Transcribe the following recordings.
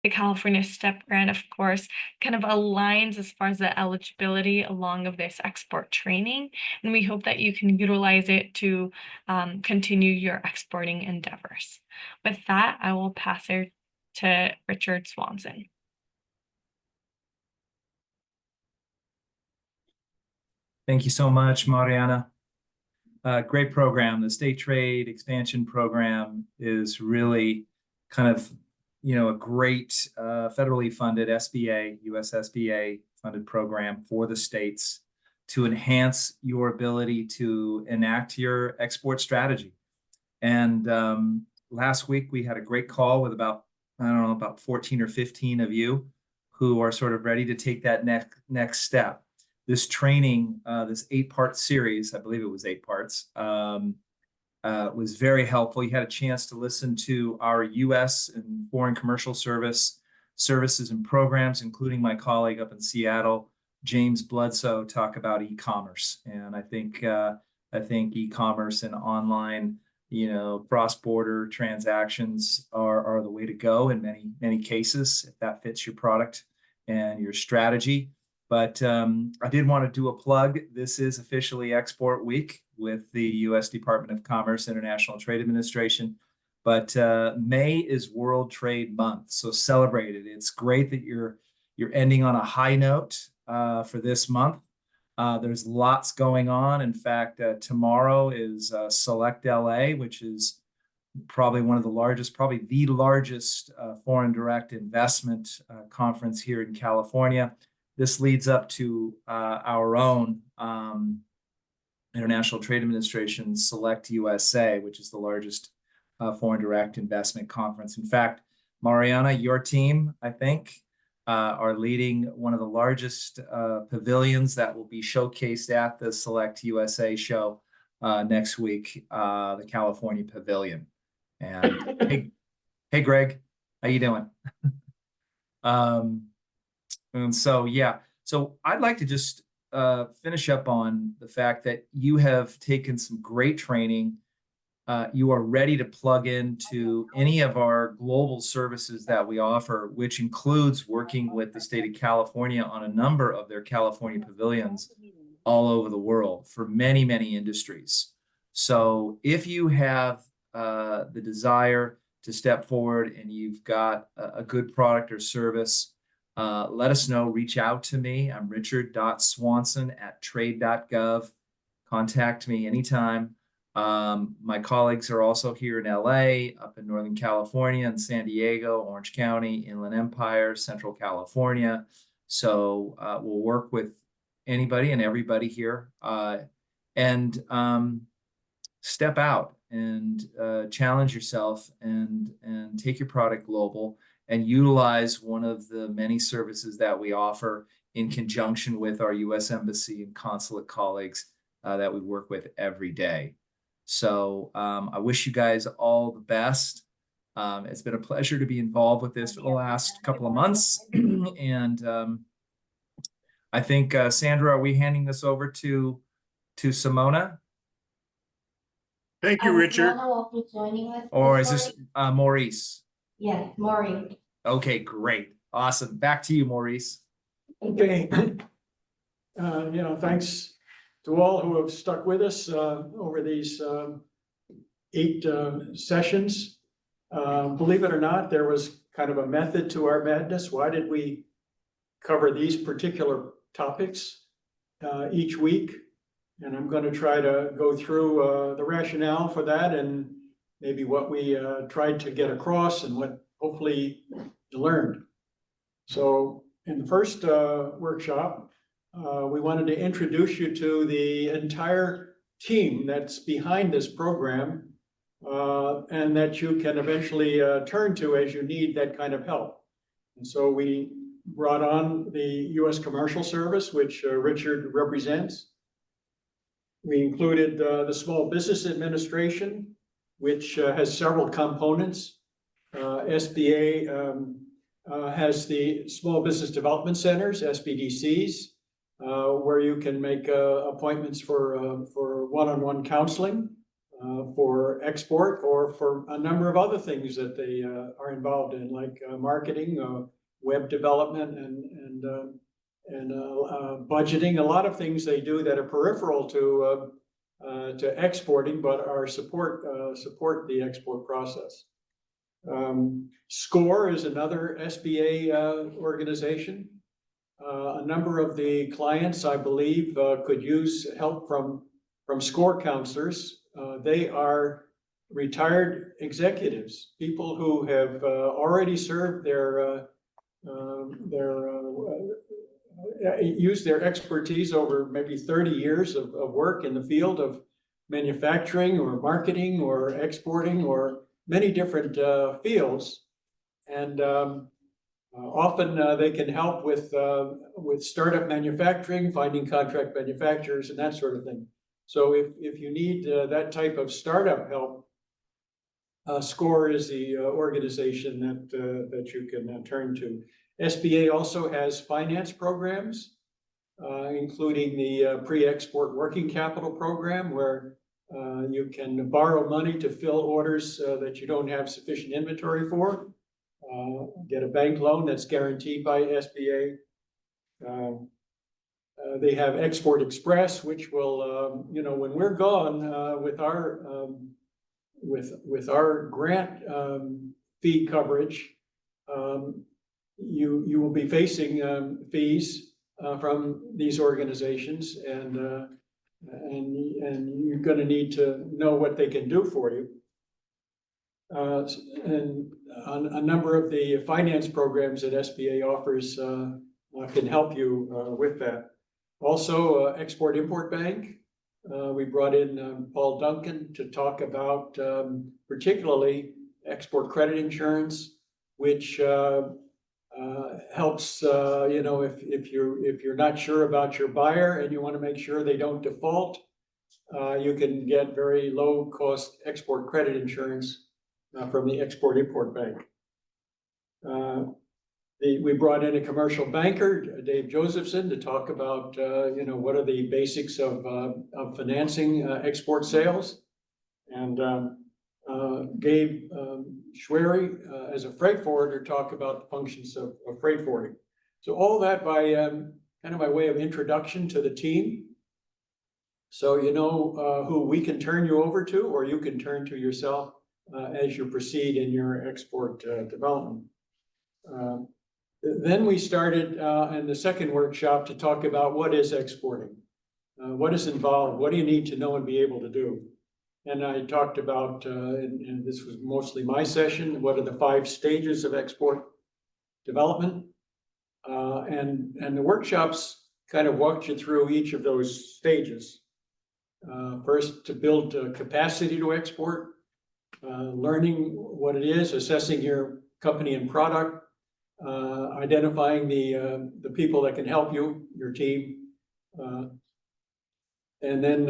The California STEP grant, of course, kind of aligns as far as the eligibility along of this export training, and we hope that you can utilize it to continue your exporting endeavors. With that, I will pass it to Richard Swanson. Thank you so much, Mariana. Great program. The State Trade Expansion Program is really kind of, a great federally funded SBA, US SBA funded program for the states to enhance your ability to enact your export strategy. And last week we had a great call with about 14 or 15 of you who are sort of ready to take that next step. This training, this 8-part series, I believe it was 8 parts, was very helpful. You had a chance to listen to our U.S. and foreign commercial services and programs, including my colleague up in Seattle, James Bledsoe, talk about e-commerce. And I think e-commerce and online, cross-border transactions are the way to go in many cases, if that fits your product and your strategy. But I did want to do a plug. This is officially Export Week with the U.S. Department of Commerce, International Trade Administration. But May is World Trade Month, so celebrate it. It's great that you're ending on a high note for this month. There's lots going on. In fact, tomorrow is Select LA, which is probably the largest foreign direct investment conference here in California. This leads up to our own International Trade Administration Select USA, which is the largest foreign direct investment conference. In fact, Mariana, your team, I think, are leading one of the largest pavilions that will be showcased at the Select USA show next week, the California Pavilion. And hey, Greg, how you doing? And so, so I'd like to just finish up on the fact that you have taken some great training. You are ready to plug into any of our global services that we offer, which includes working with the state of California on a number of their California pavilions all over the world for many, many industries. So if you have the desire to step forward and you've got a good product or service, let us know. Reach out to me. I'm richard.swanson@trade.gov. Contact me anytime. My colleagues are also here in LA, up in Northern California, and San Diego, Orange County, Inland Empire, Central California. So we'll work with anybody and everybody here, and step out and challenge yourself and take your product global and utilize one of the many services that we offer in conjunction with our U.S. Embassy and consulate colleagues that we work with every day. So I wish you guys all the best. It's been a pleasure to be involved with this for the last couple of months. And I think, Sandra, are we handing this over to Simona? Thank you, Richard. Simona will be joining us. Or is this Maurice? Yes, Maureen. Okay, great. Awesome. Back to you, Maurice. Okay. Thanks to all who have stuck with us over these 8 sessions. Believe it or not, there was kind of a method to our madness. Why did we cover these particular topics each week? And I'm going to try to go through the rationale for that and maybe what we tried to get across and what hopefully you learned. So in the first workshop, we wanted to introduce you to the entire team that's behind this program and that you can eventually turn to as you need that kind of help. And so we brought on the U.S. Commercial Service, which Richard represents. We included the Small Business Administration, which has several components. SBA has the Small Business Development Centers, SBDCs, where you can make appointments for one-on-one counseling for export or for a number of other things that they are involved in, like marketing, web development, and budgeting. A lot of things they do that are peripheral to exporting, but are support the export process. SCORE is another SBA organization. A number of the clients, I believe, could use help from SCORE counselors. They are retired executives, people who have already served used their expertise over maybe 30 years of work in the field of manufacturing or marketing or exporting or many different fields. And often they can help with startup manufacturing, finding contract manufacturers, and that sort of thing. So if you need that type of startup help, SCORE is the organization that you can turn to. SBA also has finance programs, including the pre-export working capital program, where you can borrow money to fill orders that you don't have sufficient inventory for. Get a bank loan that's guaranteed by SBA. They have Export Express, which will, when we're gone with our grant fee coverage, you will be facing fees from these organizations, and you're going to need to know what they can do for you. And a number of the finance programs that SBA offers can help you with that. Also, Export-Import Bank. We brought in Paul Duncan to talk about particularly export credit insurance, which helps, if you're not sure about your buyer and you want to make sure they don't default, you can get very low cost export credit insurance from the Export-Import Bank. We brought in a commercial banker, Dave Josephson, to talk about, what are the basics of financing export sales. And Gabe Schwery, as a freight forwarder, talk about the functions of freight forwarding. So all that by kind of by way of introduction to the team. So you know who we can turn you over to, or you can turn to yourself as you proceed in your export development. Then we started in the second workshop to talk about what is exporting, what is involved, what do you need to know and be able to do. And I talked about, and this was mostly my session, what are the 5 stages of export development. And the workshops kind of walked you through each of those stages. First, to build capacity to export, learning what it is, assessing your company and product, identifying the people that can help you, your team, and then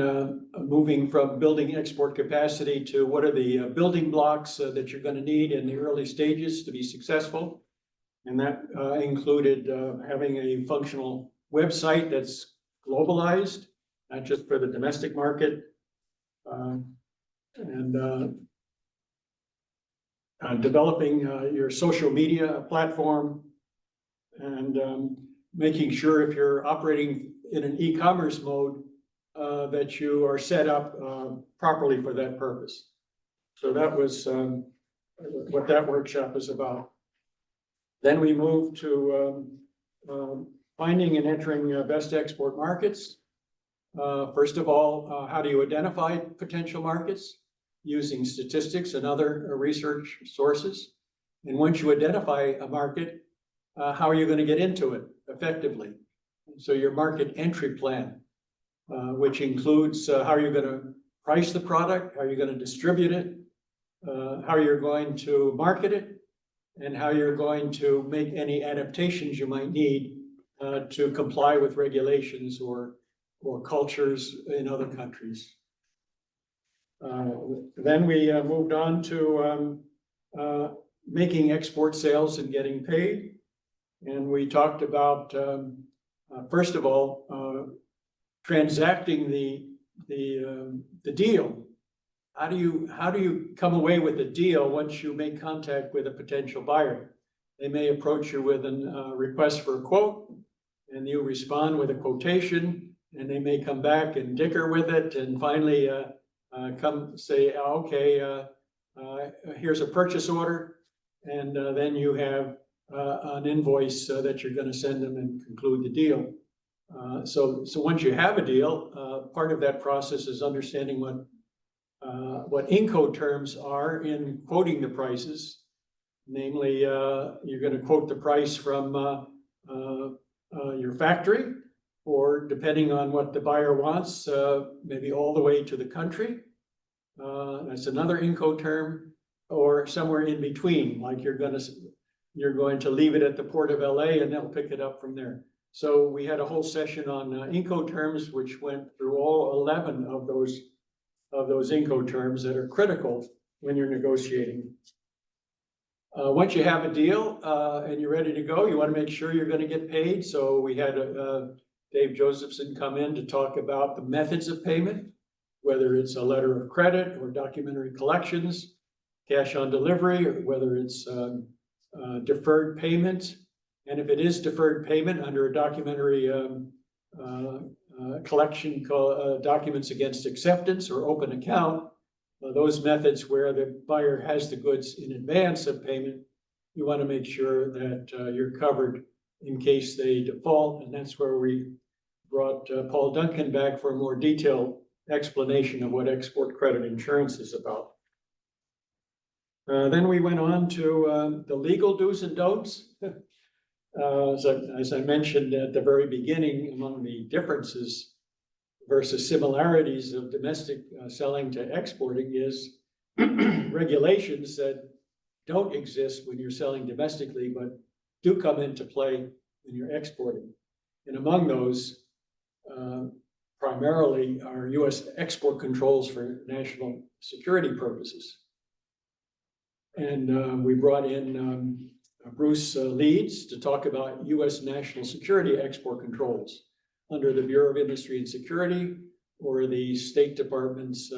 moving from building export capacity to what are the building blocks that you're going to need in the early stages to be successful. And that included having a functional website that's globalized, not just for the domestic market, and developing your social media platform, and making sure if you're operating in an e-commerce mode that you are set up properly for that purpose. So that was what that workshop is about. Then we moved to finding and entering best export markets. First of all, how do you identify potential markets? Using statistics and other research sources. And once you identify a market, how are you going to get into it effectively? So your market entry plan, which includes how are you going to price the product, how are you going to distribute it, how you're going to market it, and how you're going to make any adaptations you might need to comply with regulations or cultures in other countries. Then we moved on to making export sales and getting paid. And we talked about, first of all, transacting the deal. how do you come away with a deal once you make contact with a potential buyer? They may approach you with a request for a quote, and you respond with a quotation, and they may come back and dicker with it, and finally come say, okay, here's a purchase order, and then you have an invoice that you're going to send them and conclude the deal. So once you have a deal, part of that process is understanding what Incoterms are in quoting the prices. Namely, you're going to quote the price from your factory, or depending on what the buyer wants, maybe all the way to the country. That's another Incoterm, or somewhere in between, like you're going to leave it at the Port of LA and they'll pick it up from there. So we had a whole session on Incoterms, which went through all 11 of those Incoterms that are critical when you're negotiating. Once you have a deal and you're ready to go, you want to make sure you're going to get paid. So we had Dave Josephson come in to talk about the methods of payment, whether it's a letter of credit or documentary collections, cash on delivery, or whether it's deferred payment. And if it is deferred payment under a documentary collection called documents against acceptance or open account, those methods where the buyer has the goods in advance of payment, you want to make sure that you're covered in case they default. And that's where we brought Paul Duncan back for a more detailed explanation of what export credit insurance is about. Then we went on to the legal do's and don'ts. As I mentioned at the very beginning, among the differences versus similarities of domestic selling to exporting is regulations that don't exist when you're selling domestically, but do come into play when you're exporting. And among those, primarily are US export controls for national security purposes. And we brought in Bruce Leeds to talk about US national security export controls under the Bureau of Industry and Security, or the State Department's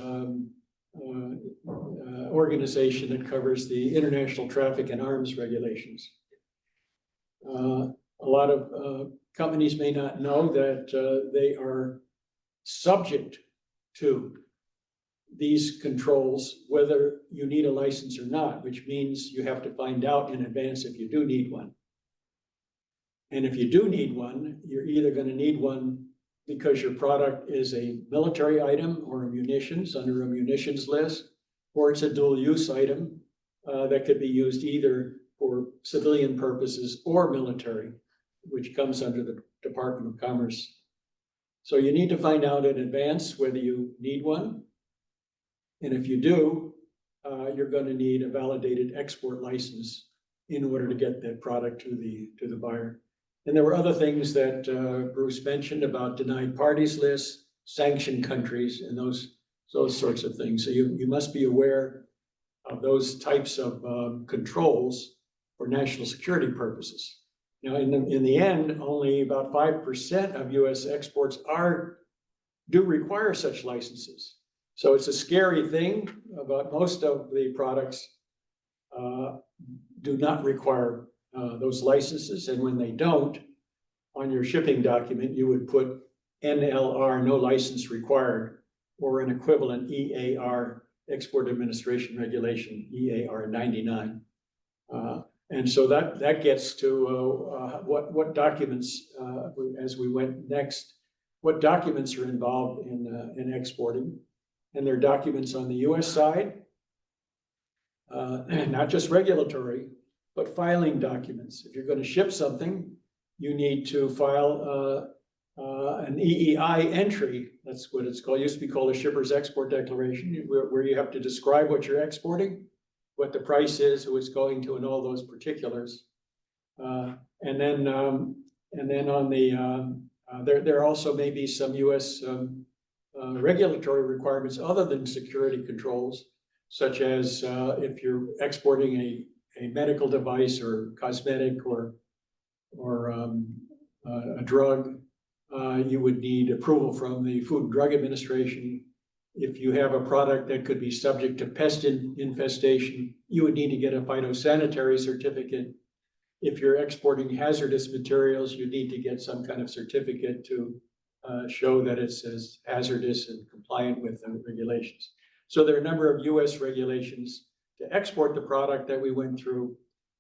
organization that covers the international traffic in arms regulations. A lot of companies may not know that they are subject to these controls, whether you need a license or not, which means you have to find out in advance if you do need one. And if you do need one, you're either going to need one because your product is a military item or a munitions under a munitions list, or it's a dual use item that could be used either for civilian purposes or military, which comes under the Department of Commerce. So you need to find out in advance whether you need one. And if you do, you're going to need a validated export license in order to get that product to the buyer. And there were other things that Bruce mentioned about denied parties lists, sanctioned countries, and those sorts of things. So you must be aware of those types of controls for national security purposes. Now, in the end, only about 5% of US exports do require such licenses. So it's a scary thing, but most of the products do not require those licenses. And when they don't, on your shipping document, you would put NLR, no license required, or an equivalent EAR, Export Administration Regulation, EAR 99. And so that gets to what documents, as we went next, what documents are involved in exporting. And there are documents on the US side, not just regulatory, but filing documents. If you're going to ship something, you need to file an EEI entry. That's what it's called. It used to be called a shipper's export declaration, where you have to describe what you're exporting, what the price is, who it's going to, and all those particulars. And then on the there also may be some US regulatory requirements other than security controls, such as if you're exporting a medical device or cosmetic or a drug, you would need approval from the Food and Drug Administration if you have a product that could be subject to pest infestation, you would need to get a phytosanitary certificate. If you're exporting hazardous materials, you need to get some kind of certificate to show that it's as hazardous and compliant with the regulations. So there are a number of US regulations to export the product that we went through.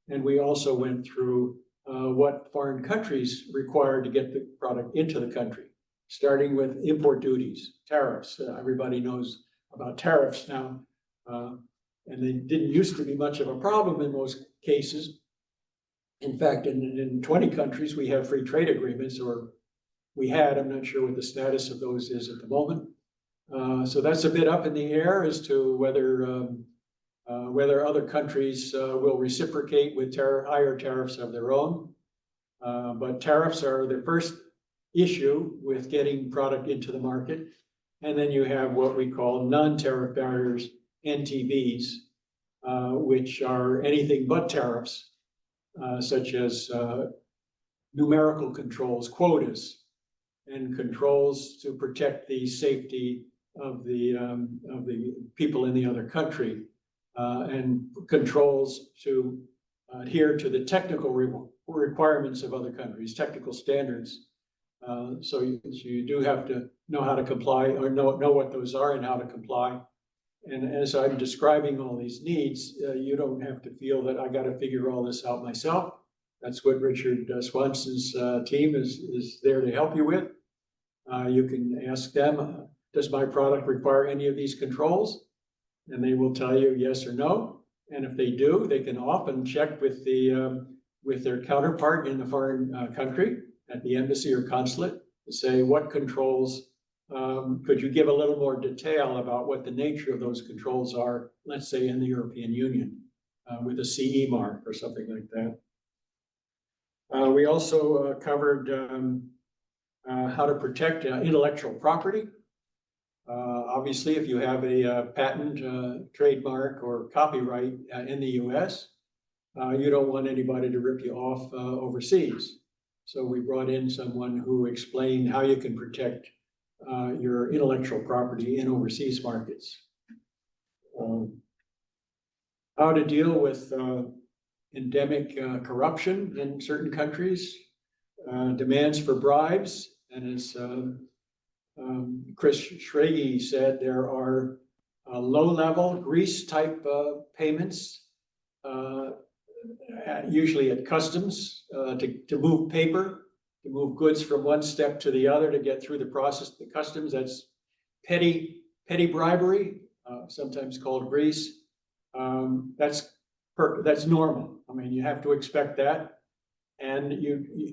And we also went through what foreign countries require to get the product into the country, starting with import duties, tariffs. Everybody knows about tariffs now. And they didn't used to be much of a problem in most cases. In fact, in 20 countries, we have free trade agreements, or we had. I'm not sure what the status of those is at the moment. So that's a bit up in the air as to whether other countries will reciprocate with higher tariffs of their own. But tariffs are the first issue with getting product into the market. And then you have what we call non-tariff barriers, NTBs, which are anything but tariffs, such as numerical controls, quotas, and controls to protect the safety of the people in the other country, and controls to adhere to the technical requirements of other countries, technical standards. So you do have to know how to comply, or know what those are and how to comply. And as I'm describing all these needs, you don't have to feel that I got to figure all this out myself. That's what Richard Swanson's team is there to help you with. You can ask them, does my product require any of these controls? And they will tell you yes or no. And if they do, they can often check with their counterpart in the foreign country at the embassy or consulate to say, what controls could you give a little more detail about what the nature of those controls are, let's say in the European Union, with a CE mark or something like that. We also covered how to protect intellectual property. Obviously, if you have a patent, trademark, or copyright in the US, you don't want anybody to rip you off overseas. So we brought in someone who explained how you can protect your intellectual property in overseas markets. How to deal with endemic corruption in certain countries, demands for bribes, and as Chris Schrage said, there are low-level grease-type payments, usually at customs, to move paper, to move goods from one step to the other to get through the process. The customs, that's petty bribery, sometimes called grease. That's normal. I mean, you have to expect that, and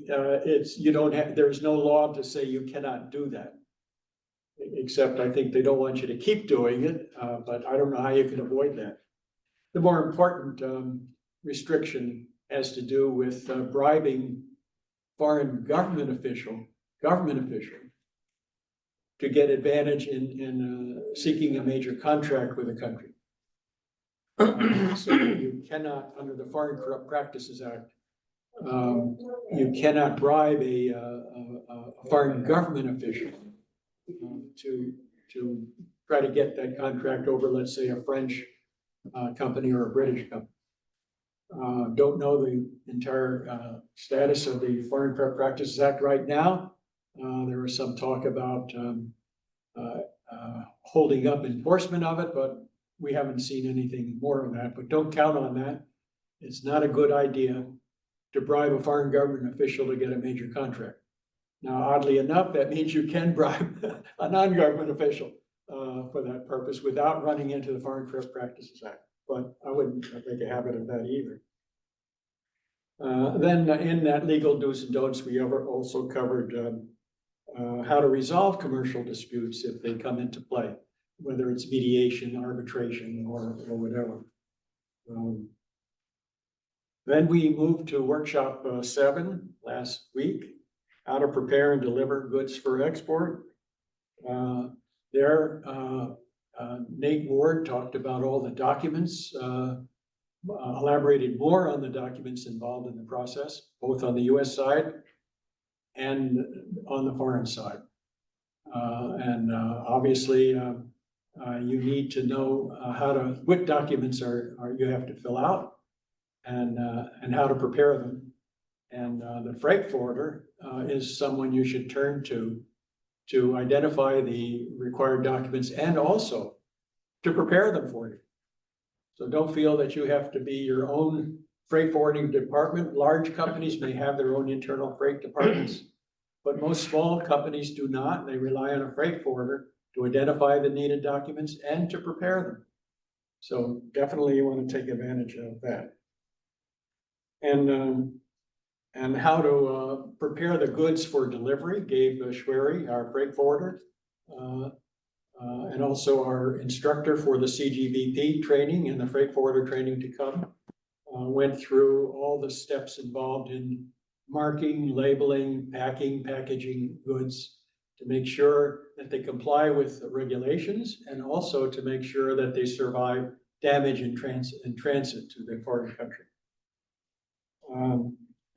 there's no law to say you cannot do that. Except I think they don't want you to keep doing it, but I don't know how you can avoid that. The more important restriction has to do with bribing foreign government official to get advantage in seeking a major contract with a country. So you cannot, under the Foreign Corrupt Practices Act, you cannot bribe a foreign government official to try to get that contract over, let's say, a French company or a British company. Don't know the entire status of the Foreign Corrupt Practices Act right now. There was some talk about holding up enforcement of it, but we haven't seen anything more of that. But don't count on that. It's not a good idea to bribe a foreign government official to get a major contract. Now, oddly enough, that means you can bribe a non-government official for that purpose without running into the Foreign Corrupt Practices Act. But I wouldn't make a habit of that either. Then in that legal do's and don'ts, we also covered how to resolve commercial disputes if they come into play, whether it's mediation, arbitration, or whatever. Then we moved to workshop 7 last week, how to prepare and deliver goods for export. Nate Ward talked about all the documents, elaborated more on the documents involved in the process, both on the US side and on the foreign side. Obviously, you need to know what documents are you have to fill out and how to prepare them. And the freight forwarder is someone you should turn to identify the required documents and also to prepare them for you. So don't feel that you have to be your own freight forwarding department. Large companies may have their own internal freight departments, but most small companies do not. They rely on a freight forwarder to identify the needed documents and to prepare them. So definitely you want to take advantage of that. And how to prepare the goods for delivery, Gabe Schwery, our freight forwarder, and also our instructor for the CGVP training and the freight forwarder training to come, went through all the steps involved in marking, labeling, packing, packaging goods to make sure that they comply with the regulations and also to make sure that they survive damage in transit to the foreign country.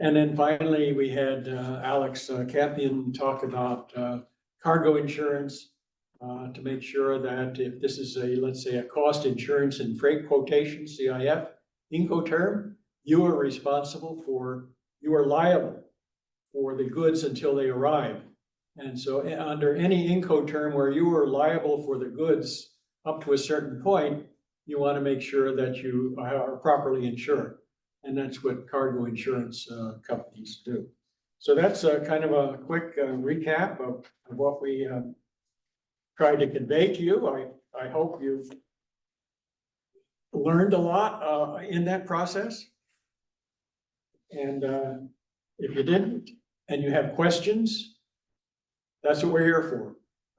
And then finally, we had Alex Campion talk about cargo insurance to make sure that if this is let's say a cost insurance and freight quotation, CIF, Incoterm, you are liable for the goods until they arrive. And so under any Incoterm where you are liable for the goods up to a certain point, you want to make sure that you are properly insured. And that's what cargo insurance companies do. So that's kind of a quick recap of what we tried to convey to you. I hope you've learned a lot in that process. And if you didn't, and you have questions, that's what we're here for.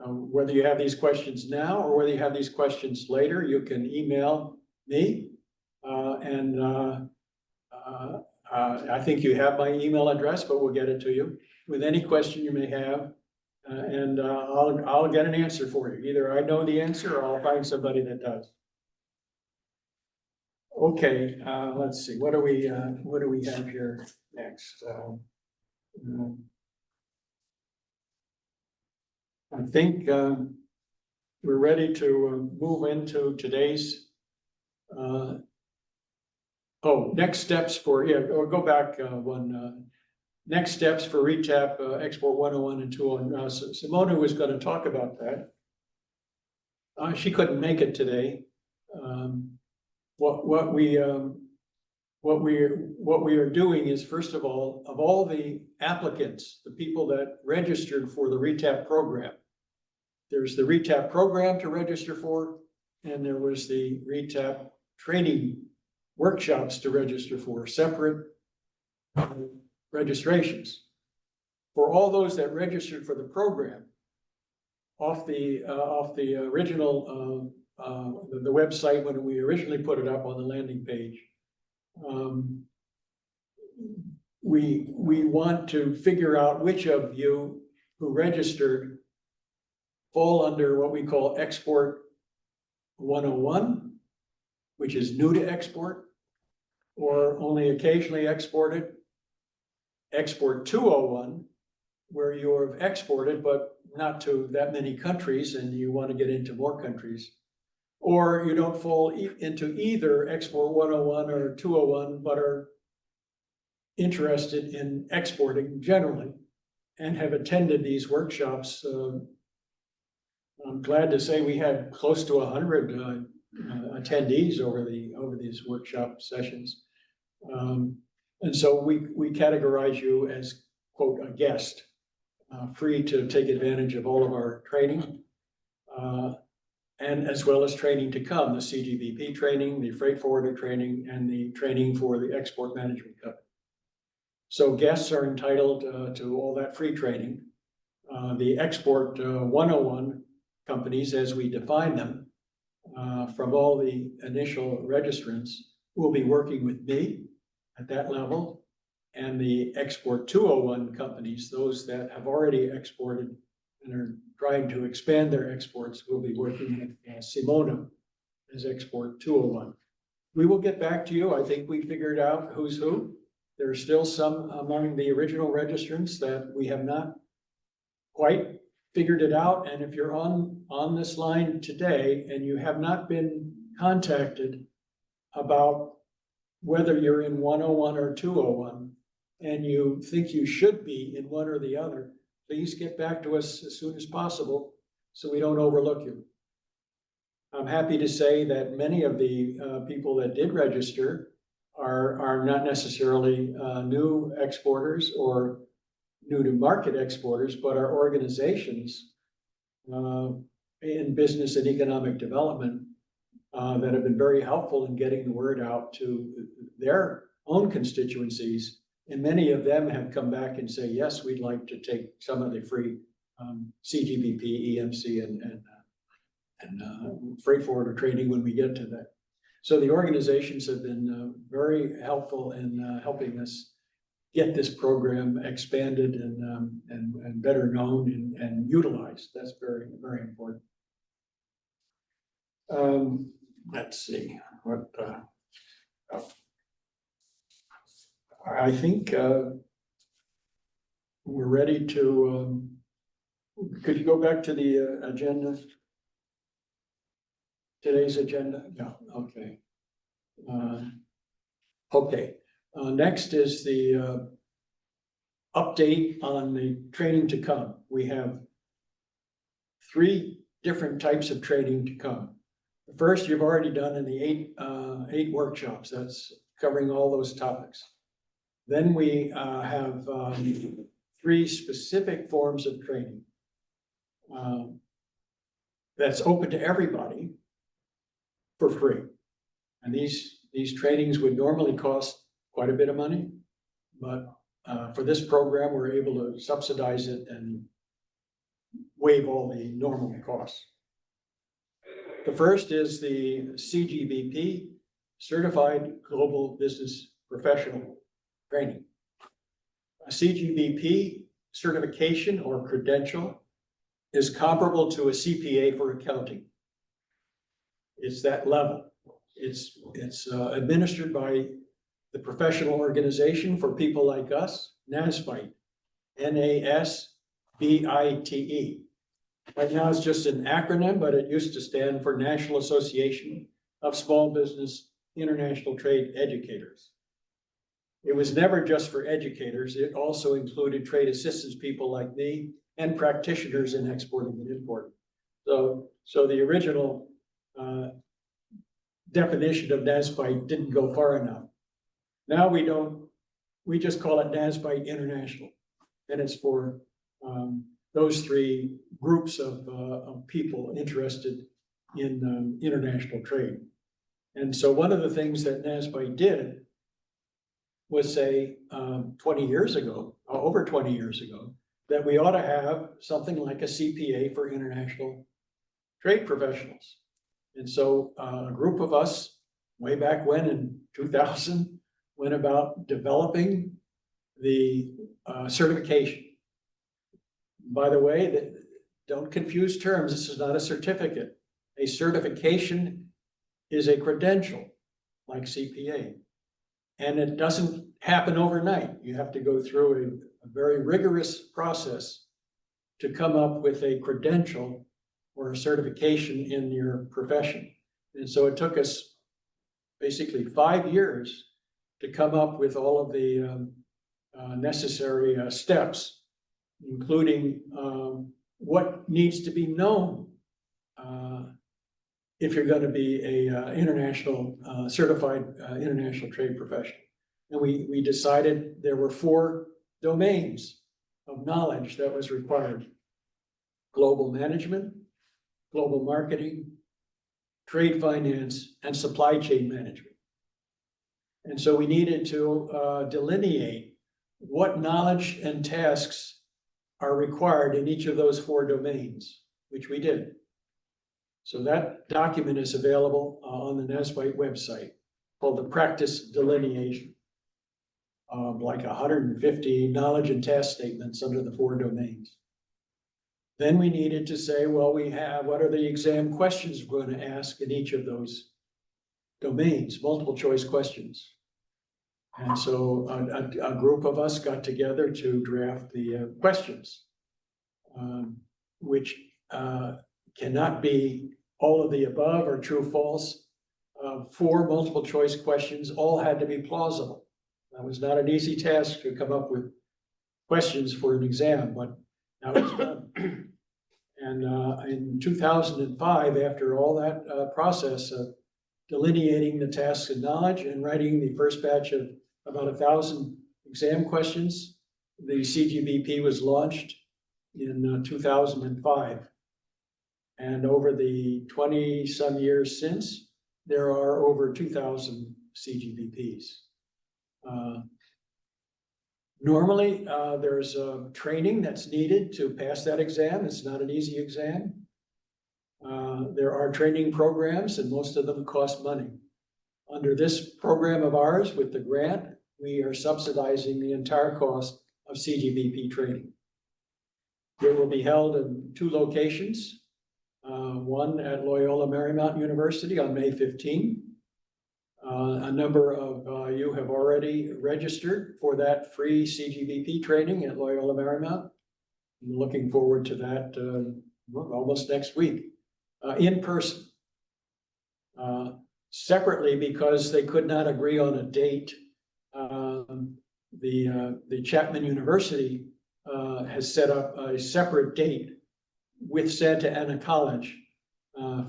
Whether you have these questions now or whether you have these questions later, you can email me. I think you have my email address, but we'll get it to you with any question you may have. I'll get an answer for you. Either I know the answer or I'll find somebody that does. Okay, let's see. What do we have here next? I think we're ready to move into today's next steps for, go back one. Next steps for RETAP Export 101 and 201. Simona was going to talk about that. She couldn't make it today. What we are doing is, first of all the applicants, the people that registered for the RETAP program, there's the RETAP program to register for, and there was the RETAP training workshops to register for, separate registrations. For all those that registered for the program, off the original the website when we originally put it up on the landing page, we want to figure out which of you who registered fall under what we call Export 101, which is new to export, or only occasionally exported. Export 201, where you have exported, but not to that many countries, and you want to get into more countries. Or you don't fall into either Export 101 or 201, but are interested in exporting generally and have attended these workshops. I'm glad to say we had close to 100 attendees over these workshop sessions. And so we categorize you as, quote, a guest, free to take advantage of all of our training, and as well as training to come, the CGVP training, the freight forwarder training, and the training for the export management company. So guests are entitled to all that free training. The Export 101 companies, as we define them, from all the initial registrants, will be working with me at that level. And the Export 201 companies, those that have already exported and are trying to expand their exports, will be working with Simona as Export 201. We will get back to you. I think we figured out who's who. There are still some among the original registrants that we have not quite figured it out, and if you're on this line today and you have not been contacted about whether you're in 101 or 201, and you think you should be in one or the other, please get back to us as soon as possible so we don't overlook you. I'm happy to say that many of the people that did register are not necessarily new exporters or new to market exporters, but are organizations in business and economic development that have been very helpful in getting the word out to their own constituencies. And many of them have come back and say, yes, we'd like to take some of the free CGBP, EMC, and freight forwarder training when we get to that. So the organizations have been very helpful in helping us get this program expanded and better known and utilized. That's very, very important. Let's see what I think we're ready to. Could you go back to the agenda? Today's agenda? Yeah, okay. Okay, next is the update on the training to come. We have 3 different types of training to come. The first you've already done in the 8 workshops. That's covering all those topics. Then we have 3 specific forms of training that's open to everybody for free. And these trainings would normally cost quite a bit of money, but for this program, we're able to subsidize it and waive all the normal costs. The first is the CGBP, Certified Global Business Professional Training. A CGBP certification or credential is comparable to a CPA for accounting. It's that level. It's administered by the professional organization for people like us, NASBITE, NASBITE. Right now it's just an acronym, but it used to stand for National Association of Small Business International Trade Educators. It was never just for educators. It also included trade assistance people like me and practitioners in exporting and importing. So the original definition of NASBITE didn't go far enough. Now we just call it NASBITE International. And it's for those 3 groups of people interested in international trade. And so one of the things that NASBITE did was say 20 years ago, over 20 years ago, that we ought to have something like a CPA for international trade professionals. And so a group of us way back when in 2000 went about developing the certification. By the way, don't confuse terms. This is not a certificate. A certification is a credential like CPA. And it doesn't happen overnight. You have to go through a very rigorous process to come up with a credential or a certification in your profession. And so it took us basically 5 years to come up with all of the necessary steps, including what needs to be known if you're going to be a international certified international trade professional. And we decided there were 4 domains of knowledge that was required: global management, global marketing, trade finance, and supply chain management. And so we needed to delineate what knowledge and tasks are required in each of those 4 domains, which we did. So that document is available on the NASBITE website called the Practice Delineation. Like 150 knowledge and task statements under the 4 domains. Then we needed to say, well, what are the exam questions we're going to ask in each of those domains, multiple choice questions. And so a group of us got together to draft the questions. which cannot be all of the above or true, false. 4 multiple choice questions all had to be plausible. That was not an easy task to come up with questions for an exam, but that was done. And in 2005, after all that process of delineating the tasks of knowledge and writing the first batch of about 1,000 exam questions, the CGBP was launched in 2005. And over the 20-some years since, there are over 2,000 CGBPs. Normally, there's training that's needed to pass that exam. It's not an easy exam. There are training programs, and most of them cost money. Under this program of ours, with the grant, we are subsidizing the entire cost of CGBP training. It will be held in 2 locations. One at Loyola Marymount University on May 15. A number of you have already registered for that free CGBP training at Loyola Marymount. I'm looking forward to that almost next week, in person. Separately, because they could not agree on a date, the Chapman University has set up a separate date with Santa Ana College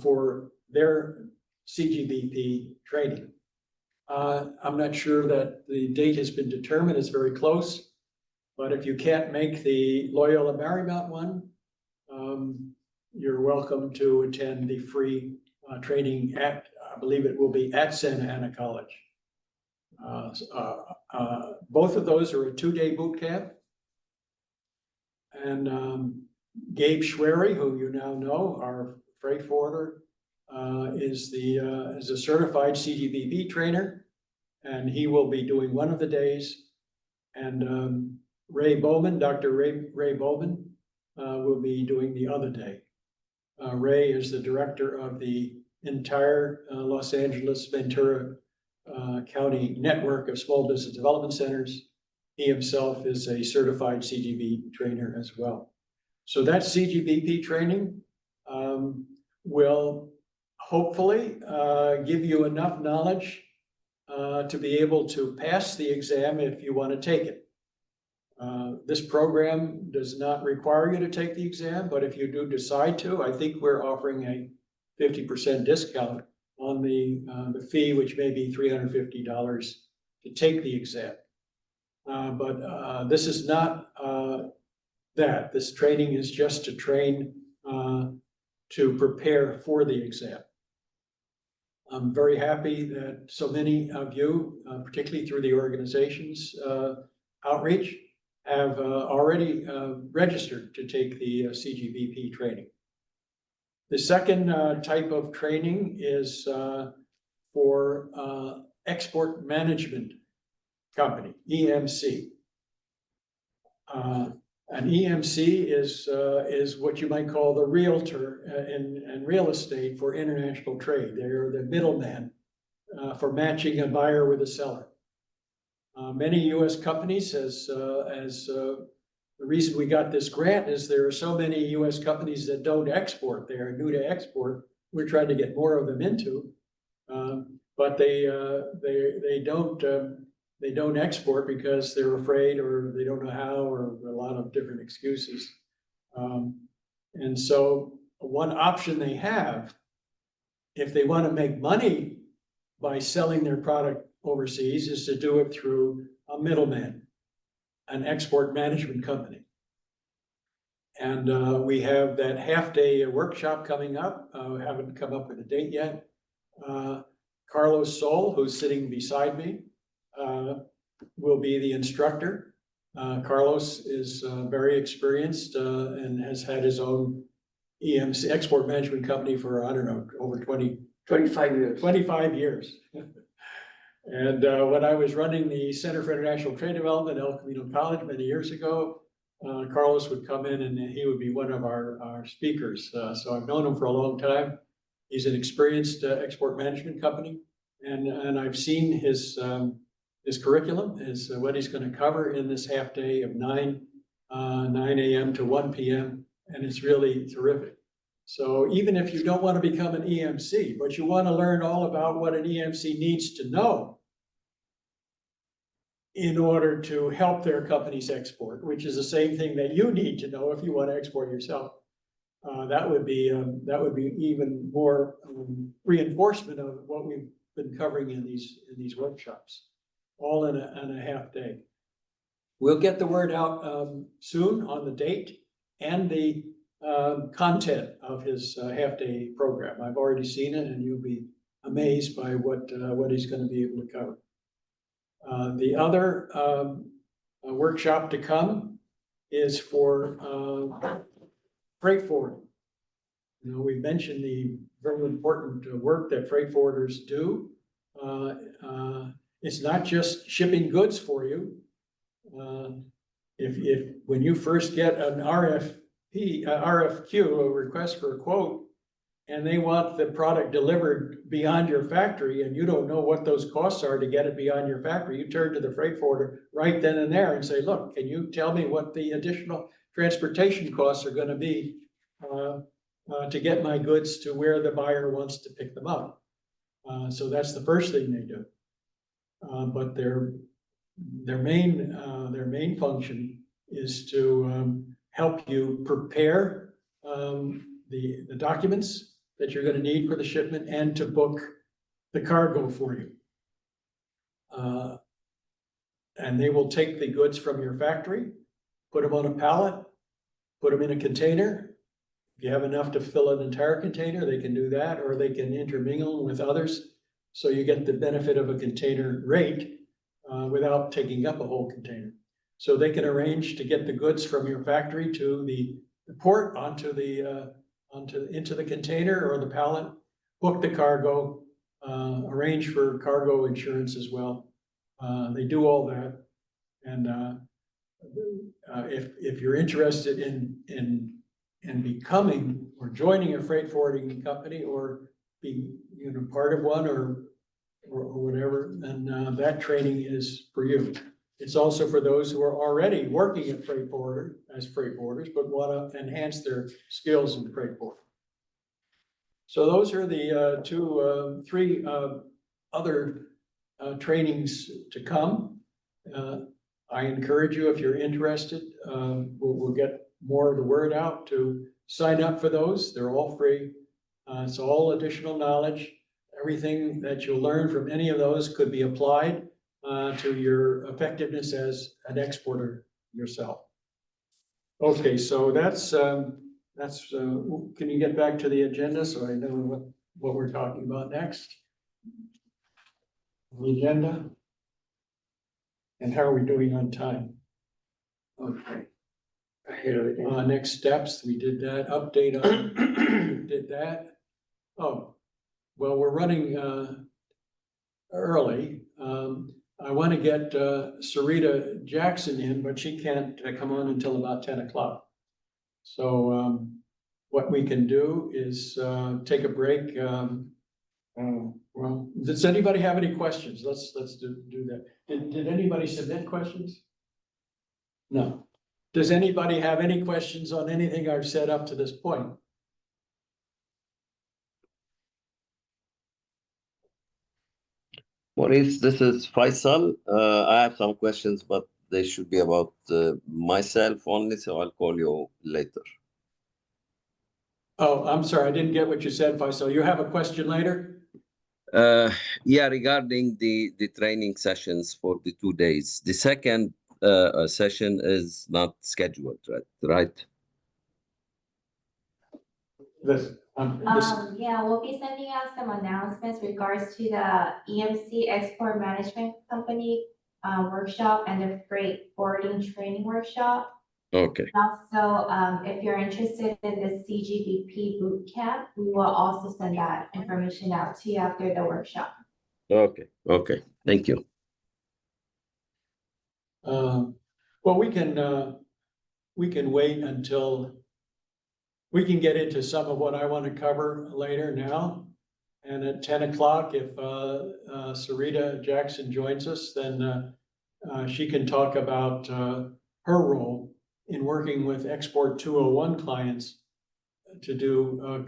for their CGBP training. I'm not sure that the date has been determined. It's very close. But if you can't make the Loyola Marymount one, you're welcome to attend the free training at, I believe it will be at Santa Ana College. Both of those are a 2-day boot camp. And Gabe Schwery, who you now know, our freight forwarder, is a certified CGBP trainer, and he will be doing one of the days. And Ray Bowman, Dr. Ray Bowman, will be doing the other day. Ray is the director of the entire Los Angeles Ventura County network of small business development centers. He himself is a certified CGB trainer as well. So that CGBP training will hopefully give you enough knowledge to be able to pass the exam if you want to take it. This program does not require you to take the exam, but if you do decide to, I think we're offering a 50% discount on the fee, which may be $350 to take the exam. But this is not that. This training is just to train to prepare for the exam. I'm very happy that so many of you, particularly through the organization's outreach, have already registered to take the CGBP training. The second type of training is for export management company, EMC. An EMC is what you might call the realtor in real estate for international trade. They're the middleman for matching a buyer with a seller. Many U.S. companies, the reason we got this grant is there are so many U.S. companies that don't export. They are new to export. We're trying to get more of them into, but they don't export because they're afraid or they don't know how, or a lot of different excuses. And so one option they have, if they want to make money by selling their product overseas, is to do it through a middleman, an export management company. And we have that half-day workshop coming up. We haven't come up with a date yet. Carlos Sol, who's sitting beside me, will be the instructor. Carlos is very experienced and has had his own EMC export management company for, I don't know, over 25 years. 25 years. And when I was running the Center for International Trade Development at El Camino College many years ago, Carlos would come in and he would be one of our speakers. So I've known him for a long time. He's an experienced export management company, and I've seen his curriculum, what he's going to cover in this half day of 9 a.m. to 1 p.m. and it's really terrific. So even if you don't want to become an EMC, but you want to learn all about what an EMC needs to know in order to help their companies export, which is the same thing that you need to know if you want to export yourself. That would be even more reinforcement of what we've been covering in these workshops, all in a half day. We'll get the word out soon on the date and the content of his half-day program. I've already seen it, and you'll be amazed by what he's going to be able to cover. The other workshop to come is for freight forwarding. You know, we mentioned the very important work that freight forwarders do. It's not just shipping goods for you. If when you first get an RFQ, a request for a quote, and they want the product delivered beyond your factory, and you don't know what those costs are to get it beyond your factory, you turn to the freight forwarder right then and there and say, look, can you tell me what the additional transportation costs are going to be to get my goods to where the buyer wants to pick them up? So that's the first thing they do. But their main function is to help you prepare the documents that you're going to need for the shipment and to book the cargo for you. And they will take the goods from your factory, put them on a pallet, put them in a container. If you have enough to fill an entire container, they can do that, or they can intermingle with others. So you get the benefit of a container rate without taking up a whole container. So they can arrange to get the goods from your factory to the port into the container or the pallet, book the cargo, arrange for cargo insurance as well. They do all that. And if you're interested in becoming or joining a freight forwarding company or being part of one or whatever, then that training is for you. It's also for those who are already working at freight forwarders, but want to enhance their skills in freight forwarding. So those are the three other trainings to come. I encourage you, if you're interested, we'll get more of the word out to sign up for those. They're all free. It's all additional knowledge. Everything that you'll learn from any of those could be applied to your effectiveness as an exporter yourself. Okay, so that's can you get back to the agenda so I know what we're talking about next? The agenda. And how are we doing on time? Okay. Next steps, we did that. Update on, did that. Oh, well, we're running early. I want to get Sarita Jackson in, but she can't come on until about 10 o'clock. So what we can do is take a break. Well, does anybody have any questions? Let's do that. Did anybody submit questions? No. Does anybody have any questions on anything I've said up to this point? Maurice, this is Faisal. I have some questions, but they should be about myself only, so I'll call you later. Oh, I'm sorry, I didn't get what you said, Faisal. You have a question later? Yeah, regarding the training sessions for the 2 days. The second session is not scheduled, right? Yeah, we'll be sending out some announcements regards to the EMC Export Management Company workshop and the freight forwarding training workshop. Okay. Also, if you're interested in the CGBP boot camp, we will also send that information out to you after the workshop. Okay. Thank you. Well, we can wait until we can get into some of what I want to cover later now. And at 10 o'clock, if Sarita Jackson joins us, then she can talk about her role in working with Export 201 clients to do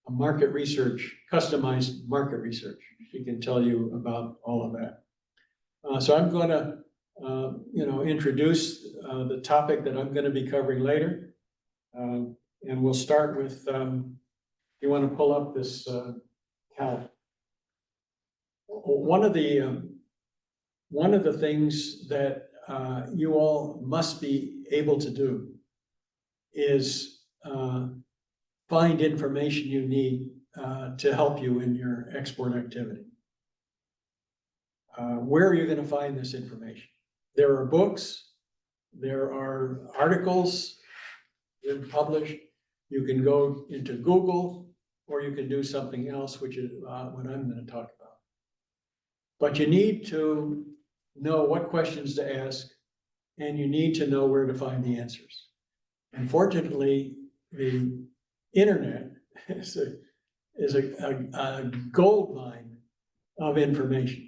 a market research, customized market research. She can tell you about all of that. So I'm going to, introduce the topic that I'm going to be covering later. And we'll start with, you want to pull up this calc. One of the things that you all must be able to do is find information you need to help you in your export activity. Where are you going to find this information? There are books, there are articles that are published. You can go into Google, or you can do something else, which is what I'm going to talk about. But you need to know what questions to ask, and you need to know where to find the answers. And fortunately, the internet is a gold mine of information.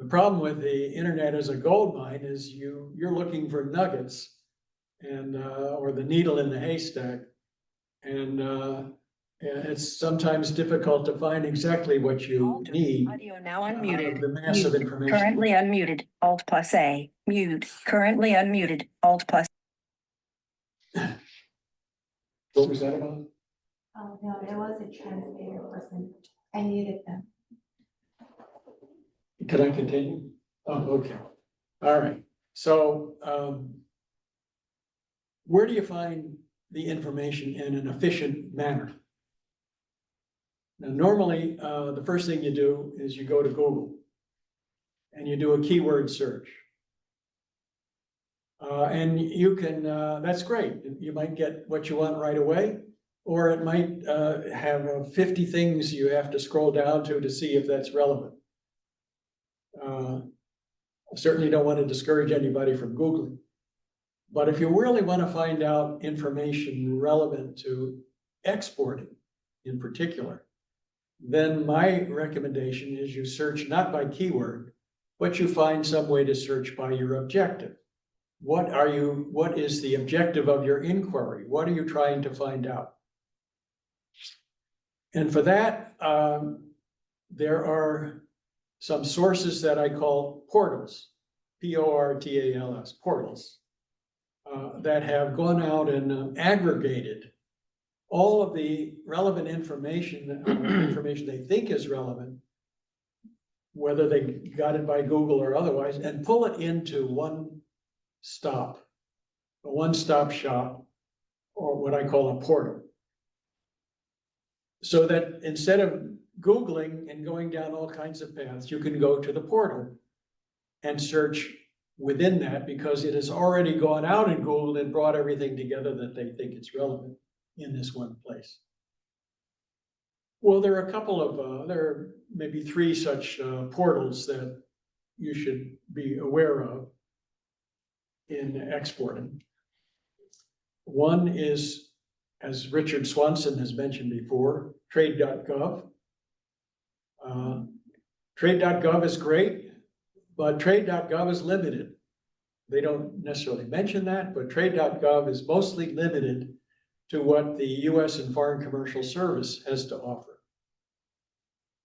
The problem with the internet as a gold mine is you're looking for nuggets and or the needle in the haystack, and it's sometimes difficult to find exactly what you need. Audio now out of unmuted. the mass of Mute. information. Currently unmuted. Alt plus A. Mute. Currently unmuted. Alt plus. What was that about? Oh, no, it was a translator person. I muted them. Can I continue? Oh, okay. All right. So where do you find the information in an efficient manner? Now, normally, the first thing you do is you go to Google and you do a keyword search. And you can, that's great. You might get what you want right away, or it might have 50 things you have to scroll down to see if that's relevant. I certainly don't want to discourage anybody from Googling. But if you really want to find out information relevant to exporting in particular, then my recommendation is you search not by keyword, but you find some way to search by your objective. What is the objective of your inquiry? What are you trying to find out? And for that, there are some sources that I call portals, P-O-R-T-A-L-S, portals, that have gone out and aggregated all of the relevant information, information they think is relevant, whether they got it by Google or otherwise, and pull it into a one-stop shop, or what I call a portal. So that instead of Googling and going down all kinds of paths, you can go to the portal and search within that, because it has already gone out in Google and brought everything together that they think it's relevant in this one place. Well, there are maybe 3 such portals that you should be aware of in exporting. One is, as Richard Swanson has mentioned before, trade.gov. Trade.gov is great, but trade.gov is limited. They don't necessarily mention that, but trade.gov is mostly limited to what the U.S. and Foreign Commercial Service has to offer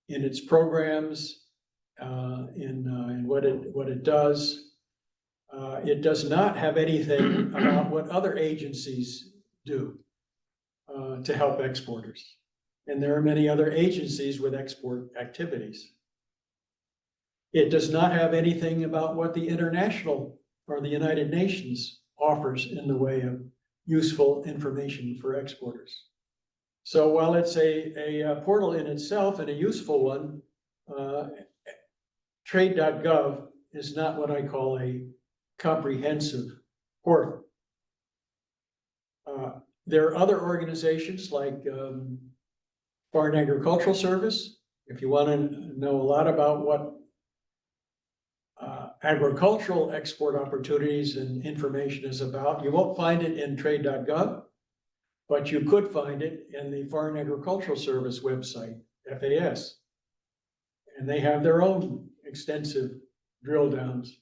in its programs, in what it does. It does not have anything about what other agencies do to help exporters. And there are many other agencies with export activities. It does not have anything about what the international or the United Nations offers in the way of useful information for exporters. So while it's a portal in itself and a useful one, trade.gov is not what I call a comprehensive portal. There are other organizations like Foreign Agricultural Service. If you want to know a lot about what agricultural export opportunities and information is about, you won't find it in trade.gov, but you could find it in the Foreign Agricultural Service website, FAS. And they have their own extensive drill downs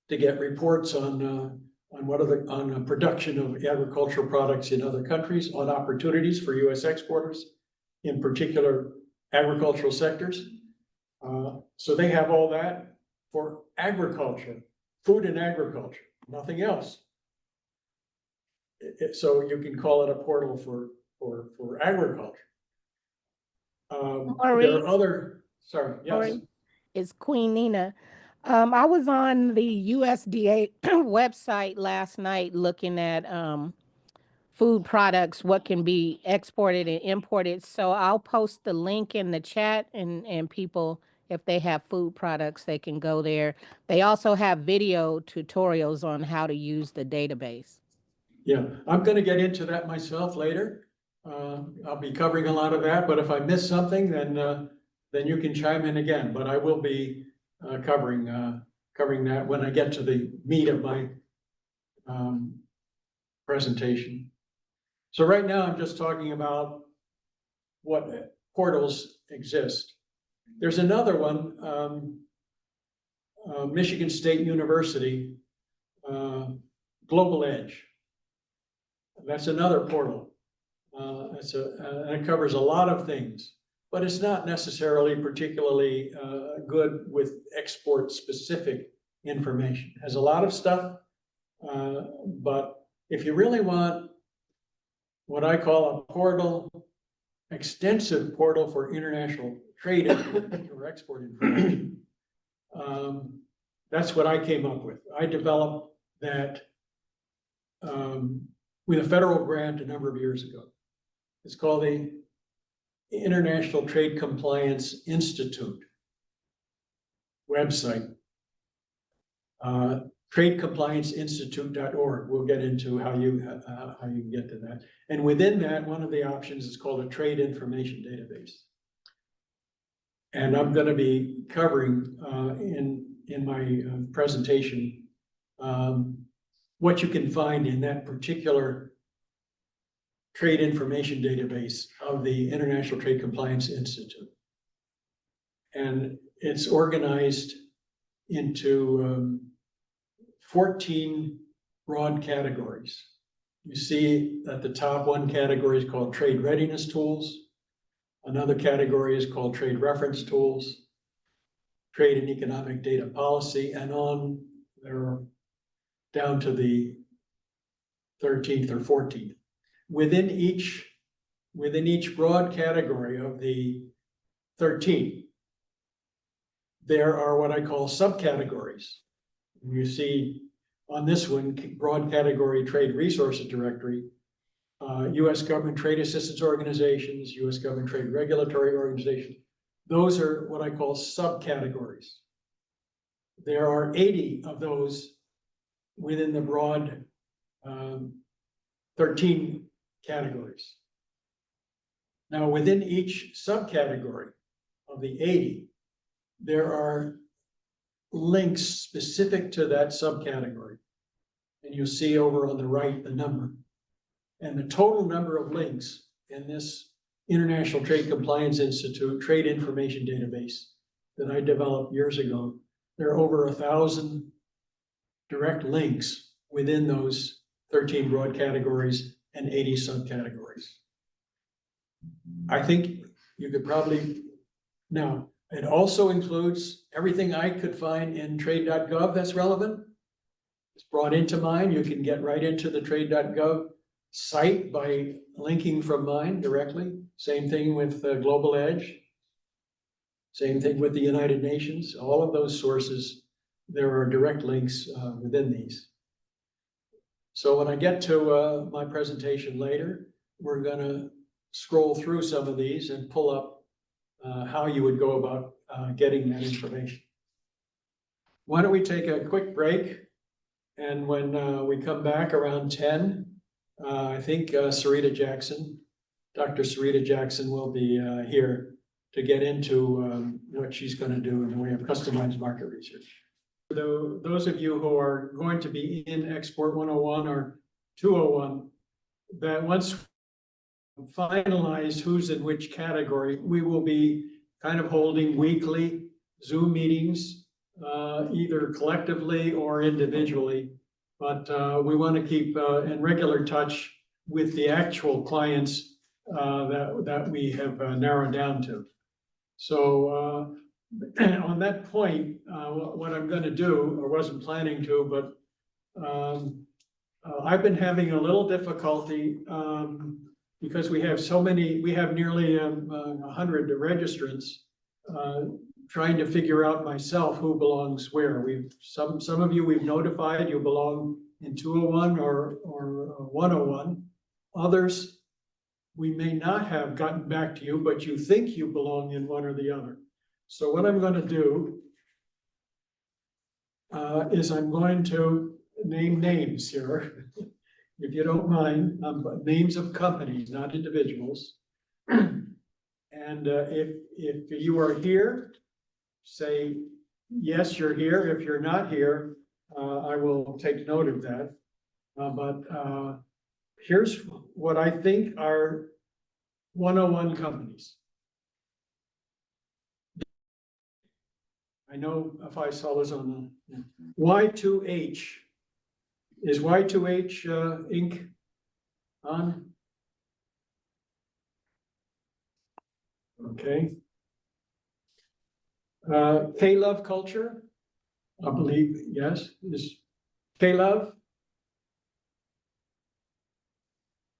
to get reports on on the production of agricultural products in other countries, on opportunities for US exporters, in particular agricultural sectors. So they have all that for agriculture, food and agriculture, nothing else. So you can call it a portal for agriculture. There Maurice, are other, sorry, yes. Maurice, it's Queen Nina. I was on the USDA website last night looking at food products, what can be exported and imported. So I'll post the link in the chat, and people, if they have food products, they can go there. They also have video tutorials on how to use the database. Yeah, I'm gonna get into that myself later. I'll be covering a lot of that, but if I miss something, then you can chime in again. But I will be covering that when I get to the meat of my presentation. So right now, I'm just talking about what portals exist. There's another one, Michigan State University, Global Edge. That's another portal. And it covers a lot of things, but it's not necessarily particularly good with export-specific information. It has a lot of stuff, but if you really want what I call a portal, extensive portal for international trade or export information, that's what I came up with. I developed that with a federal grant a number of years ago. It's called the International Trade Compliance Institute website. TradeComplianceInstitute.org. We'll get into how you can get to that. And within that, one of the options is called a trade information database. And I'm going to be covering in my presentation what you can find in that particular trade information database of the International Trade Compliance Institute. And it's organized into 14 broad categories. You see at the top, one category is called trade readiness tools. Another category is called trade reference tools, trade and economic data policy, and on there down to the 13th or 14th. Within each broad category of the 13, there are what I call subcategories. You see on this one, broad category trade resources directory, U.S. government trade assistance organizations, U.S. government trade regulatory organizations. Those are what I call subcategories. There are 80 of those within the broad 13 categories. Now, within each subcategory of the 80, there are links specific to that subcategory. And you'll see over on the right the number. And the total number of links in this International Trade Compliance Institute Trade Information Database that I developed years ago, there are over 1,000 direct links within those 13 broad categories and 80 subcategories. I think you could probably, now, it also includes everything I could find in trade.gov that's relevant. It's brought into mine. You can get right into the trade.gov site by linking from mine directly. Same thing with Global Edge. Same thing with the United Nations. All of those sources, there are direct links within these. So when I get to my presentation later, we're going to scroll through some of these and pull up how you would go about getting that information. Why don't we take a quick break? And when we come back around 10, I think Sarita Jackson, Dr. Sarita Jackson will be here to get into what she's going to do in the way of customized market research. So those of you who are going to be in Export 101 or 201, that once finalized who's in which category, we will be kind of holding weekly Zoom meetings, either collectively or individually, but we want to keep in regular touch with the actual clients that we have narrowed down to. So on that point, what I'm going to do, or wasn't planning to, but I've been having a little difficulty because we have so many, we have nearly 100 registrants, trying to figure out myself who belongs where. Some of you we've notified you belong in 201 or 101. Others, we may not have gotten back to you, but you think you belong in one or the other. So what I'm going to do is I'm going to name names here, if you don't mind, but names of companies, not individuals. And if you are here, say, yes, you're here. If you're not here, I will take note of that. But here's what I think are 101 companies. I know Faisal is on the Y2H. Is Y2H Inc. on? Okay. K-Love Culture, I believe, yes, is K-Love.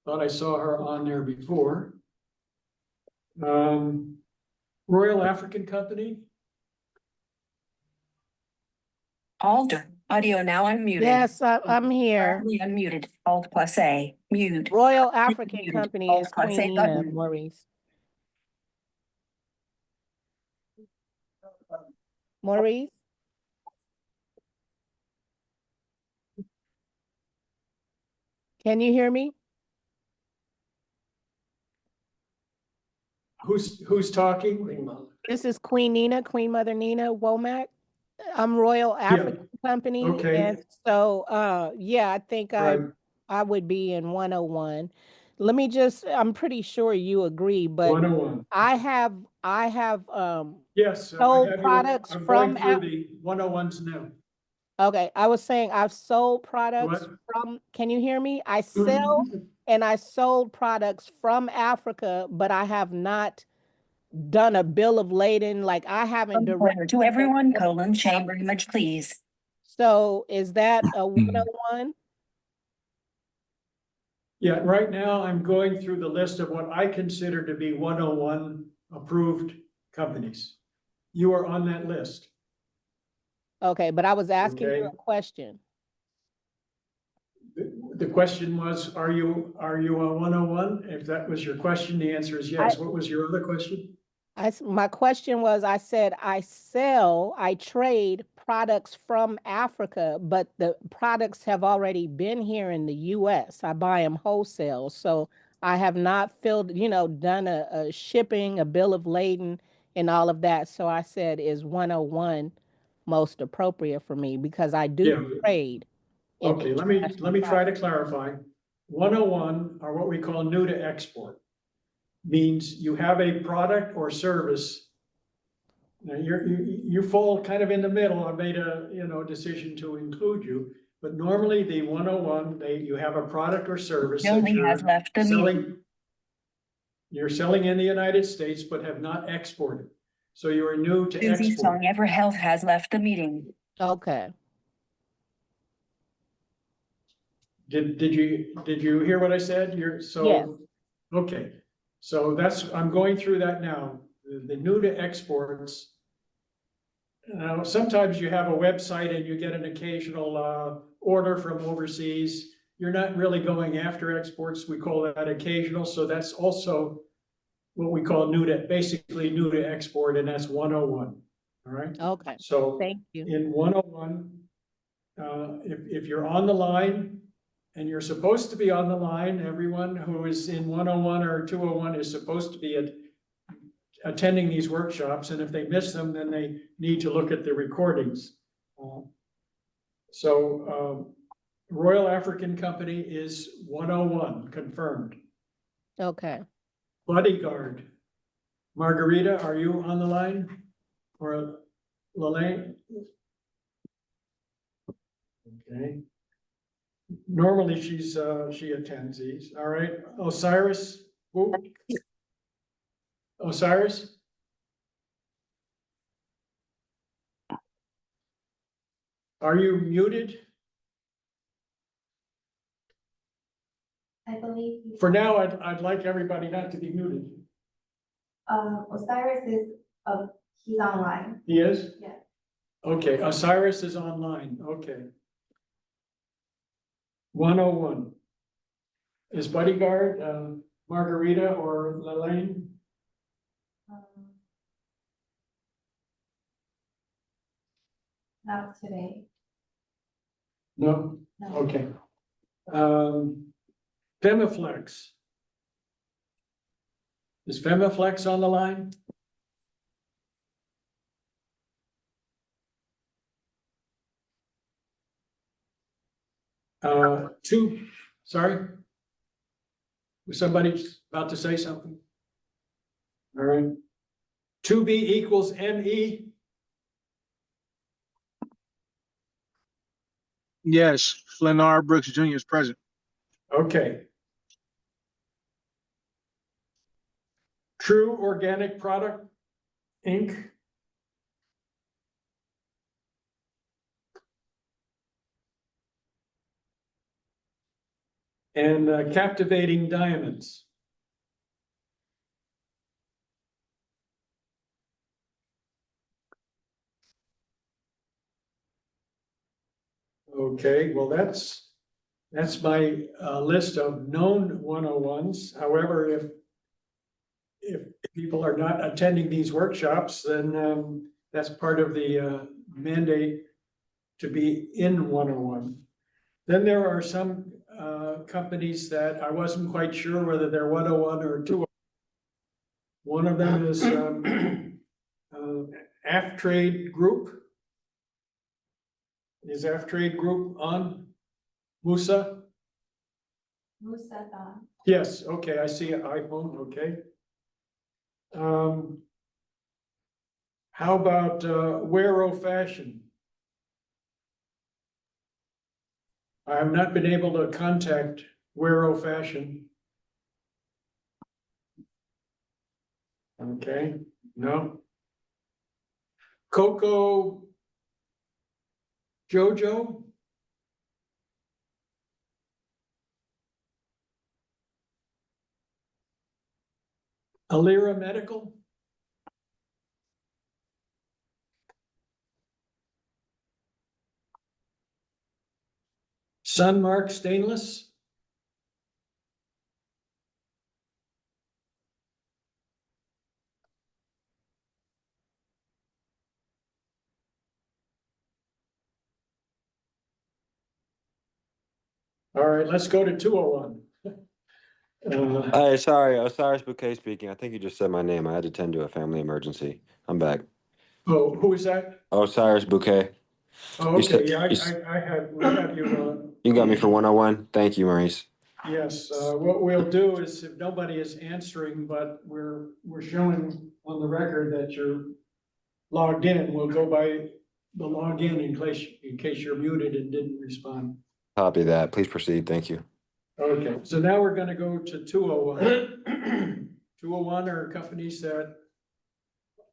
Thought I saw her on there before. Royal African Company. Alder, audio now unmuted. Yes, I'm here. Currently unmuted, Alt+A, mute. Royal African Muted. Company Alt is plus Queen A Nina, button. Maurice. Maurice? Can you hear me? Who's talking? This is Queen Nina, Queen Mother Nina Womack. I'm Royal African Company. Okay. And so, yeah, I think Right. I would be in 101. Let me just, I'm pretty sure you agree, but 101. I have Yes, so I sold have you, products I'm from going through the 101s now. Okay, I was saying I've sold products What? from, can you hear me? I sell and I sold products from Africa, but I have not done a bill of lading, like I haven't directly. To everyone, chamber image, please. So is that a 101? Yeah, right now I'm going through the list of what I consider to be 101 approved companies. You are on that list. Okay, but I was asking you Okay. a question. The question was, are you a 101? If that was your question, the answer is yes. What was your other question? My question was, I said, I trade products from Africa, but the products have already been here in the US. I buy them wholesale. So I have not done a shipping, a bill of lading and all of that. So I said, is 101 most appropriate for me because I do trade. Okay, let me try to clarify. 101 are what we call new to export. Means you have a product or service. Now you fall kind of in the middle. I made a decision to include you, but normally the 101, you have a product or service that Only you're has left the meeting. selling. You're selling in the United States but have not exported. So you are new to Susie export. Song EverHealth has left the meeting. Okay. Did you hear what I said? Yes. Okay. So I'm going through that now. The new to exports. Now, sometimes you have a website and you get an occasional order from overseas. You're not really going after exports. We call that occasional. So that's also what we call basically new to export, and that's 101. All right. Okay. So Thank you. in 101, if you're on the line, and you're supposed to be on the line, everyone who is in 101 or 201 is supposed to be attending these workshops, and if they miss them, then they need to look at the recordings. Royal African Company is 101, confirmed. Okay. Bodyguard. Margarita, are you on the line? Or Lalaine? Okay. Normally she attends these, all right. Osiris, who? Osiris? Are you muted? I believe. For now, I'd like everybody not to be muted. Osiris is, he's online. He is? Yeah. Okay, Osiris is online, okay. 101. Is Bodyguard, Margarita or Lelaine? Um, Not today. No? No. Okay. Femiflex. Is Femiflex on the line? Sorry? Was somebody about to say something? All right. 2B equals ME. Yes, Flenar Brooks Jr. is present. Okay. True Organic Product, Inc. And Captivating Diamonds. Okay, well, that's my list of known 101s. However, if people are not attending these workshops, then that's part of the mandate to be in 101. Then there are some companies that I wasn't quite sure whether they're 101 or 201. One of them is Aftrade Group. Is Aftrade Group on? Musa? Musa's on. Yes, okay, I see an iPhone, okay. How about Wero Fashion? I have not been able to contact Wero Fashion. Okay, no. Coco Jojo? Alira Medical? Sunmark Stainless? All right, let's go to 201. Hey, sorry, Osiris Bouquet speaking. I think you just said my name. I had to tend to a family emergency. I'm back. Oh, who is that? Osiris Bouquet. Oh, You said- okay, yeah, you s- we have you. You got me for 101. Thank you, Maurice. Yes, what we'll do is if nobody is answering, but we're showing on the record that you're logged in, we'll go by the login in case you're muted and didn't respond. Copy that. Please proceed. Thank you. Okay, so now we're gonna go to 201. 201 are companies that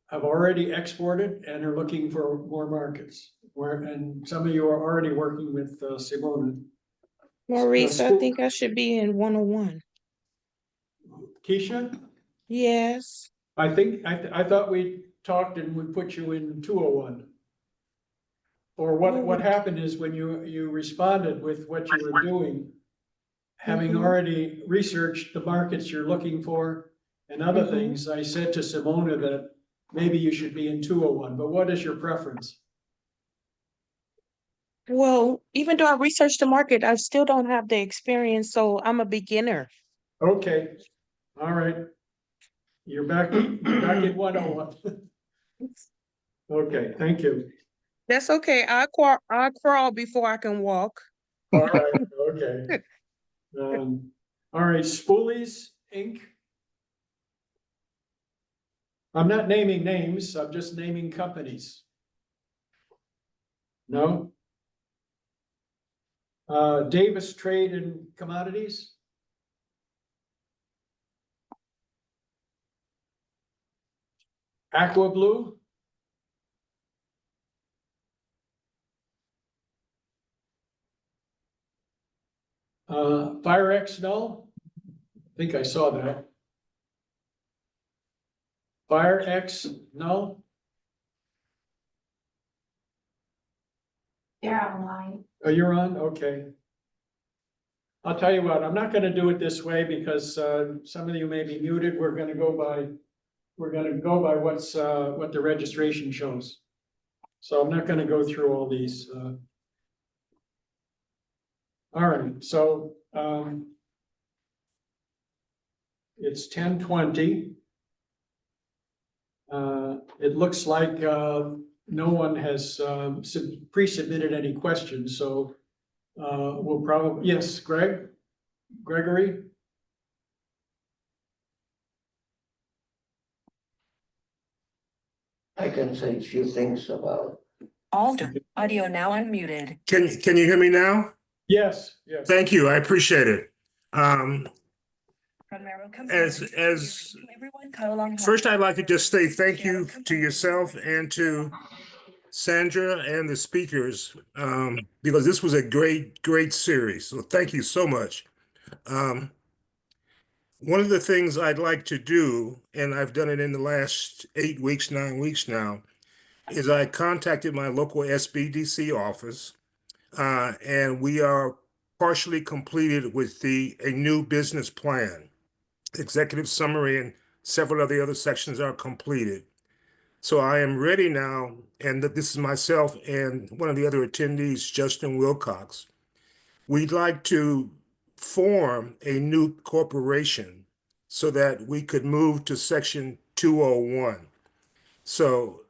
have already exported and are looking for more markets. And some of you are already working with Simona. Maurice, I think I should be in 101. Keisha? Yes. I thought we talked and we put you in 201. Or what happened is when you responded with what you were doing, having already researched the markets you're looking for and other things, I said to Simona that maybe you should be in 201, but what is your preference? Well, even though I researched the market, I still don't have the experience, so I'm a beginner. Okay, all right. You're back in 101. Okay, thank you. That's okay. I'll crawl before I can walk. All right, okay. All right, Spoolies Inc. I'm not naming names, I'm just naming companies. No? Davis Trade and Commodities. Aqua Blue. FireX, no? I think I saw that. FireX, no? They're online. Oh, you're on? Okay. I'll tell you what, I'm not gonna do it this way because some of you may be muted. We're gonna go by what the registration shows. So I'm not gonna go through all these. All right, so it's 10:20. It looks like no one has pre-submitted any questions, so we'll probably, yes, Gregory? I can say a few things about. Audio now unmuted. Can you hear me now? Yes. Thank you. I appreciate it. From Merrill As everyone cut along. first, I'd like to just say thank you to yourself and to Sandra and the speakers, because this was a great series. So thank you so much. One of the things I'd like to do, and I've done it in the last 8 weeks, 9 weeks now, is I contacted my local SBDC office, and we are partially completed with a new business plan. Executive summary and several of the other sections are completed. So I am ready now, and this is myself and one of the other attendees, Justin Wilcox. We'd like to form a new corporation so that we could move to Section 201. So,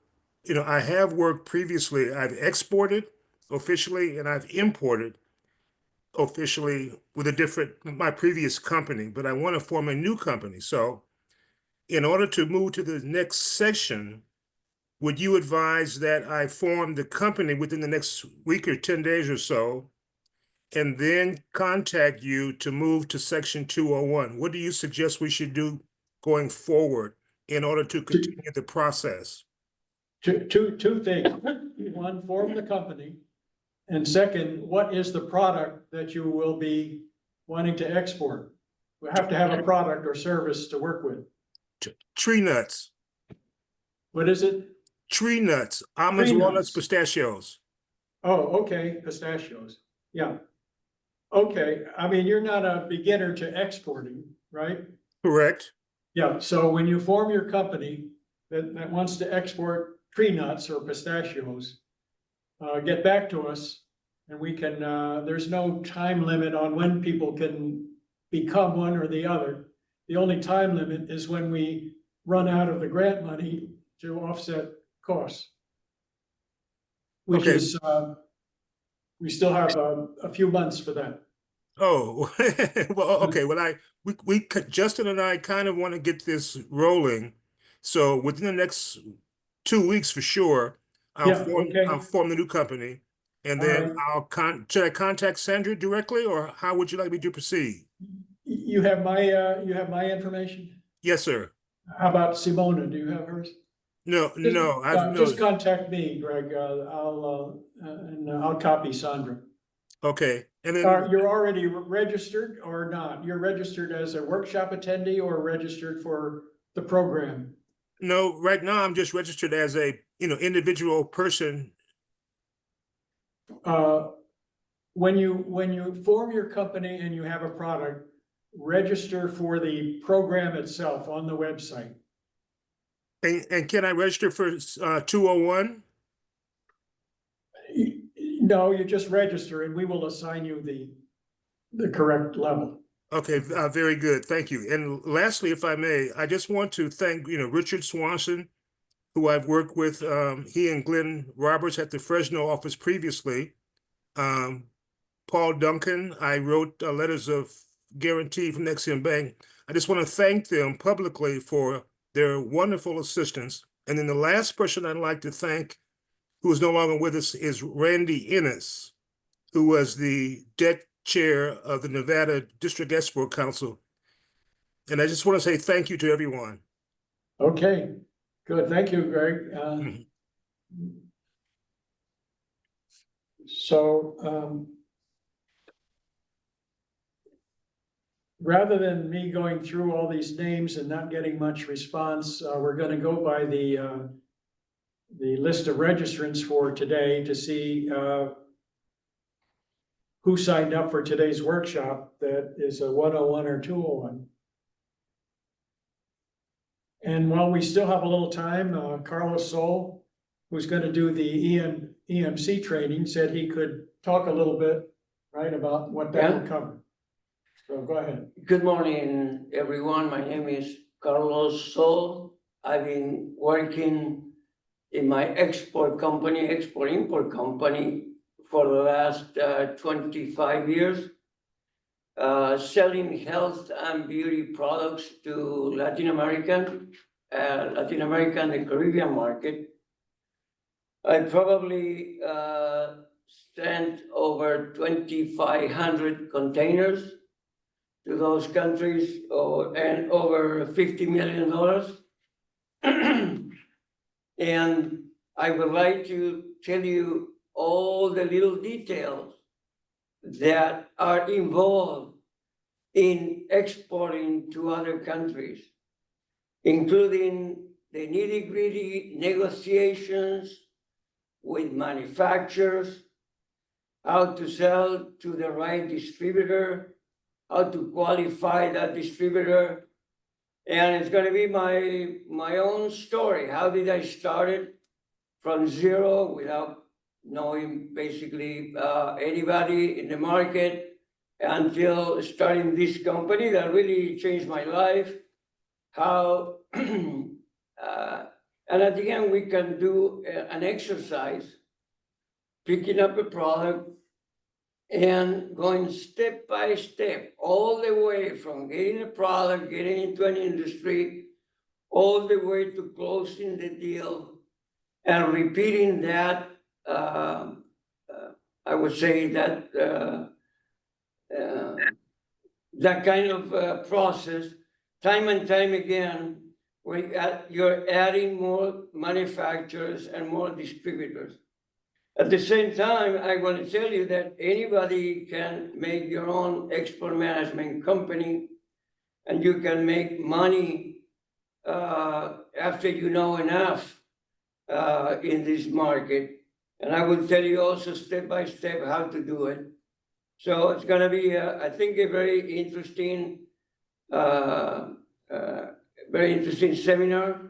I have worked previously. I've exported officially and I've imported officially with my previous company, but I want to form a new company. So in order to move to the next section, would you advise that I form the company within the next week or 10 days or so, and then contact you to move to Section 201? What do you suggest we should do going forward in order to continue the process? Two things. One, form the company. And second, what is the product that you will be wanting to export? We have to have a product or service to work with. Tree nuts. What is it? Tree nuts, almonds, Tree walnuts, nuts. pistachios. Oh, okay, pistachios. Yeah. Okay, I mean, you're not a beginner to exporting, right? Correct. Yeah, so when you form your company that wants to export tree nuts or pistachios, get back to us and we can, there's no time limit on when people can become one or the other. The only time limit is when we run out of the grant money to offset costs. Which Okay. is, we still have a few months for that. Oh, well, okay. Well, Justin and I kind of want to get this rolling. So within the next 2 weeks for sure, I'll form the new company, and then should I contact Sandra directly, or how would you like me to proceed? You have my information? Yes, sir. How about Simona? Do you have hers? No, Just contact me, Greg. I'll copy Sandra. Okay, and then You're already registered or not? You're registered as a workshop attendee or registered for the program? no, right now I'm just registered as a individual person. When you form your company and you have a product, register for the program itself on the website. And can I register for 201? No, you just register and we will assign you the correct level. Okay, very good. Thank you. And lastly, if I may, I just want to thank, Richard Swanson, who I've worked with, he and Glenn Roberts at the Fresno office previously. Paul Duncan, I wrote letters of guarantee from Nexium Bank. I just want to thank them publicly for their wonderful assistance. And then the last person I'd like to thank, who is no longer with us, is Randy Ennis. who was the debt chair of the Nevada District Export Council. And I just want to say thank you to everyone. Okay, good. Thank you, Greg. So, rather than me going through all these names and not getting much response, we're going to go by the list of registrants for today to see who signed up for today's workshop that is a 101 or 201. And while we still have a little time, Carlos Sol, who's going to do the EMC training, said he could talk a little bit, right, about what that will cover. So go ahead. Good morning, everyone. My name is Carlos Sol. I've been working in my export-import company for the last 25 years, selling health and beauty products to Latin America and the Caribbean market. I probably sent over 2,500 containers to those countries and over $50 million. And I would like to tell you all the little details that are involved in exporting to other countries, including the nitty-gritty negotiations with manufacturers, how to sell to the right distributor, how to qualify that distributor. And it's going to be my own story. How did I start it from zero without knowing basically anybody in the market until starting this company that really changed my life. How, and at the end, we can do an exercise, picking up a product and going step by step, all the way from getting a product, getting into an industry, all the way to closing the deal and repeating that. I would say that that kind of process, time and time again, you're adding more manufacturers and more distributors. At the same time, I want to tell you that anybody can make your own export management company, and you can make money after you know enough in this market. And I will tell you also step by step how to do it. So it's going to be, I think, a very interesting seminar.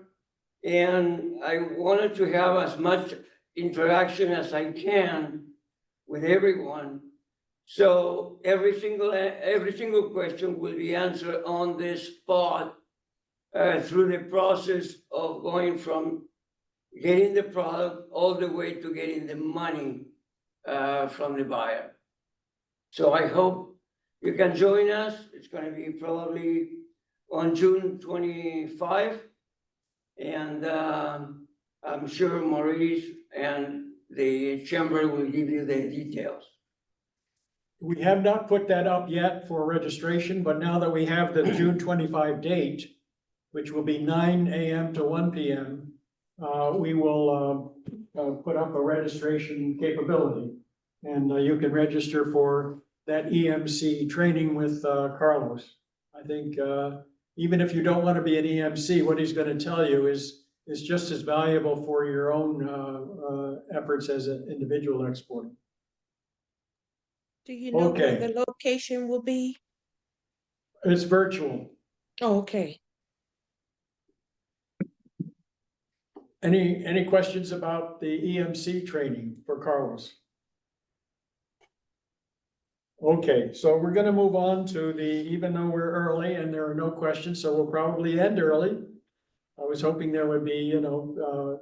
And I wanted to have as much interaction as I can with everyone. So every single question will be answered on the spot through the process of going from getting the product all the way to getting the money from the buyer. So I hope you can join us. It's going to be probably on June 25. And I'm sure Maurice and the chamber will give you the details. We have not put that up yet for registration, but now that we have the June 25 date, which will be 9 a.m. to 1 p.m., we will put up a registration capability. And you can register for that EMC training with Carlos. I think even if you don't want to be an EMC, what he's going to tell you is just as valuable for your own efforts as an individual exporter. Do you know where the location will be? It's virtual. Oh, okay. Any questions about the EMC training for Carlos? Okay, so we're going to move on to even though we're early and there are no questions, so we'll probably end early. I was hoping there would be,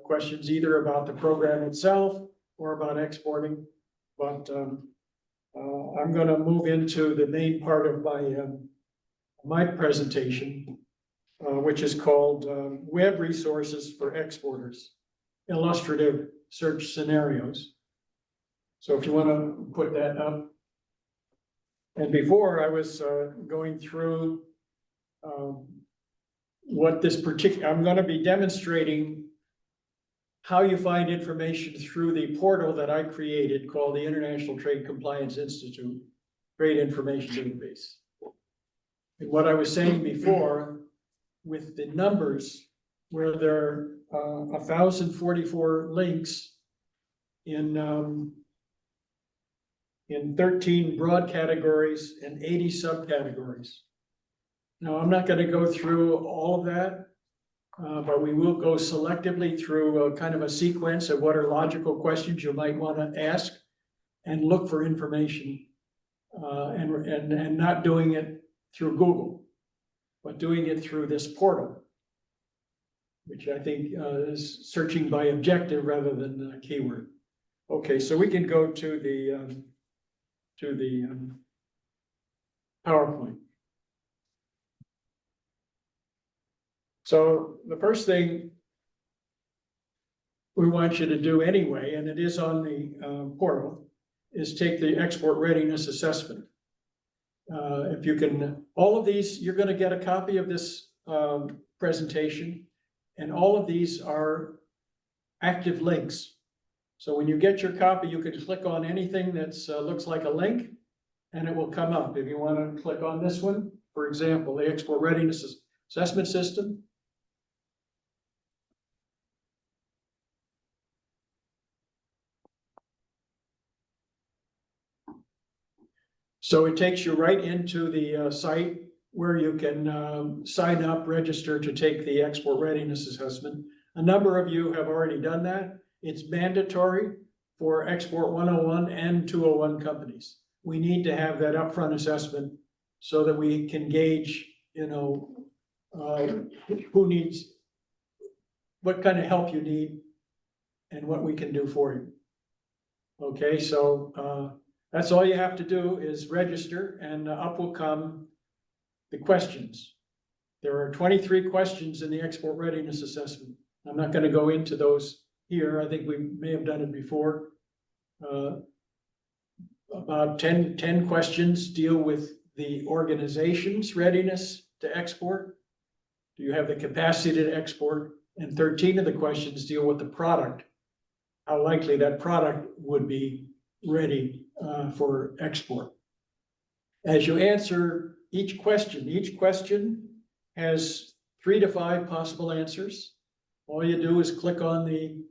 questions either about the program itself or about exporting, but I'm going to move into the main part of my presentation, which is called Web Resources for Exporters, Illustrative Search Scenarios. So if you want to put that up. And before I was going through what this particular, I'm going to be demonstrating how you find information through the portal that I created called the International Trade Compliance Institute Trade Information Database. And what I was saying before with the numbers, where there are 1,044 links in 13 broad categories and 80 subcategories. Now, I'm not going to go through all of that, but we will go selectively through a kind of a sequence of what are logical questions you might want to ask and look for information, and not doing it through Google, but doing it through this portal, which I think is searching by objective rather than keyword. Okay, so we can go to the PowerPoint. So the first thing we want you to do anyway, and it is on the portal, is take the export readiness assessment. If you can, all of these, you're going to get a copy of this presentation, and all of these are active links. So when you get your copy, you can click on anything that looks like a link, and it will come up. If you want to click on this one, for example, the Export Readiness Assessment System. So it takes you right into the site where you can sign up, register to take the Export Readiness Assessment. A number of you have already done that. It's mandatory for Export 101 and 201 companies. We need to have that upfront assessment so that we can gauge, who needs, what kind of help you need and what we can do for you. Okay, so that's all you have to do is register, and up will come the questions. There are 23 questions in the Export Readiness Assessment. I'm not going to go into those here. I think we may have done it before. About 10 questions deal with the organization's readiness to export. Do you have the capacity to export? And 13 of the questions deal with the product, how likely that product would be ready for export. As you answer each question has 3 to 5 possible answers. All you do is click on the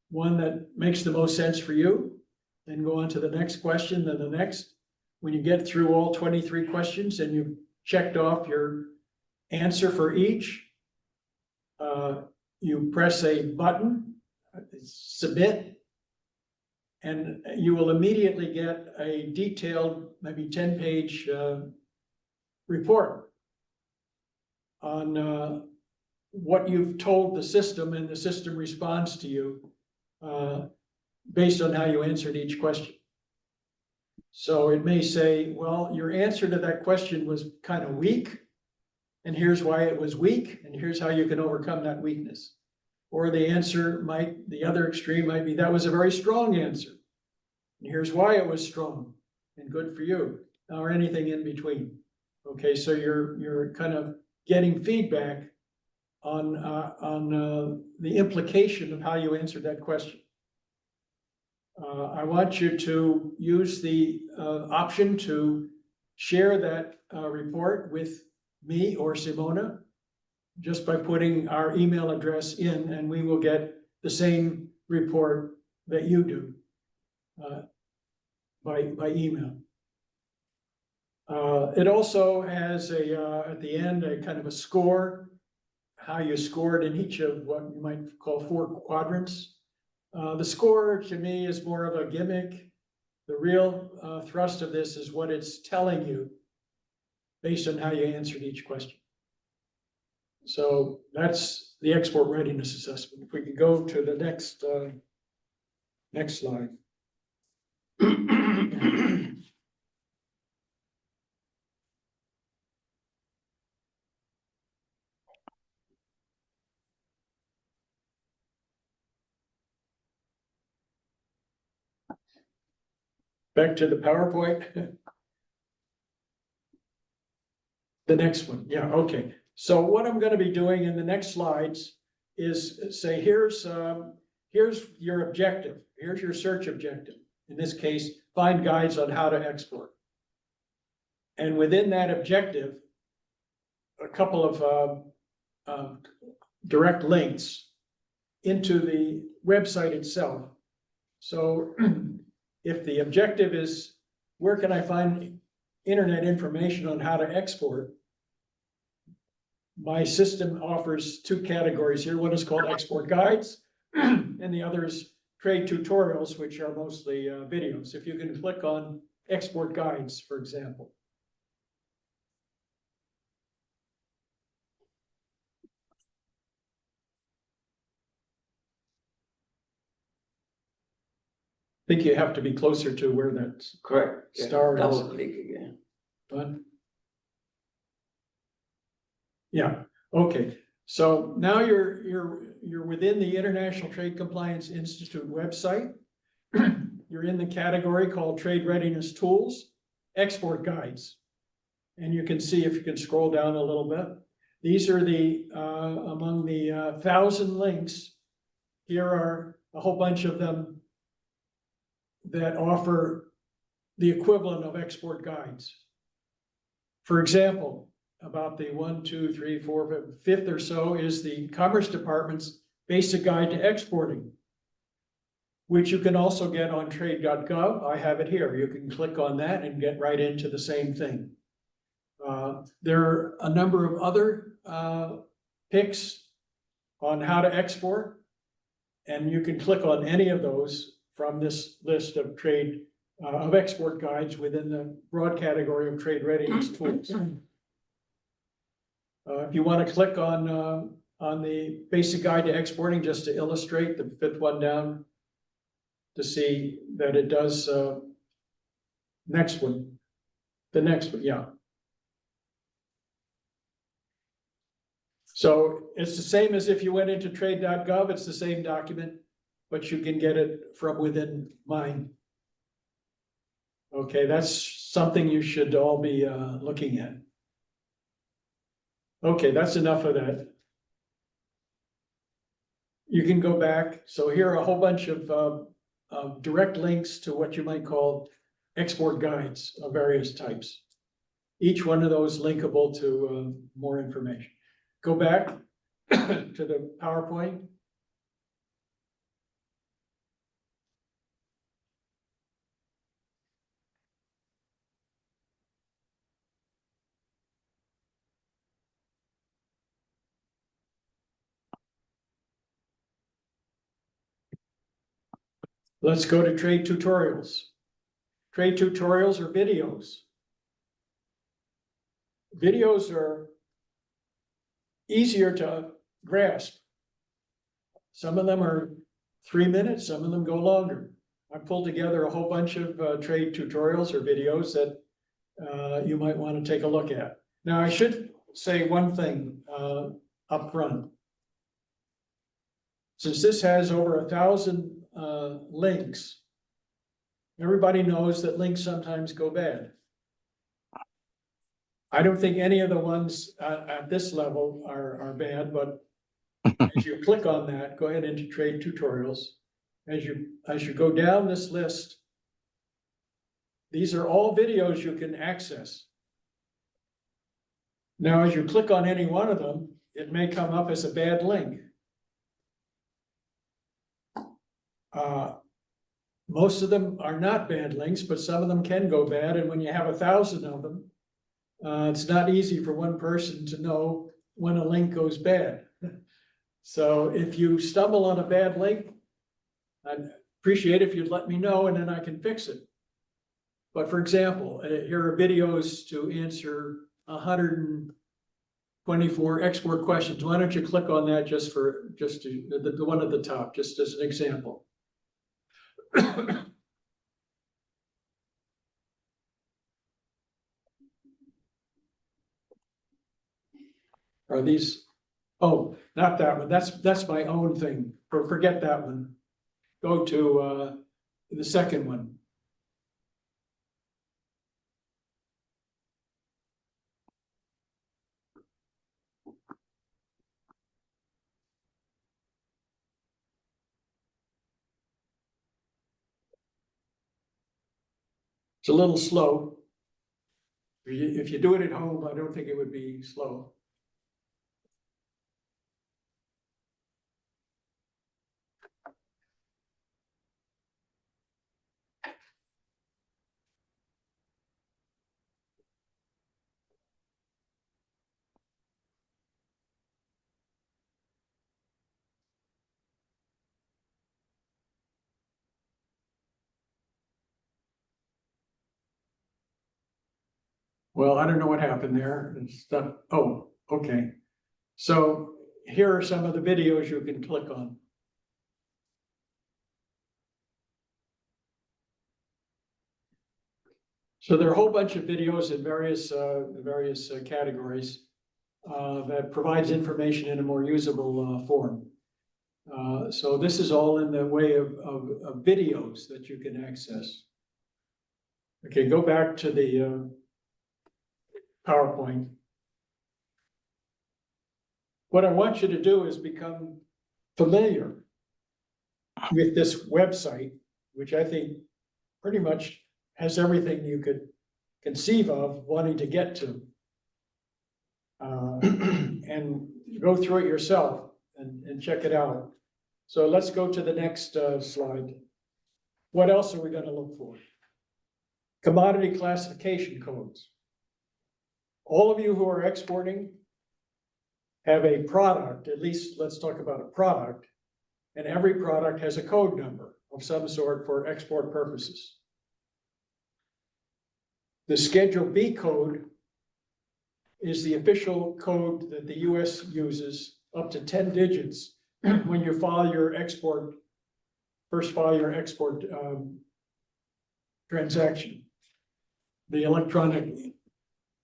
one that makes the most sense for you, then go on to the next question, then the next. When you get through all 23 questions and you've checked off your answer for each, you press a button, submit, and you will immediately get a detailed, maybe 10-page report on what you've told the system, and the system responds to you based on how you answered each question. So it may say, well, your answer to that question was kind of weak, and here's why it was weak, and here's how you can overcome that weakness. Or the answer might, the other extreme might be, that was a very strong answer, and here's why it was strong and good for you, or anything in between. Okay, so you're kind of getting feedback on the implication of how you answered that question. I want you to use the option to share that report with me or Simona just by putting our email address in, and we will get the same report that you do by email. It also has at the end a kind of a score, how you scored in each of what you might call 4 quadrants. The score to me is more of a gimmick. The real thrust of this is what it's telling you based on how you answered each question. So that's the Export Readiness Assessment. If we could go to the next slide. Back to the PowerPoint. The next one, yeah, okay. So what I'm gonna be doing in the next slides is say, here's your objective. Here's your search objective. In this case, find guides on how to export. And within that objective, a couple of direct links into the website itself. So if the objective is, where can I find internet information on how to export? My system offers two categories here. One is called export guides, and the other is trade tutorials, which are mostly videos. If you can click on export guides, for example. I think you have to be closer to where that Correct. Yeah, star is. double click again. But yeah, okay. So now you're within the International Trade Compliance Institute website. You're in the category called Trade Readiness Tools, Export Guides. And you can see, if you can scroll down a little bit, these are the among the 1,000 links. Here are a whole bunch of them that offer the equivalent of export guides. For example, about the 1, 2, 3, 4, 5th or so is the Commerce Department's Basic Guide to Exporting, which you can also get on trade.gov. I have it here. You can click on that and get right into the same thing. There are a number of other picks on how to export, and you can click on any of those from this list of export guides within the broad category of trade readiness tools. If you want to click on the Basic Guide to Exporting, just to illustrate the 5th one down, to see that it does, next one, the next one, yeah. So it's the same as if you went into trade.gov, it's the same document, but you can get it from within mine. Okay, that's something you should all be looking at. Okay, that's enough of that. You can go back. So here are a whole bunch of direct links to what you might call export guides of various types. Each one of those linkable to more information. Go back to the PowerPoint. Let's go to trade tutorials. Trade tutorials are videos. Videos are easier to grasp. Some of them are 3 minutes, some of them go longer. I pulled together a whole bunch of trade tutorials or videos that you might want to take a look at. Now, I should say one thing up front. Since this has over 1,000 links, everybody knows that links sometimes go bad. I don't think any of the ones at this level are bad, but as you click on that, go ahead into trade tutorials. As you go down this list, these are all videos you can access. Now, as you click on any one of them, it may come up as a bad link. Most of them are not bad links, but some of them can go bad. And when you have 1,000 of them, it's not easy for one person to know when a link goes bad. So if you stumble on a bad link, I'd appreciate if you'd let me know and then I can fix it. But for example, here are videos to answer 124 export questions. Why don't you click on that just the one at the top, just as an example. Are these, oh, not that one. That's my own thing. Forget that one. Go to the second one. It's a little slow. If you do it at home, I don't think it would be slow. Well, I don't know what happened there. It's not, oh, okay. So here are some of the videos you can click on. So there are a whole bunch of videos in various categories that provides information in a more usable form. So this is all in the way of videos that you can access. Okay, go back to the PowerPoint. What I want you to do is become familiar with this website, which I think pretty much has everything you could conceive of wanting to get to. And go through it yourself and check it out. So let's go to the next slide. What else are we going to look for? Commodity classification codes. All of you who are exporting have a product, at least let's talk about a product, and every product has a code number of some sort for export purposes. The Schedule B code is the official code that the US uses, up to 10 digits when you file your export, first file your export transaction. The electronic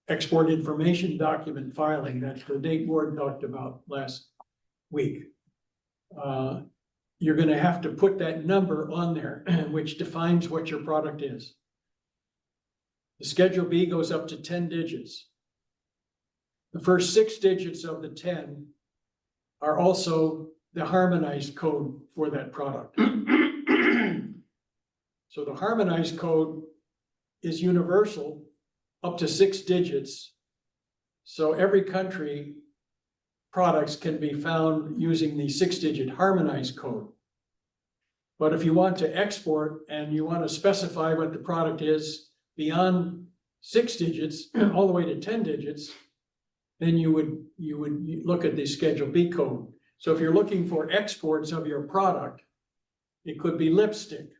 export information document filing that the Date Ward talked about last week. You're gonna have to put that number on there, which defines what your product is. The Schedule B goes up to 10 digits. The first 6 digits of the 10 are also the harmonized code for that product. So the harmonized code is universal up to 6 digits. So every country products can be found using the 6-digit harmonized code. But if you want to export and you want to specify what the product is beyond 6 digits, all the way to 10 digits, then you would look at the Schedule B code. So if you're looking for exports of your product, it could be lipstick.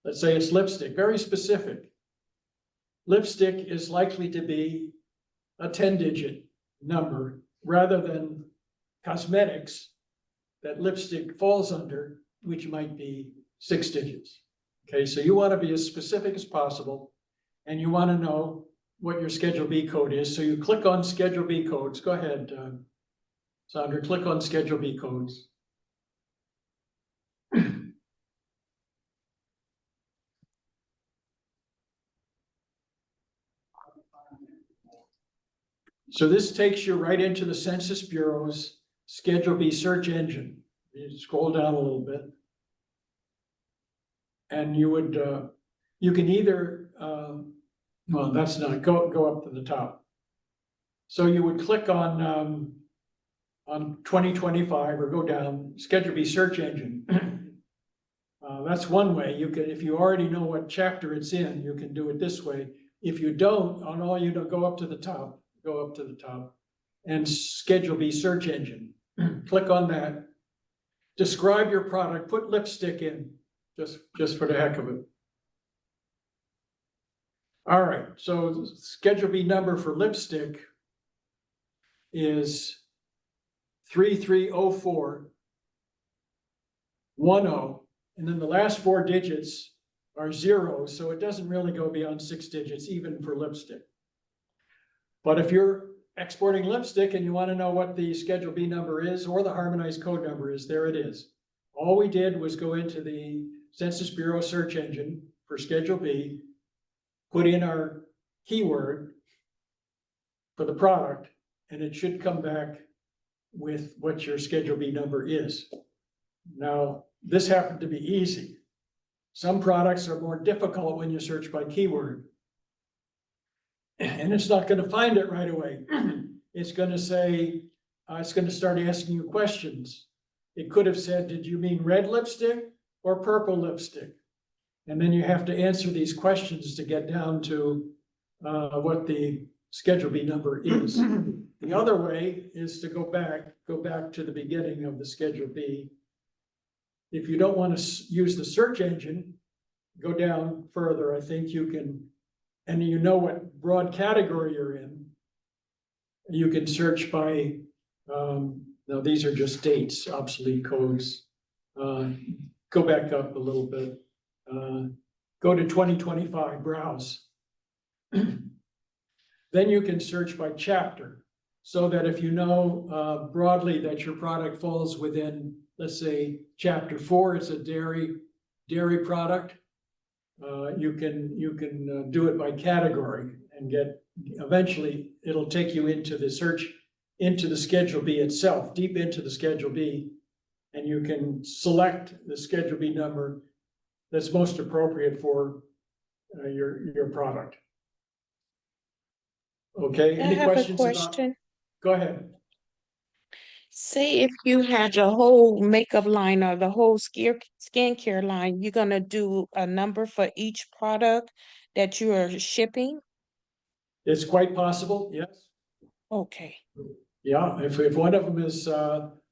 Let's say it's lipstick, very specific. Lipstick is likely to be a 10-digit number rather than cosmetics that lipstick falls under, which might be 6 digits. Okay, so you want to be as specific as possible, and you want to know what your Schedule B code is. So you click on Schedule B codes. Go ahead, Sandra, click on Schedule B codes. So this takes you right into the Census Bureau's Schedule B search engine. You scroll down a little bit. And you would, you can either, well, that's not, go up to the top. So you would click on 2025 or go down, Schedule B search engine. That's one way. You can, if you already know what chapter it's in, you can do it this way. If you don't, on all you know, go up to the top, and Schedule B search engine. Click on that. Describe your product, put lipstick in, just for the heck of it. All right, so Schedule B number for lipstick is 330410, and then the last 4 digits are zeros, so it doesn't really go beyond 6 digits, even for lipstick. But if you're exporting lipstick and you want to know what the Schedule B number is or the harmonized code number is, there it is. All we did was go into the Census Bureau search engine for Schedule B, put in our keyword for the product, and it should come back with what your Schedule B number is. Now, this happened to be easy. Some products are more difficult when you search by keyword. And it's not gonna find it right away. It's gonna say, it's gonna start asking you questions. It could have said, did you mean red lipstick or purple lipstick? And then you have to answer these questions to get down to what the Schedule B number is. The other way is to go back to the beginning of the Schedule B. If you don't want to use the search engine, go down further. I think you can, and you know what broad category you're in. You can search by, now these are just dates, obsolete codes. Go back up a little bit. Go to 2025, browse. Then you can search by chapter, so that if you know broadly that your product falls within, let's say, chapter 4 is a dairy product, you can do it by category and get, eventually it'll take you into the search, into the Schedule B itself, deep into the Schedule B, and you can select the Schedule B number that's most appropriate for your product. Okay, I any have a questions about? question. Go ahead. Say if you had your whole makeup line or the whole skincare line, you're gonna do a number for each product that you are shipping? It's quite possible, yes. Okay, Yeah, if one of them is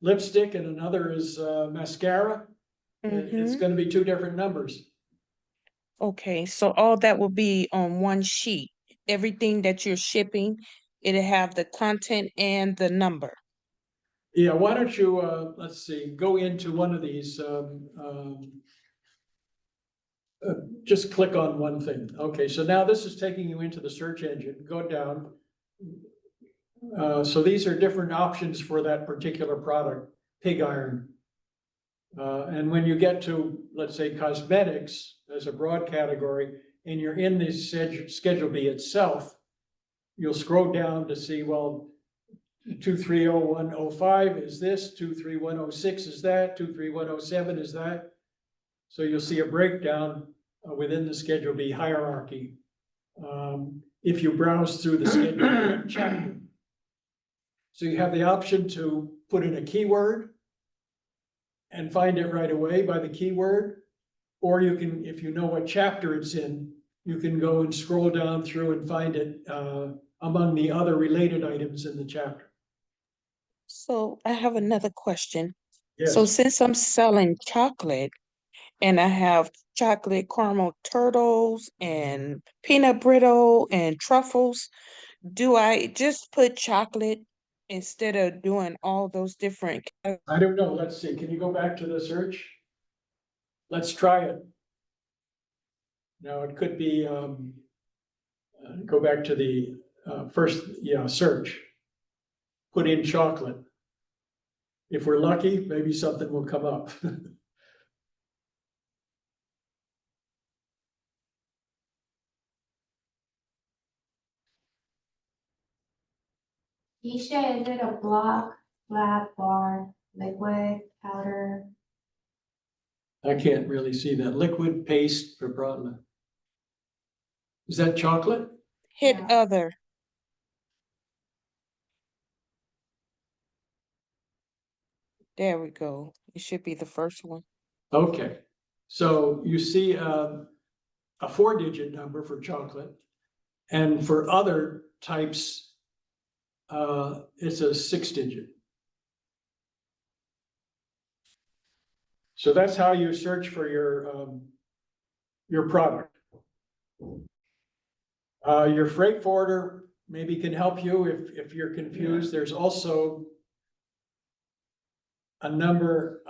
lipstick and another is mascara, it's gonna be two different numbers. okay, so all that will be on one sheet. Everything that you're shipping, it'll have the content and the number. Yeah, why don't you, let's see, go into one of these, just click on one thing. Okay, so now this is taking you into the search engine. Go down. So these are different options for that particular product, pig iron. And when you get to, let's say, cosmetics as a broad category, and you're in the Schedule B itself, you'll scroll down to see, well, 230105 is this, 23106 is that, 23107 is that. So you'll see a breakdown within the Schedule B hierarchy. If you browse through the Schedule B chapter. So you have the option to put in a keyword and find it right away by the keyword. Or you can, if you know what chapter it's in, you can go and scroll down through and find it among the other related items in the chapter. So I have another question. Yes. So since I'm selling chocolate and I have chocolate caramel turtles and peanut brittle and truffles, do I just put chocolate instead of doing all those different? I don't know. Let's see. Can you go back to the search? Let's try it. Now it could be, go back to the first, search. Put in chocolate. If we're lucky, maybe something will come up. Keisha, is it a block, flat, bar, liquid, powder? I can't really see that. Liquid paste for Brodla. Is that chocolate? Hit Yeah. other. There we go. It should be the first one. Okay. So you see a 4-digit number for chocolate. And for other types, it's a 6-digit. So that's how you search for your product. Your freight forwarder maybe can help you if you're confused. There's also a number,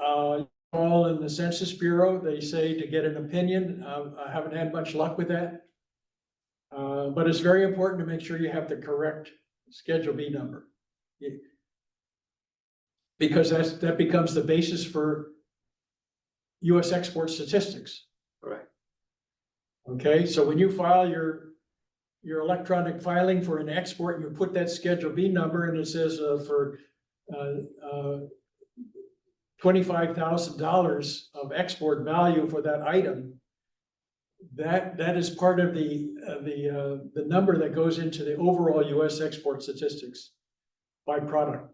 call in the Census Bureau. They say to get an opinion. I haven't had much luck with that. But it's very important to make sure you have the correct Schedule B number. Because that becomes the basis for US export statistics. Right. Okay, so when you file your electronic filing for an export, you put that Schedule B number and it says for $25,000 of export value for that item, That is part of the number that goes into the overall US export statistics by product.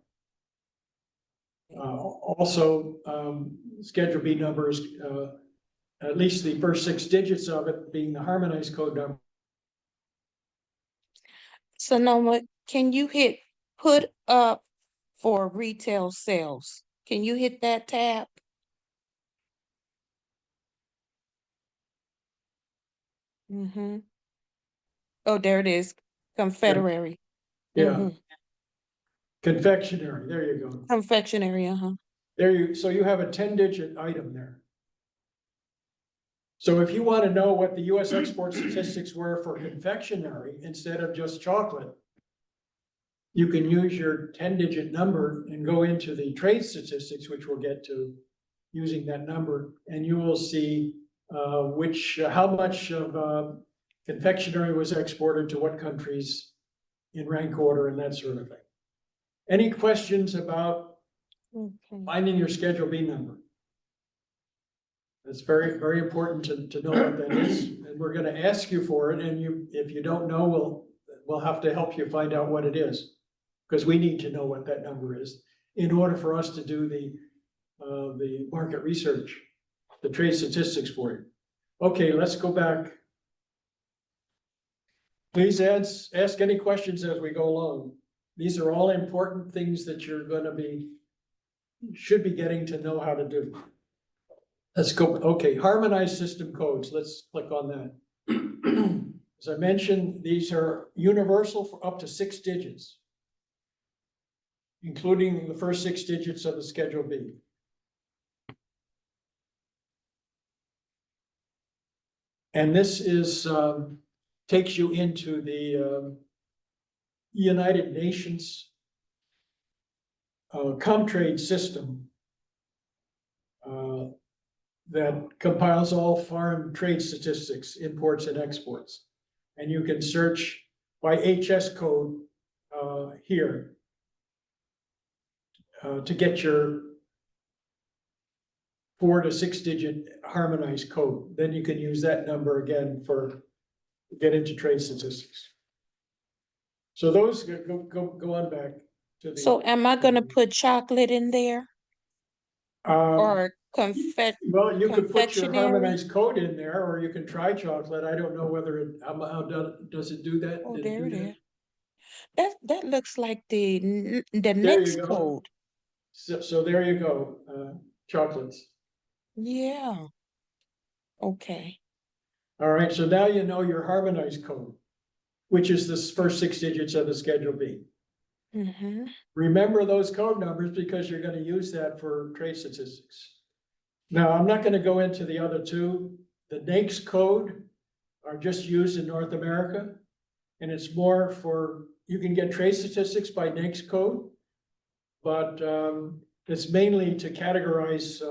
Also, Schedule B numbers, at least the first 6 digits of it being the harmonized code number. Sonoma, can you hit put up for retail sales? Can you hit that tab? Mm-hmm. Oh, there it is. Confederary. Yeah. Mhm. Confectionery, there you go. Confectionery, uh-huh. So you have a 10-digit item there. So if you want to know what the US export statistics were for confectionery instead of just chocolate, you can use your 10-digit number and go into the trade statistics, which we'll get to using that number, and you will see how much of confectionery was exported to what countries in rank order and that sort of thing. Any questions about Okay. finding your Schedule B number? It's very, very important to know what that is, and we're gonna ask you for it, and if you don't know, we'll have to help you find out what it is. Because we need to know what that number is in order for us to do the market research, the trade statistics for you. Okay, let's go back. Please ask any questions as we go along. These are all important things that you're gonna should be getting to know how to do. Let's go, okay, harmonized system codes, let's click on that. As I mentioned, these are universal for up to 6 digits, including the first 6 digits of the Schedule B. And this is, takes you into the United Nations Comtrade system that compiles all foreign trade statistics, imports and exports. And you can search by HS code here to get your 4 to 6 digit harmonized code. Then you can use that number again to get into trade statistics. So those go on back to the. So am I gonna put chocolate in there or Well, you could put your confectionery? harmonized code in there, or you can try chocolate. I don't know whether how does it do that? Oh, Did there do it that? is. That looks like the There you next go. code. So there you go, chocolates. Yeah. Okay. All right, so now you know your harmonized code, which is the first 6 digits of the Schedule B. Mm-hmm. Remember those code numbers because you're going to use that for trade statistics. Now, I'm not going to go into the other two. The NAICS code are just used in North America, and it's more for, you can get trade statistics by NAICS code, but it's mainly to categorize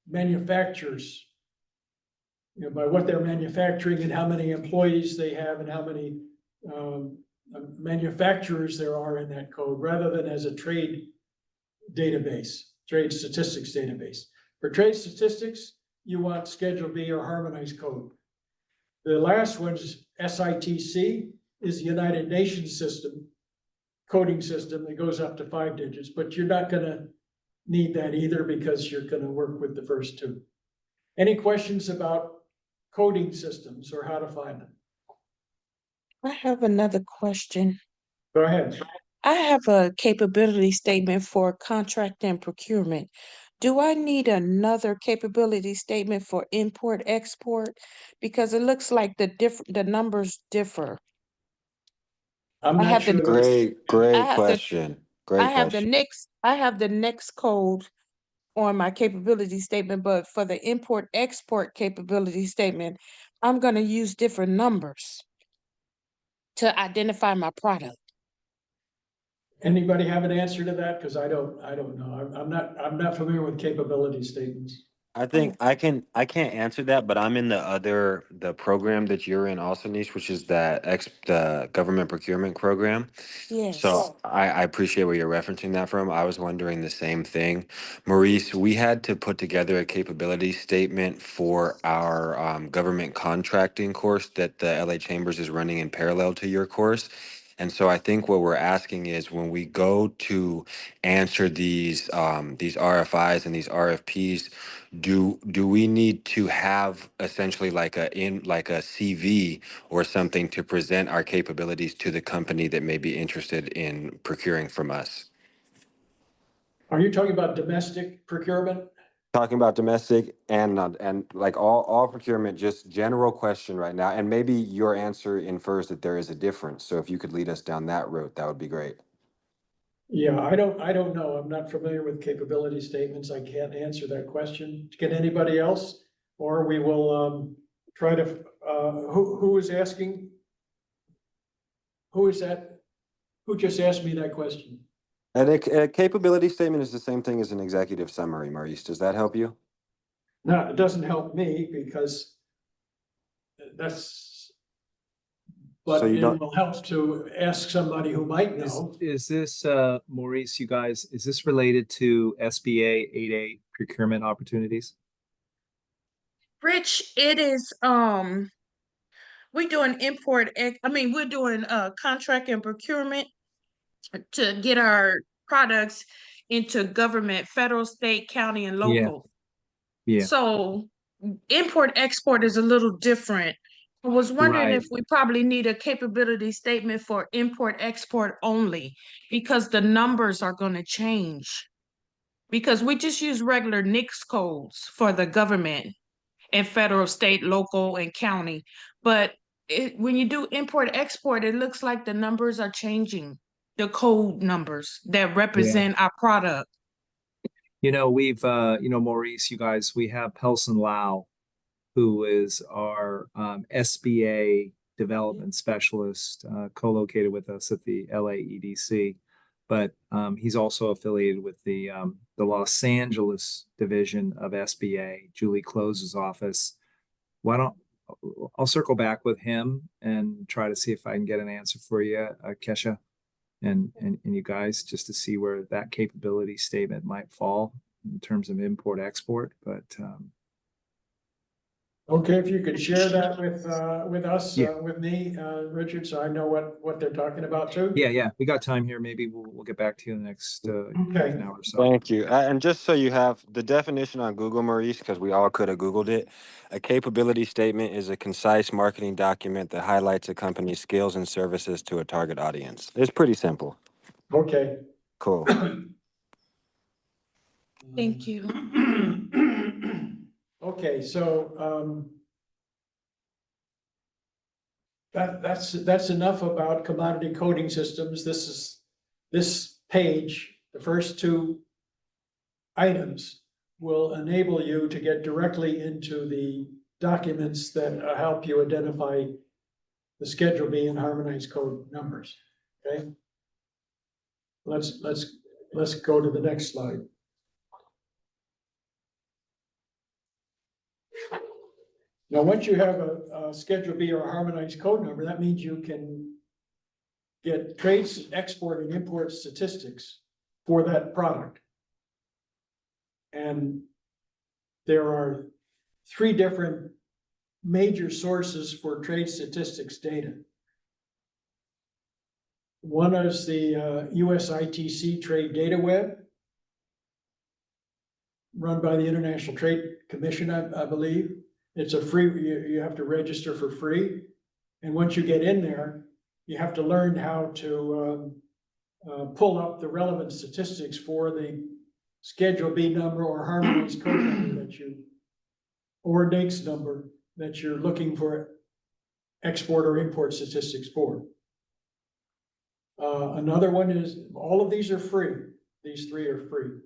manufacturers, by what they're manufacturing and how many employees they have and how many manufacturers there are in that code, rather than as a trade database, trade statistics database. For trade statistics, you want Schedule B or harmonized code. The last one's SITC, is the United Nations system, coding system that goes up to 5 digits, but you're not gonna need that either because you're gonna work with the first 2. Any questions about coding systems or how to find them? I have another question. Go ahead. I have a capability statement for contract and procurement. Do I need another capability statement for import export? Because it looks like the numbers differ. I'm I not have sure. Great I have question. Great question. I have the next code on my capability statement, but for the import export capability statement, I'm gonna use different numbers to identify my product. Anybody have an answer to that? Because I don't know. I'm not familiar with capability statements. I think I can't answer that, but I'm in the program that you're in also, Niche, which is the government procurement program. Yes. So I appreciate where you're referencing that from. I was wondering the same thing. Maurice, we had to put together a capability statement for our government contracting course that the LA Chambers is running in parallel to your course. And so I think what we're asking is when we go to answer these RFIs and these RFPs, do we need to have essentially like a CV or something to present our capabilities to the company that may be interested in procuring from us? Are you talking about domestic procurement? Talking about domestic and like all procurement, just general question right now, and maybe your answer infers that there is a difference. So if you could lead us down that route, that would be great. Yeah, I don't know. I'm not familiar with capability statements. I can't answer that question. Can anybody else? Or we will try to, who is asking? Who is that? Who just asked me that question? And a capability statement is the same thing as an executive summary, Maurice. Does that help you? No, it doesn't help me because that's, but So you it don't. will help to ask somebody who might Is, know. is this, Maurice, you guys, is this related to SBA 8A procurement opportunities? Rich, it is, we're doing we're doing contract and procurement to get our products into government, federal, state, county, and Yeah, local. yeah, So import export is a little different. I was wondering right. if we probably need a capability statement for import export only because the numbers are going to change. Because we just use regular NICS codes for the government and federal, state, local, and county. But when you do import export, it looks like the numbers are changing, the code numbers that Yeah. represent our product. We've, Maurice, you guys, we have Pelson Lau, who is our SBA development specialist, co-located with us at the LA EDC. But he's also affiliated with the Los Angeles division of SBA, Julie Close's office. I'll circle back with him and try to see if I can get an answer for you, Kesha, and you guys, just to see where that capability statement might fall in terms of import export. But Okay, if you could share that with us, Yeah. with me, Richard, so I know what they're talking about too. yeah, we got time here. Maybe we'll get back to you in the next half an hour or so. Thank you. And just so you have the definition on Google, Maurice, because we all could have Googled it. A capability statement is a concise marketing document that highlights a company's skills and services to a target audience. It's pretty simple. Okay. Cool. Thank you. Okay, so that's enough about commodity coding systems. This page, the first two items will enable you to get directly into the documents that help you identify the Schedule B and harmonized code numbers. Okay. Let's go to the next slide. Now, once you have a Schedule B or a harmonized code number, that means you can get trade, export, and import statistics for that product. And there are 3 different major sources for trade statistics data. One is the USITC Trade Data Web, run by the International Trade Commission, I believe. It's a free, you have to register for free. And once you get in there, you have to learn how to pull up the relevant statistics for the Schedule B number or harmonized code number or NAICS number that you're looking for export or import statistics for. Another one is, all of these are free. These 3 are free.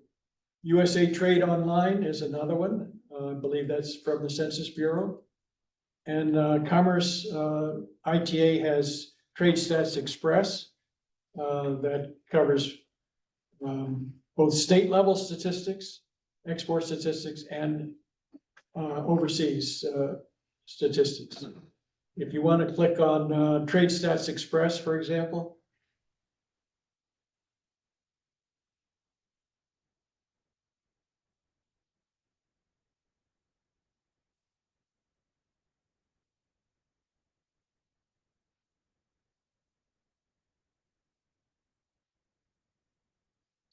USA Trade Online is another one. I believe that's from the Census Bureau. And Commerce ITA has Trade Stats Express that covers both state level statistics, export statistics, and overseas statistics. If you want to click on Trade Stats Express, for example.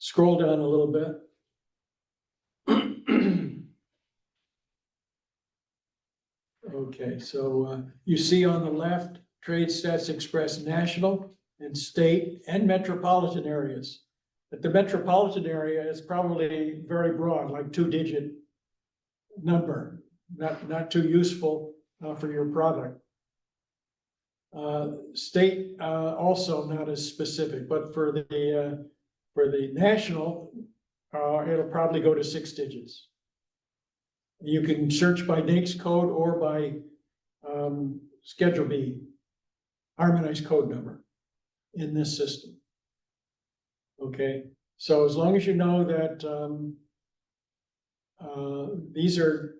Scroll down a little bit. Okay, so you see on the left, Trade Stats Express national and state and metropolitan areas. But the metropolitan area is probably very broad, like 2-digit number, not too useful for your product. State also not as specific, but for the national, it'll probably go to 6 digits. You can search by NAICS code or by Schedule B, harmonized code number in this system. Okay, so as long as you know that these are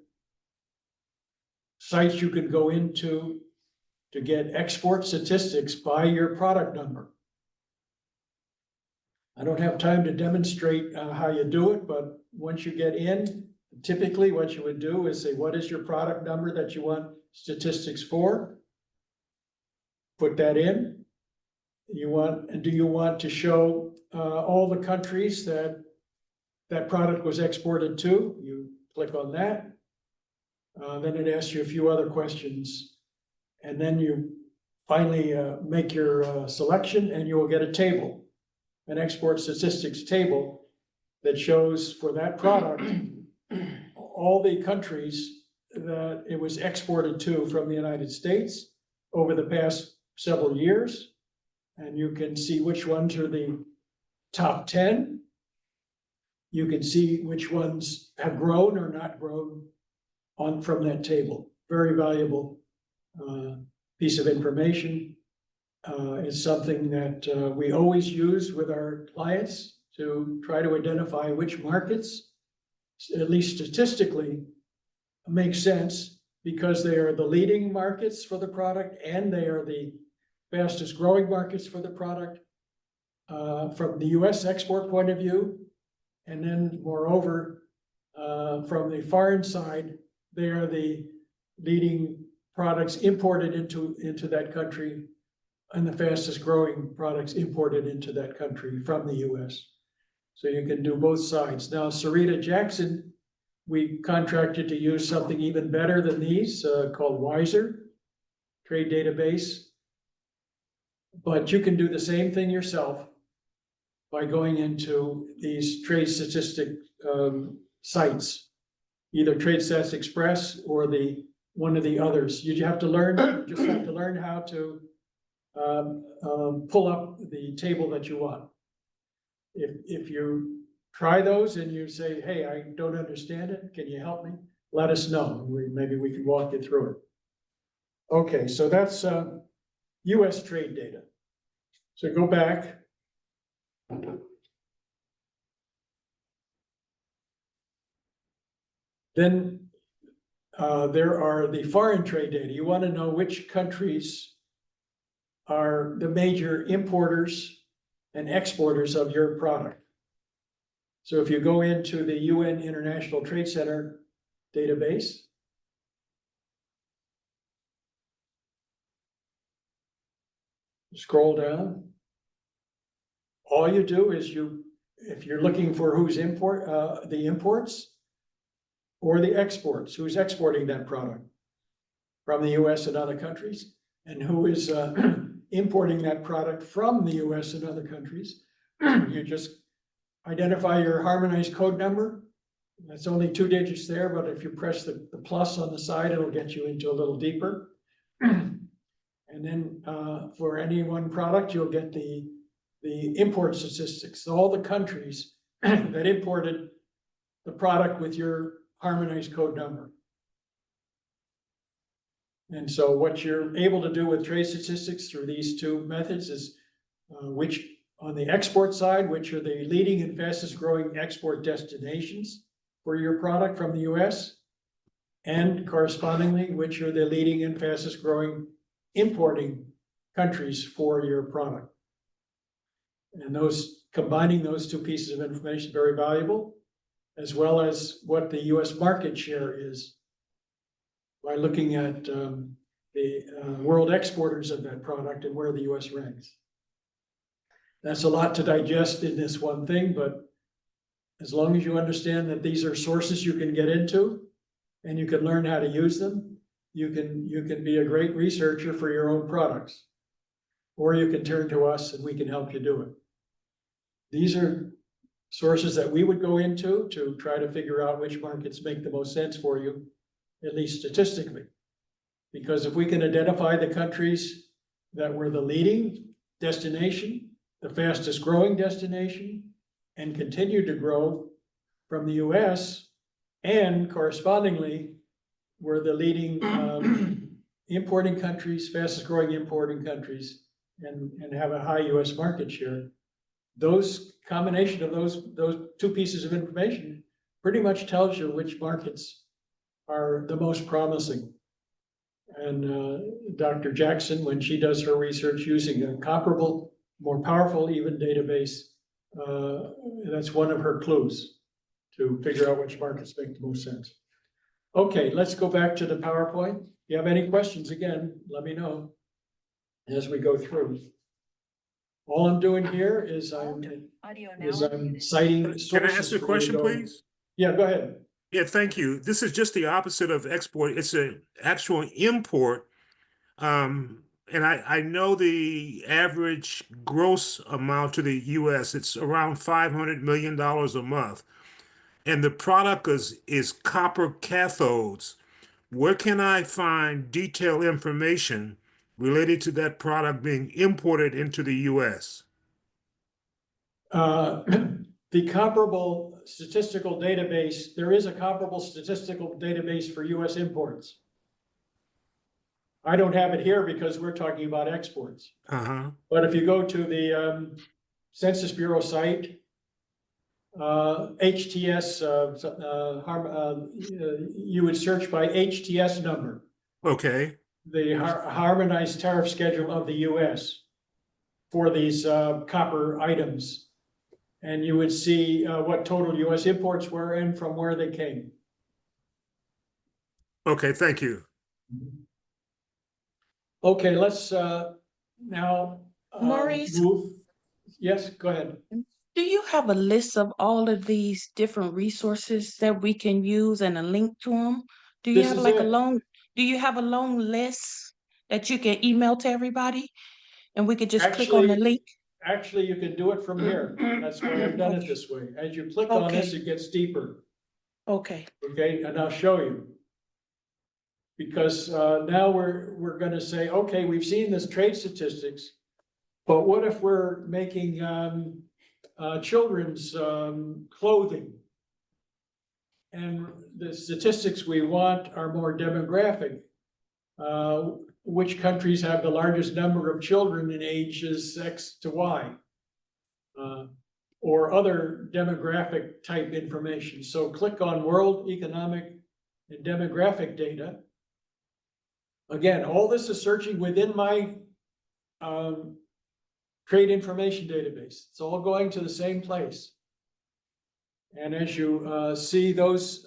sites you could go into to get export statistics by your product number. I don't have time to demonstrate how you do it, but once you get in, typically what you would do is say, what is your product number that you want statistics for? Put that in. Do you want to show all the countries that that product was exported to? You click on that. Then it asks you a few other questions. And then you finally make your selection and you will get a table, an export statistics table that shows for that product all the countries that it was exported to from the United States over the past several years. And you can see which ones are the top 10. You can see which ones have grown or not grown from that table. Very valuable piece of information. Is something that we always use with our clients to try to identify which markets, at least statistically, make sense because they are the leading markets for the product and they are the fastest growing markets for the product from the US export point of view. And then moreover, from the foreign side, they are the leading products imported into that country and the fastest growing products imported into that country from the US. So you can do both sides. Now, Sarita Jackson, we contracted to use something even better than these called Wiser, trade database. But you can do the same thing yourself by going into these trade statistic sites, either Trade Stats Express or one of the others. You just have to learn how to pull up the table that you want. If you try those and you say, hey, I don't understand it, can you help me? Let us know. Maybe we can walk you through it. Okay, so that's US trade data. So go back. Then there are the foreign trade data. You want to know which countries are the major importers and exporters of your product. So if you go into the UN International Trade Center database, scroll down. All you do is if you're looking for who's the imports or the exports, who's exporting that product from the US and other countries, and who is importing that product from the US and other countries, you just identify your harmonized code number. That's only 2 digits there, but if you press the plus on the side, it'll get you into a little deeper. And then for any one product, you'll get the import statistics, all the countries that imported the product with your harmonized code number. And so what you're able to do with trade statistics through these two methods is which on the export side, which are the leading and fastest growing export destinations for your product from the US, and correspondingly, which are the leading and fastest growing importing countries for your product. And those, combining those two pieces of information, very valuable, as well as what the US market share is by looking at the world exporters of that product and where the US ranks. That's a lot to digest in this one thing, but as long as you understand that these are sources you can get into and you can learn how to use them, you can be a great researcher for your own products. Or you can turn to us and we can help you do it. These are sources that we would go into to try to figure out which markets make the most sense for you, at least statistically. Because if we can identify the countries that were the leading destination, the fastest growing destination, and continue to grow from the US, and correspondingly were the leading importing countries, fastest growing importing countries, and have a high US market share. Those combination of those two pieces of information pretty much tells you which markets are the most promising. And Dr. Jackson, when she does her research using a comparable, more powerful even database, that's one of her clues to figure out which markets make the most sense. Okay, let's go back to the PowerPoint. If you have any questions, again, let me know as we go through. All I'm doing here is I'm citing sources. Can I ask you a question, please? Yeah, go ahead. Yeah, thank you. This is just the opposite of export. It's an actual import. And I know the average gross amount to the US, it's around $500 million a month. And the product is copper cathodes. Where can I find detailed information related to that product being imported into the US? The comparable statistical database, there is a comparable statistical database for US imports. I don't have it here because we're talking about exports. But if you go to the Census Bureau site, HTS, you would search by HTS number. Okay. The harmonized tariff schedule of the US for these copper items. And you would see what total US imports were and from where they came. Okay, thank you. Okay, let's now Maurice? move. Yes, go ahead. Do you have a list of all of these different resources that we can use and a link to them? Do you This have is like it. do you have a long list that you can email to everybody? And we could just click on the Actually- link? Actually, you can do it from here. That's why I've done it this way. As you click on this, it gets deeper. Okay. Okay, and I'll show you. Because now we're gonna say, okay, we've seen this trade statistics, but what if we're making children's clothing? And the statistics we want are more demographic. Which countries have the largest number of children in ages X to Y? Or other demographic type information. So click on World Economic and Demographic Data. Again, all this is searching within my trade information database. It's all going to the same place. And as you see those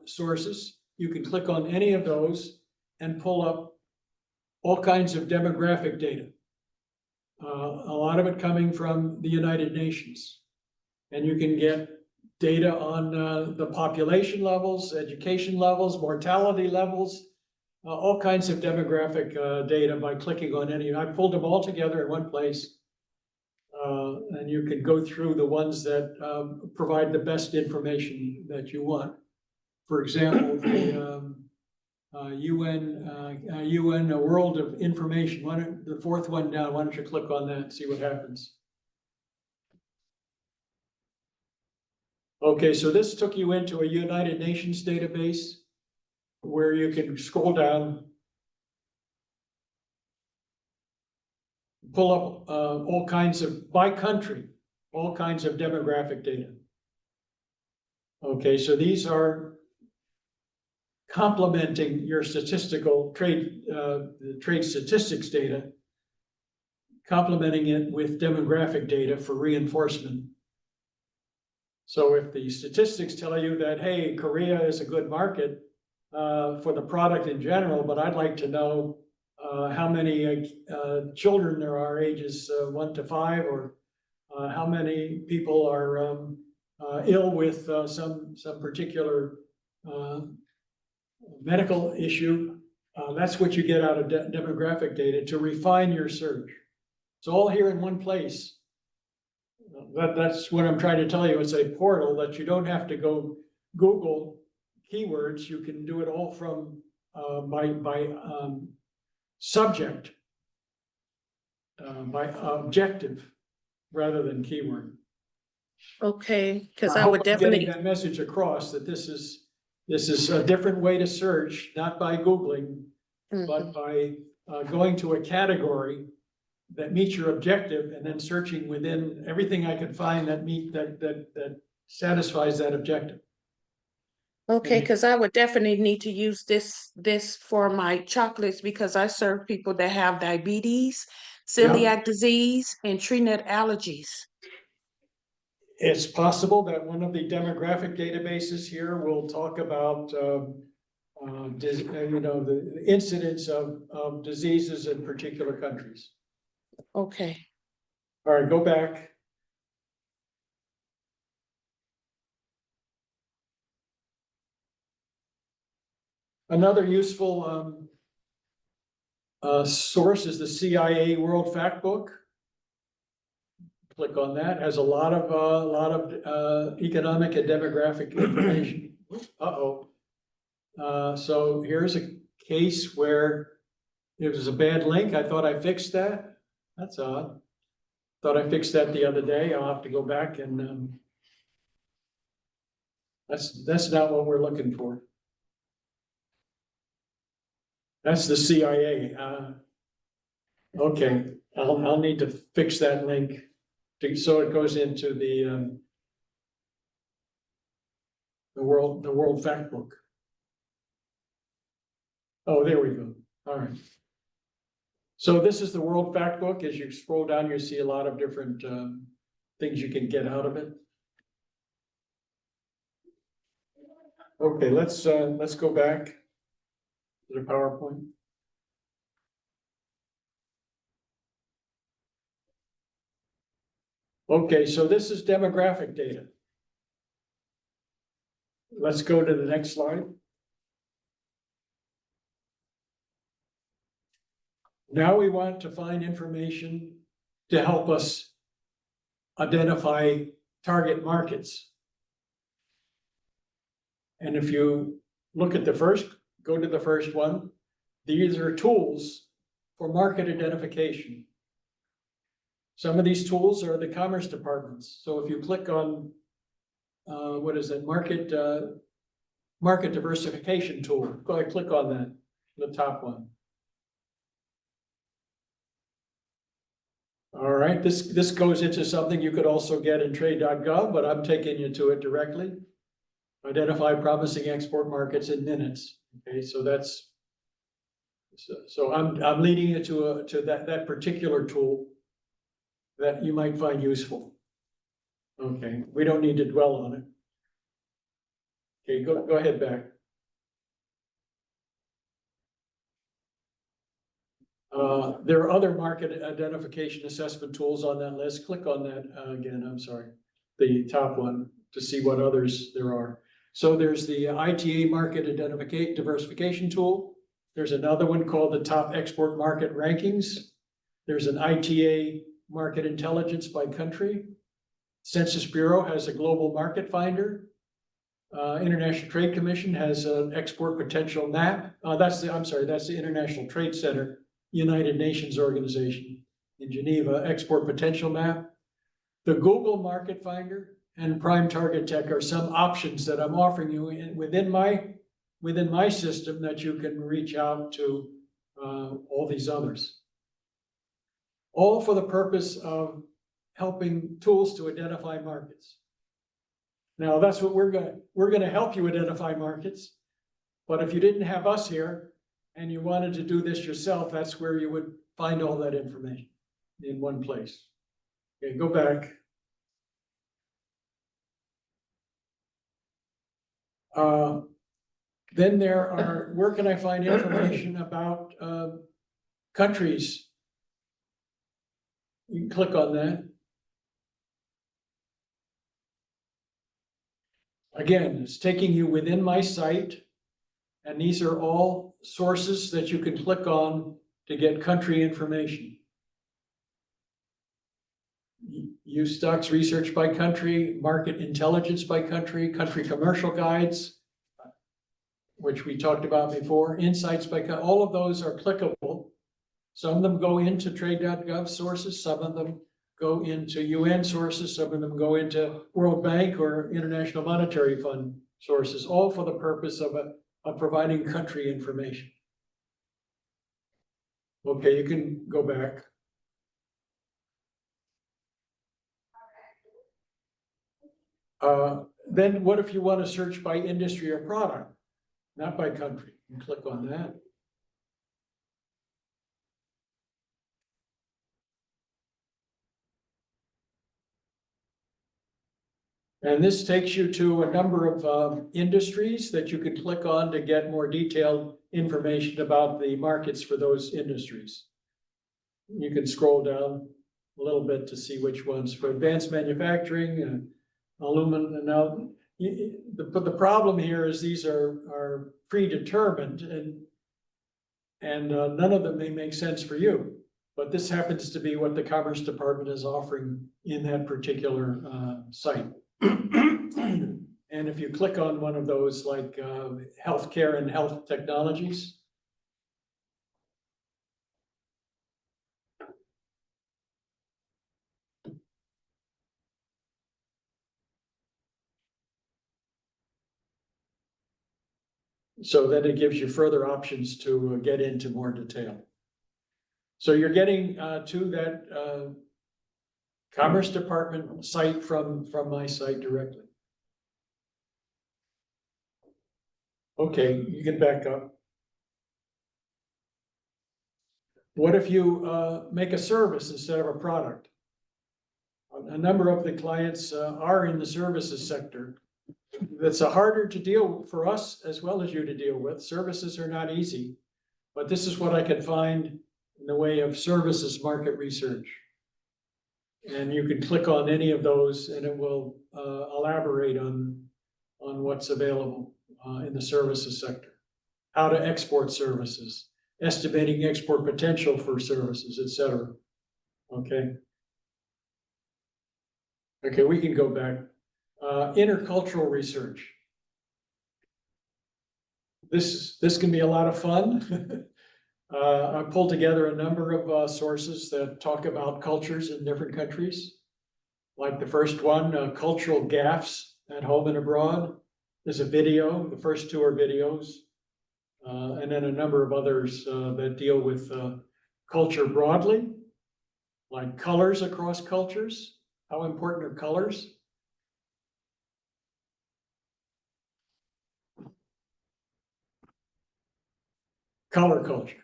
sources, you can click on any of those and pull up all kinds of demographic data. A lot of it coming from the United Nations. And you can get data on the population levels, education levels, mortality levels, all kinds of demographic data by clicking on any. I pulled them all together in one place. And you can go through the ones that provide the best information that you want. For example, the UN World of Information, the fourth one down, why don't you click on that and see what happens? Okay, so this took you into a United Nations database where you can scroll down, pull up all kinds of, by country, all kinds of demographic data. Okay, so these are complementing your statistical trade, the trade statistics data, complementing it with demographic data for reinforcement. So if the statistics tell you that, hey, Korea is a good market for the product in general, but I'd like to know how many children there are ages 1 to 5, or how many people are ill with some particular medical issue. That's what you get out of demographic data to refine your search. It's all here in one place. That's what I'm trying to tell you. It's a portal that you don't have to go Google keywords. You can do it all from by subject, by objective, rather than keyword. Okay, because I hope would I'm getting definitely, that message across, that this is a different way to search, not by Googling, but by going to a category that meets your objective and then searching within everything I can find that satisfies that objective. okay, because I would definitely need to use this for my chocolates, because I serve people that have diabetes, celiac disease, and tree nut allergies. It's possible that one of the demographic databases here will talk about the incidence of diseases in particular countries. Okay. All right, go back. Another useful source is the CIA World Factbook. Click on that. Has a lot of economic and demographic information. So here's a case where it was a bad link. I thought I fixed that. That's odd. Thought I fixed that the other day. I'll have to go back and that's not what we're looking for. That's the CIA. Okay, I'll need to fix that link so it goes into the World Factbook. Oh, there we go. All right. So this is the World Factbook. As you scroll down, you see a lot of different things you can get out of it. Okay, let's go back to the PowerPoint. Okay, so this is demographic data. Let's go to the next slide. Now we want to find information to help us identify target markets. And if you look at go to the first one, these are tools for market identification. Some of these tools are the commerce departments. So if you click on, what is it, market diversification tool, go ahead, click on that, the top one. All right, this goes into something you could also get in trade.gov, but I'm taking you to it directly. Identify promising export markets in minutes. Okay, so that's, so I'm leading you to that particular tool that you might find useful. Okay, we don't need to dwell on it. Okay, go ahead back. There are other market identification assessment tools on that list. Click on that again, I'm sorry, the top one, to see what others there are. So there's the ITA market diversification tool. There's another one called the top export market rankings. There's an ITA market intelligence by country. Census Bureau has a global market finder. International Trade Commission has an export potential map. That's the International Trade Center, United Nations organization in Geneva, export potential map. The Google Market Finder and Prime Target Tech are some options that I'm offering you within my system that you can reach out to all these others. All for the purpose of helping tools to identify markets. Now that's what we're gonna help you identify markets, But if you didn't have us here and you wanted to do this yourself, that's where you would find all that information in one place. Okay, go back. Then there are, where can I find information about countries? You can click on that. Again, it's taking you within my site, and these are all sources that you can click on to get country information. Use stocks research by country, market intelligence by country, country commercial guides, which we talked about before, insights by country, all of those are clickable. Some of them go into trade.gov sources, some of them go into UN sources, some of them go into World Bank or International Monetary Fund sources, all for the purpose of providing country information. Okay, you can go back. Then what if you want to search by industry or product, not by country? You can click on that. And this takes you to a number of industries that you can click on to get more detailed information about the markets for those industries. You can scroll down a little bit to see which ones for advanced manufacturing, aluminum. Now, the problem here is these are predetermined, and none of them may make sense for you. But this happens to be what the Commerce Department is offering in that particular site. And if you click on one of those, like healthcare and health technologies, so then it gives you further options to get into more detail. So you're getting to that Commerce Department site from my site directly. Okay, you can back up. What if you make a service instead of a product? A number of the clients are in the services sector. That's harder to deal for us as well as you to deal with. Services are not easy, but this is what I could find in the way of services market research. And you can click on any of those and it will elaborate on what's available in the services sector. How to export services, estimating export potential for services, etc. Okay. Okay, we can go back. Intercultural research. This can be a lot of fun. I pulled together a number of sources that talk about cultures in different countries. Like the first one, cultural gaffes at home and abroad. There's a video, the first two are videos. And then a number of others that deal with culture broadly, like colors across cultures. How important are colors? Color culture.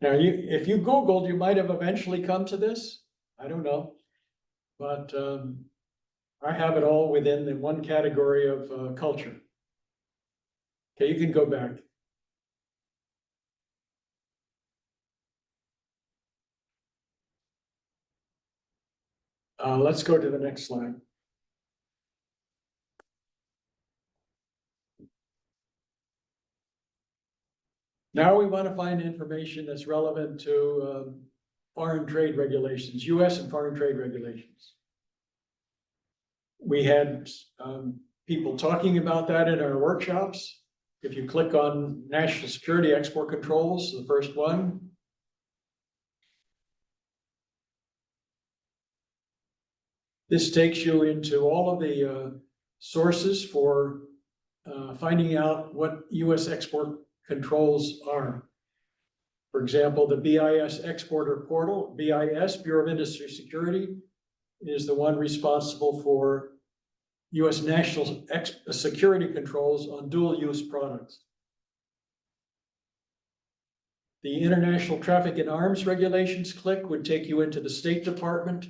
Now, if you Googled, you might have eventually come to this. I don't know. But I have it all within the one category of culture. Okay, you can go back. Let's go to the next slide. Now we want to find information that's relevant to foreign trade regulations, US and foreign trade regulations. We had people talking about that in our workshops. If you click on national security export controls, the first one, this takes you into all of the sources for finding out what US export controls are. For example, the BIS exporter portal, BIS, Bureau of Industry Security, is the one responsible for US national security controls on dual-use products. The International Traffic in Arms Regulations click would take you into the State Department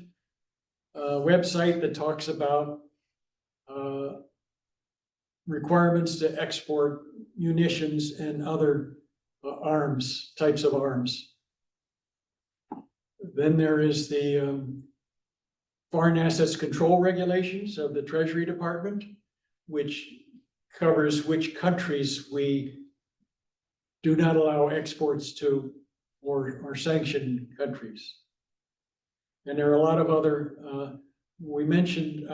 website that talks about requirements to export munitions and other types of arms. Then there is the Foreign Assets Control Regulations of the Treasury Department, which covers which countries we do not allow exports to or sanction countries. And there are a lot of other, we mentioned,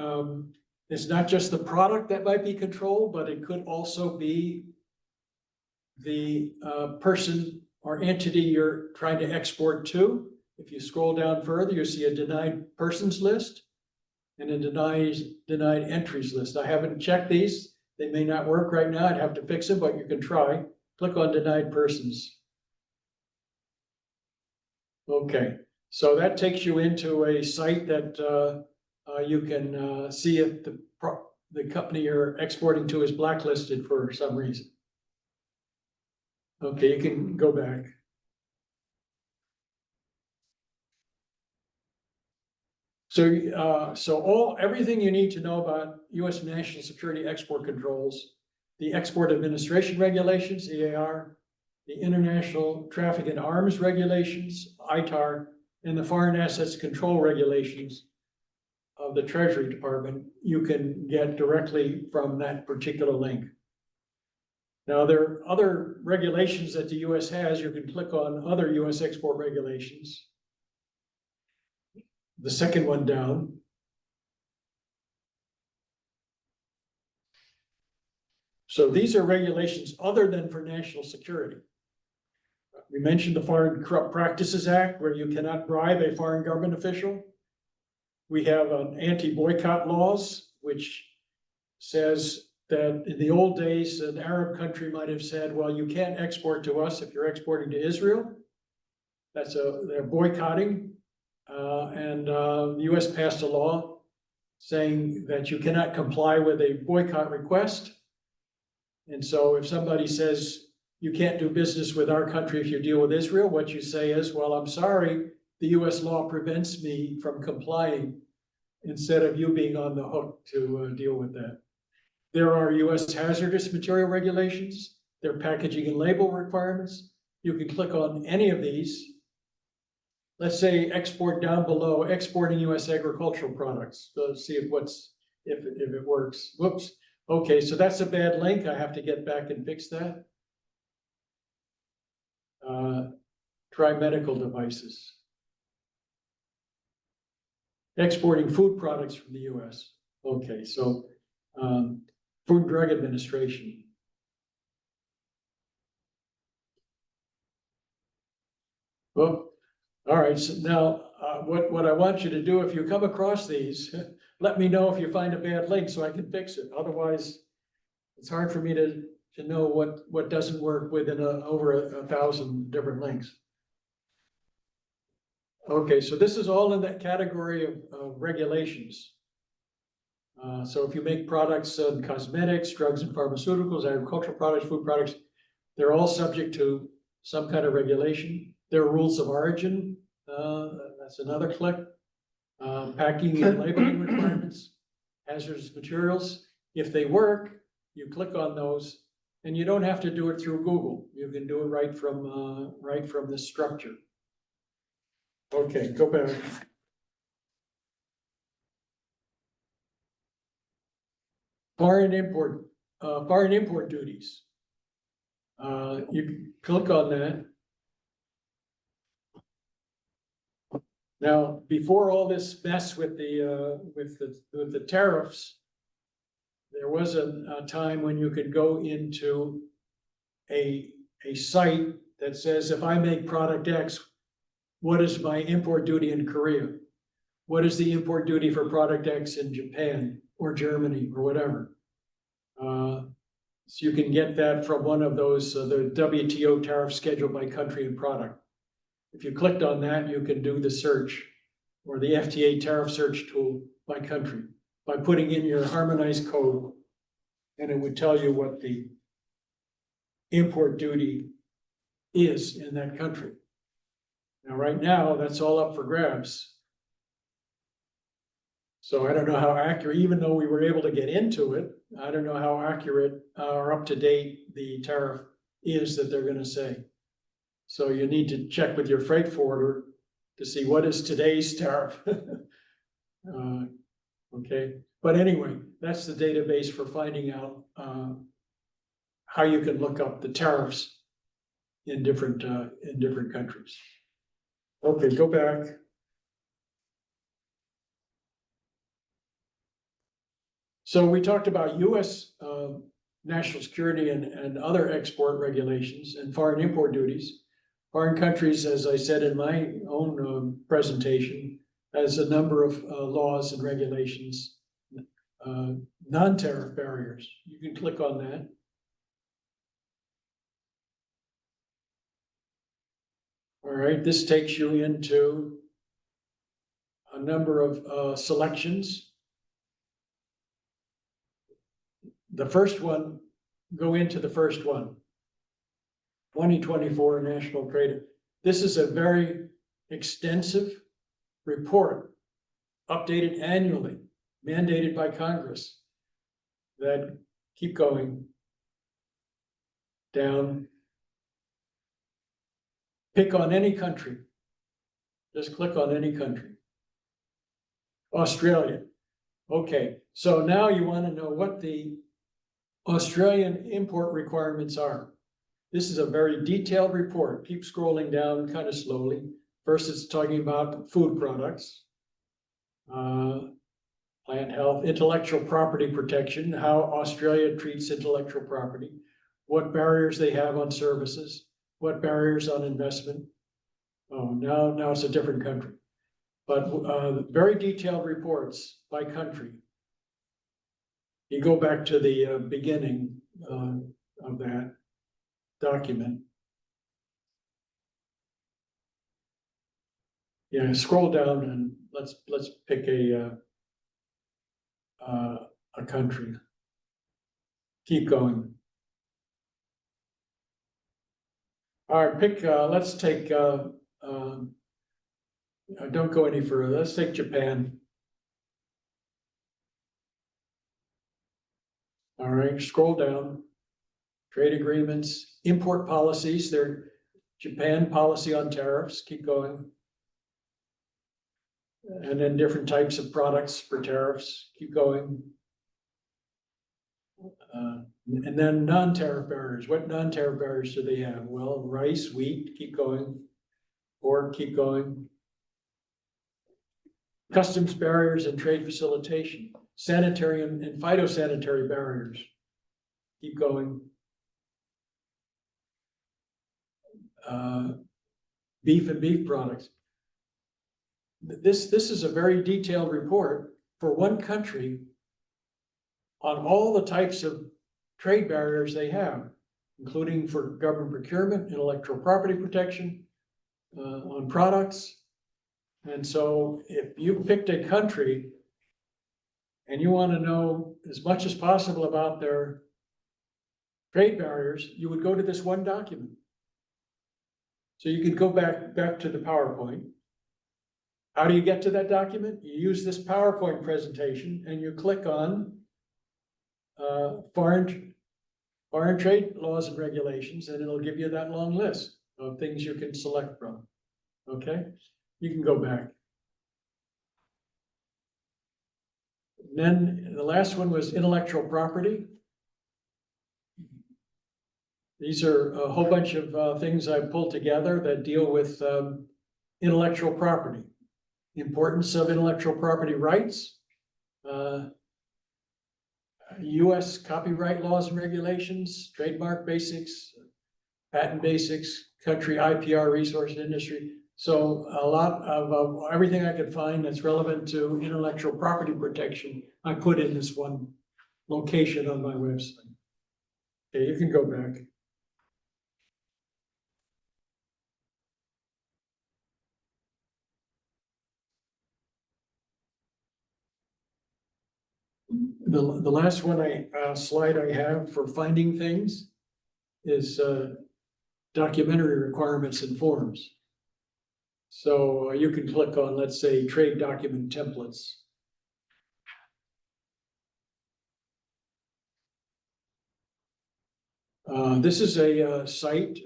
it's not just the product that might be controlled, but it could also be the person or entity you're trying to export to. If you scroll down further, you see a denied persons list and a denied entries list. I haven't checked these. They may not work right now. I'd have to fix them, but you can try. Click on denied persons. Okay, so that takes you into a site that you can see if the company you're exporting to is blacklisted for some reason. Okay, you can go back. So everything you need to know about U.S. national security export controls, the Export Administration Regulations, EAR, the International Traffic in Arms Regulations, ITAR, and the Foreign Assets Control Regulations of the Treasury Department, you can get directly from that particular link. Now, there are other regulations that the U.S. has. You can click on other U.S. export regulations. The second one down. So these are regulations other than for national security. We mentioned the Foreign Corrupt Practices Act, where you cannot bribe a foreign government official. We have an anti-boycott laws, which says that in the old days, an Arab country might have said, well, you can't export to us if you're exporting to Israel. They're boycotting. The US passed a law saying that you cannot comply with a boycott request. And so if somebody says, you can't do business with our country if you deal with Israel, what you say is, well, I'm sorry, the US law prevents me from complying, instead of you being on the hook to deal with that. There are US hazardous material regulations. There are packaging and label requirements. You can click on any of these. Let's say export down below, exporting US agricultural products. So let's see if it works. Whoops. Okay, so that's a bad link. I have to get back and fix that. Try medical devices. Exporting food products from the US. Okay, so Food and Drug Administration. Well, all right, so now what I want you to do, if you come across these, let me know if you find a bad link so I can fix it. Otherwise, it's hard for me to know what doesn't work within over 1,000 different links. Okay, so this is all in that category of regulations. So if you make products in cosmetics, drugs and pharmaceuticals, agricultural products, food products, they're all subject to some kind of regulation. There are rules of origin. That's another click. Packing and labeling requirements, hazardous materials. If they work, you click on those, and you don't have to do it through Google. You can do it right from this structure. Okay, go back. Foreign import duties. You click on that. Now, before all this mess with the tariffs, there was a time when you could go into a site that says, if I make product X, what is my import duty in Korea? What is the import duty for product X in Japan or Germany or whatever? So you can get that from one of those, the WTO tariff schedule by country and product. If you clicked on that, you can do the search, or the FTA tariff search tool by country. by putting in your harmonized code, and it would tell you what the import duty is in that country. Now, right now, that's all up for grabs. So I don't know how accurate, even though we were able to get into it, I don't know how accurate or up to date the tariff is that they're gonna say. So you need to check with your freight forwarder to see what is today's tariff. Okay, but anyway, that's the database for finding out how you can look up the tariffs in different countries. Okay, go back. So we talked about US national security and other export regulations and foreign import duties. Foreign countries, as I said in my own presentation, has a number of laws and regulations, non-tariff barriers. You can click on that. All right, this takes you into a number of selections. The first one, go into the first one. 2024 National Trade. This is a very extensive report, updated annually, mandated by Congress, that keep going down. Pick on any country. Just click on any country. Australia. Okay, so now you want to know what the Australian import requirements are. This is a very detailed report. Keep scrolling down kind of slowly. First, it's talking about food products, plant health, intellectual property protection, how Australia treats intellectual property, what barriers they have on services, what barriers on investment. Oh, now it's a different country. But very detailed reports by country. You go back to the beginning of that document. Yeah, scroll down and let's pick a country. Keep going. All right, pick. Let's take. Don't go any further. Let's take Japan. All right, scroll down. Trade agreements, import policies. Their Japan policy on tariffs. Keep going. And then different types of products for tariffs. Keep going. And then non-tariff barriers. What non-tariff barriers do they have? Well, rice, wheat, keep going. Pork, keep going. Customs barriers and trade facilitation. Sanitary and phytosanitary barriers. Keep going. Beef and beef products. This is a very detailed report for one country on all the types of trade barriers they have, including for government procurement, intellectual property protection, on products. And so if you picked a country and you want to know as much as possible about their trade barriers, you would go to this one document. So you could go back to the PowerPoint. How do you get to that document? You use this PowerPoint presentation and you click on foreign trade laws and regulations, and it'll give you that long list of things you can select from. Okay, you can go back. And then the last one was intellectual property. These are a whole bunch of things I pulled together that deal with intellectual property, importance of intellectual property rights, US copyright laws and regulations, trademark basics, patent basics, country IPR resource industry. So a lot of everything I could find that's relevant to intellectual property protection, I put in this one location on my website. Okay, you can go back. The last one slide I have for finding things is documentary requirements and forms. So you can click on, let's say, trade document templates. This is a site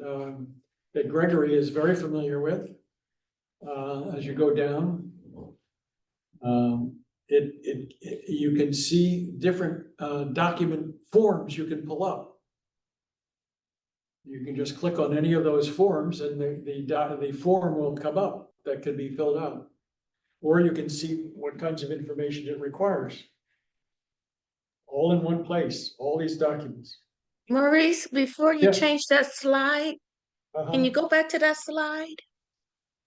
that Gregory is very familiar with. As you go down, you can see different document forms you can pull up. You can just click on any of those forms and the form will come up that can be filled out. Or you can see what kinds of information it requires. All in one place, all these documents. Maurice, before you Yeah. change that slide, Uh-huh. can you go back to that slide?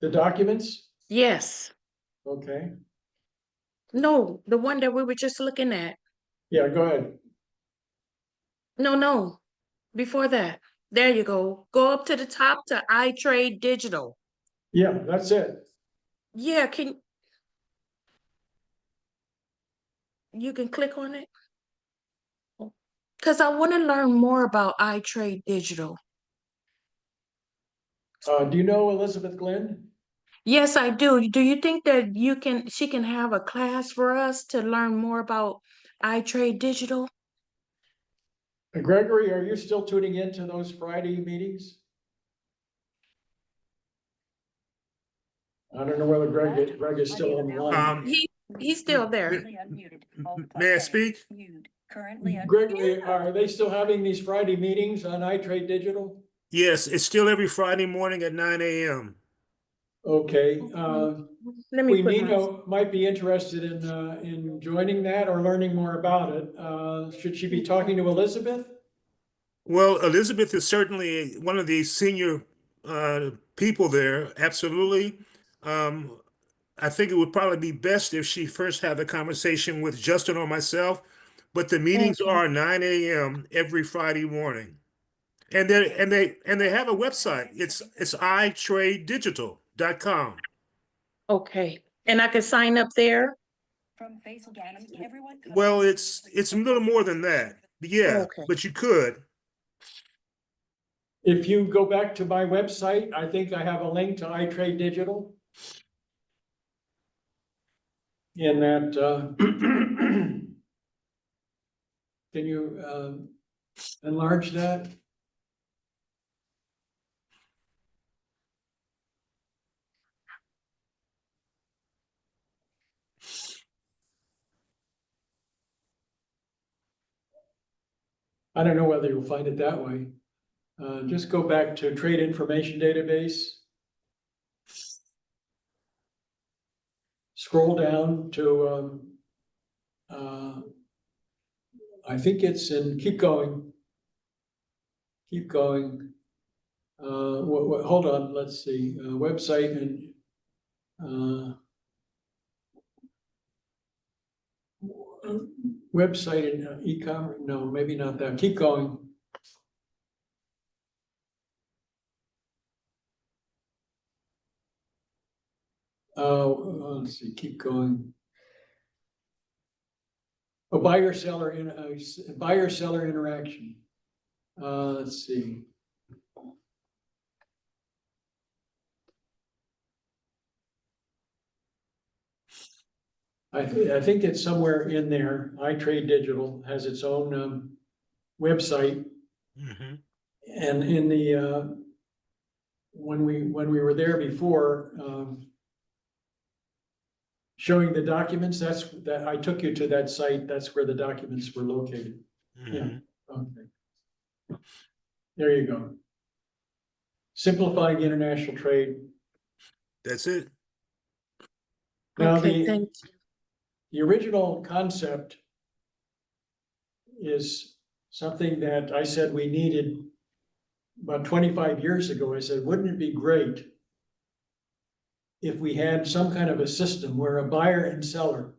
The documents? Yes. Okay. No, the one that we were just looking at. Yeah, go ahead. No, before that. There you go. Go up to the top to iTrade Digital. Yeah, that's it. Yeah, you can click on it? Because I want to learn more about iTrade Digital. Do you know Elizabeth Glenn? Yes, I do. Do you think that she can have a class for us to learn more about iTrade Digital? Gregory, are you still tuning into those Friday meetings? I don't know whether Greg is still on the line. He's still there. May I speak? Gregory, are they still having these Friday meetings on iTrade Digital? Yes, it's still every Friday morning at 9 a.m. Okay. Let me Queen put Nina might be interested in joining that or learning more about it. Should she be talking to Elizabeth? Well, Elizabeth is certainly one of the senior people there. Absolutely. I think it would probably be best if she first had a conversation with Justin or myself. But the meetings are 9 a.m. every Friday morning, and they have a website. It's itradedigital.com. Okay. And I can sign up there? Well, it's a little more than that. Yeah, Okay. but you could. If you go back to my website, I think I have a link to iTrade Digital. In that, can you enlarge that? I don't know whether you'll find it that way. Just go back to Trade Information Database. Scroll down to, I think it's in, keep going. Keep going. Hold on, let's see, website and website and e-commerce, no, maybe not that, keep going. Let's see, keep going. A buyer-seller interaction. Let's see. I think it's somewhere in there. iTrade Digital has its own website. Mm-hmm. And in the when we were there before, showing the documents, that I took you to that site. That's where the documents were located. Mm-hmm. Yeah. Okay. There you go. Simplifying international trade. That's it. Now Okay, the original concept is something that I said we needed about 25 years ago. I said, wouldn't it be great if we had some kind of a system where a buyer and seller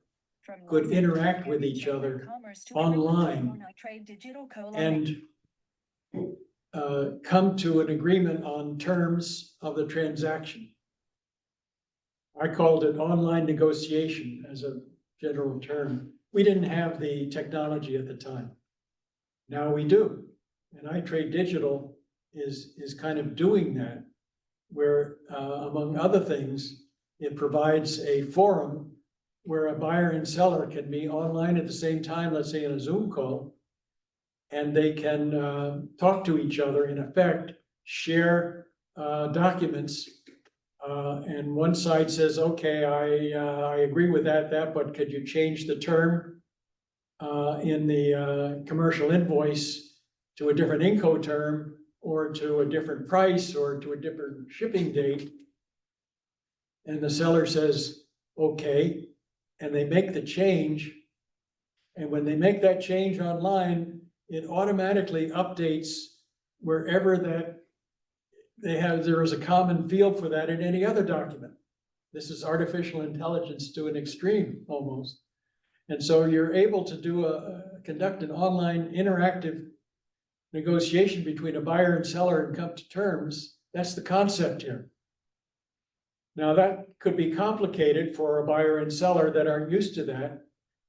could interact with each other online and come to an agreement on terms of the transaction. I called it online negotiation as a general term. we didn't have the technology at the time. Now we do. And iTrade Digital is kind of doing that, where among other things, it provides a forum where a buyer and seller can be online at the same time, let's say in a Zoom call, and they can talk to each other, in effect, share documents. And one side says, okay, I agree with that, but could you change the term in the commercial invoice to a different Incoterm, or to a different price, or to a different shipping date? And the seller says, okay, and they make the change. And when they make that change online, it automatically updates wherever that there is a common field for that in any other document. This is artificial intelligence to an extreme almost. And so you're able to conduct an online interactive negotiation between a buyer and seller and come to terms. That's the concept here. Now that could be complicated for a buyer and seller that aren't used to that.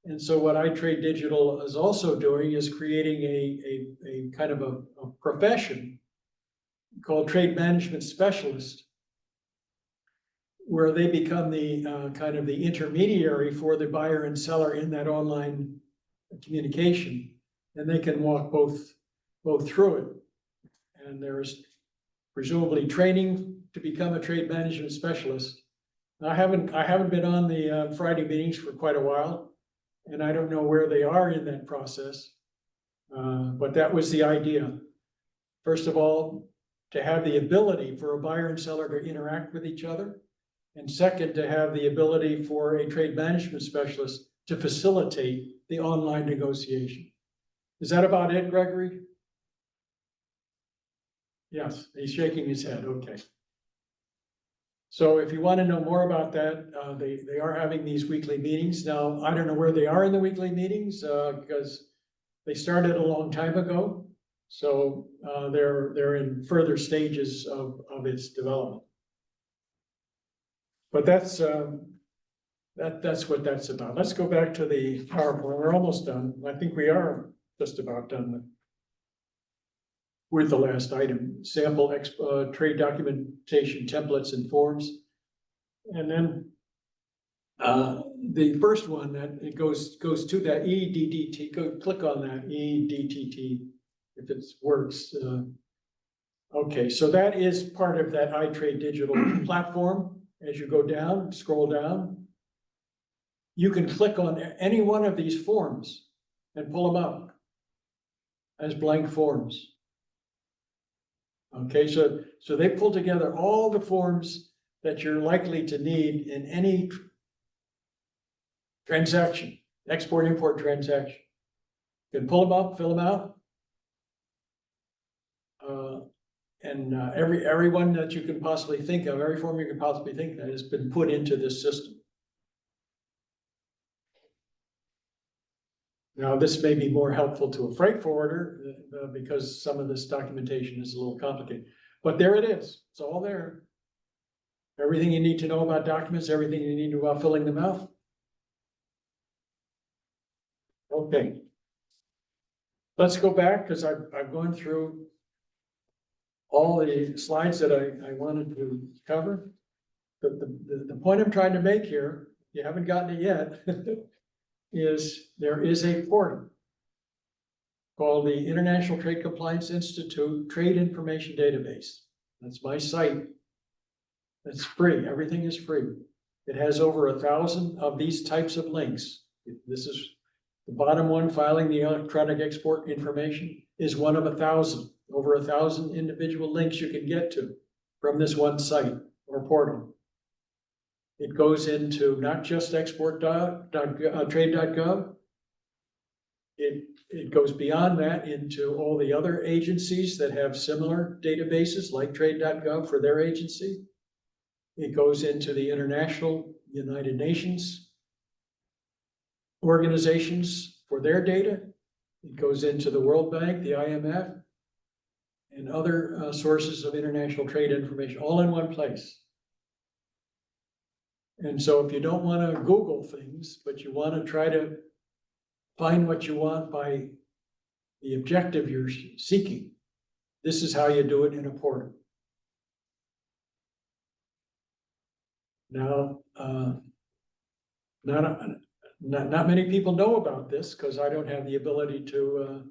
And so what iTrade Digital is also doing is creating a kind of a profession called trade management specialist, where they become the kind of the intermediary for the buyer and seller in that online communication. And they can walk both through it. And there's presumably training to become a trade management specialist. I haven't been on the Friday meetings for quite a while, and I don't know where they are in that process. But that was the idea. First of all, to have the ability for a buyer and seller to interact with each other. And second, to have the ability for a trade management specialist to facilitate the online negotiation. Is that about it, Gregory? Yes, he's shaking his head, okay. So if you want to know more about that, they are having these weekly meetings. Now, I don't know where they are in the weekly meetings because they started a long time ago. So they're in further stages of its development. But that's what that's about. Let's go back to the PowerPoint. We're almost done. I think we are just about done with the last item, sample trade documentation templates and forms. And then the first one that it goes to that EDDT, click on that EDTT if it works. Okay, so that is part of that iTrade Digital platform. As you go down, scroll down, you can click on any one of these forms and pull them up as blank forms. Okay, so they pull together all the forms that you're likely to need in any transaction, export-import transaction. You can pull them up, fill them out. And every one that you can possibly think of, every form you can possibly think of has been put into this system. Now, this may be more helpful to a freight forwarder because some of this documentation is a little complicated, but there it is. It's all there. Everything you need to know about documents, everything you need to know about filling them out. Okay. Let's go back because I've gone through all the slides that I wanted to cover. But the point I'm trying to make here, you haven't gotten it yet, is there is a portal called the International Trade Compliance Institute Trade Information Database. That's my site. It's free. Everything is free. It has over 1,000 of these types of links. This is the bottom one, filing the electronic export information, is one of 1,000. Over 1,000 individual links you can get to from this one site or portal. It goes into not just export.trade.gov. It goes beyond that into all the other agencies that have similar databases like trade.gov for their agency. It goes into the international United Nations organizations for their data. It goes into the World Bank, the IMF, and other sources of international trade information, all in one place. And so if you don't want to Google things, but you want to try to find what you want by the objective you're seeking. This is how you do it in a portal. Now, not many people know about this because I don't have the ability to,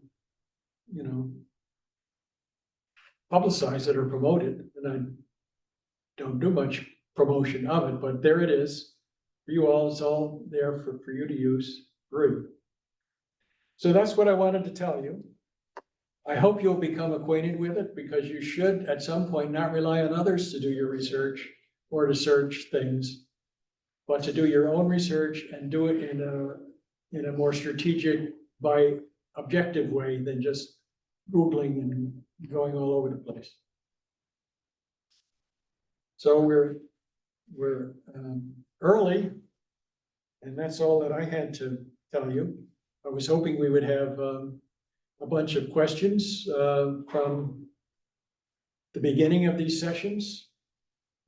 publicize it or promote it, and I don't do much promotion of it, but there it is. For you all, it's all there for you to use free. So that's what I wanted to tell you. I hope you'll become acquainted with it because you should at some point not rely on others to do your research or to search things, but to do your own research and do it in a more strategic, by objective way than just Googling and going all over the place. So we're early, and that's all that I had to tell you. I was hoping we would have a bunch of questions from the beginning of these sessions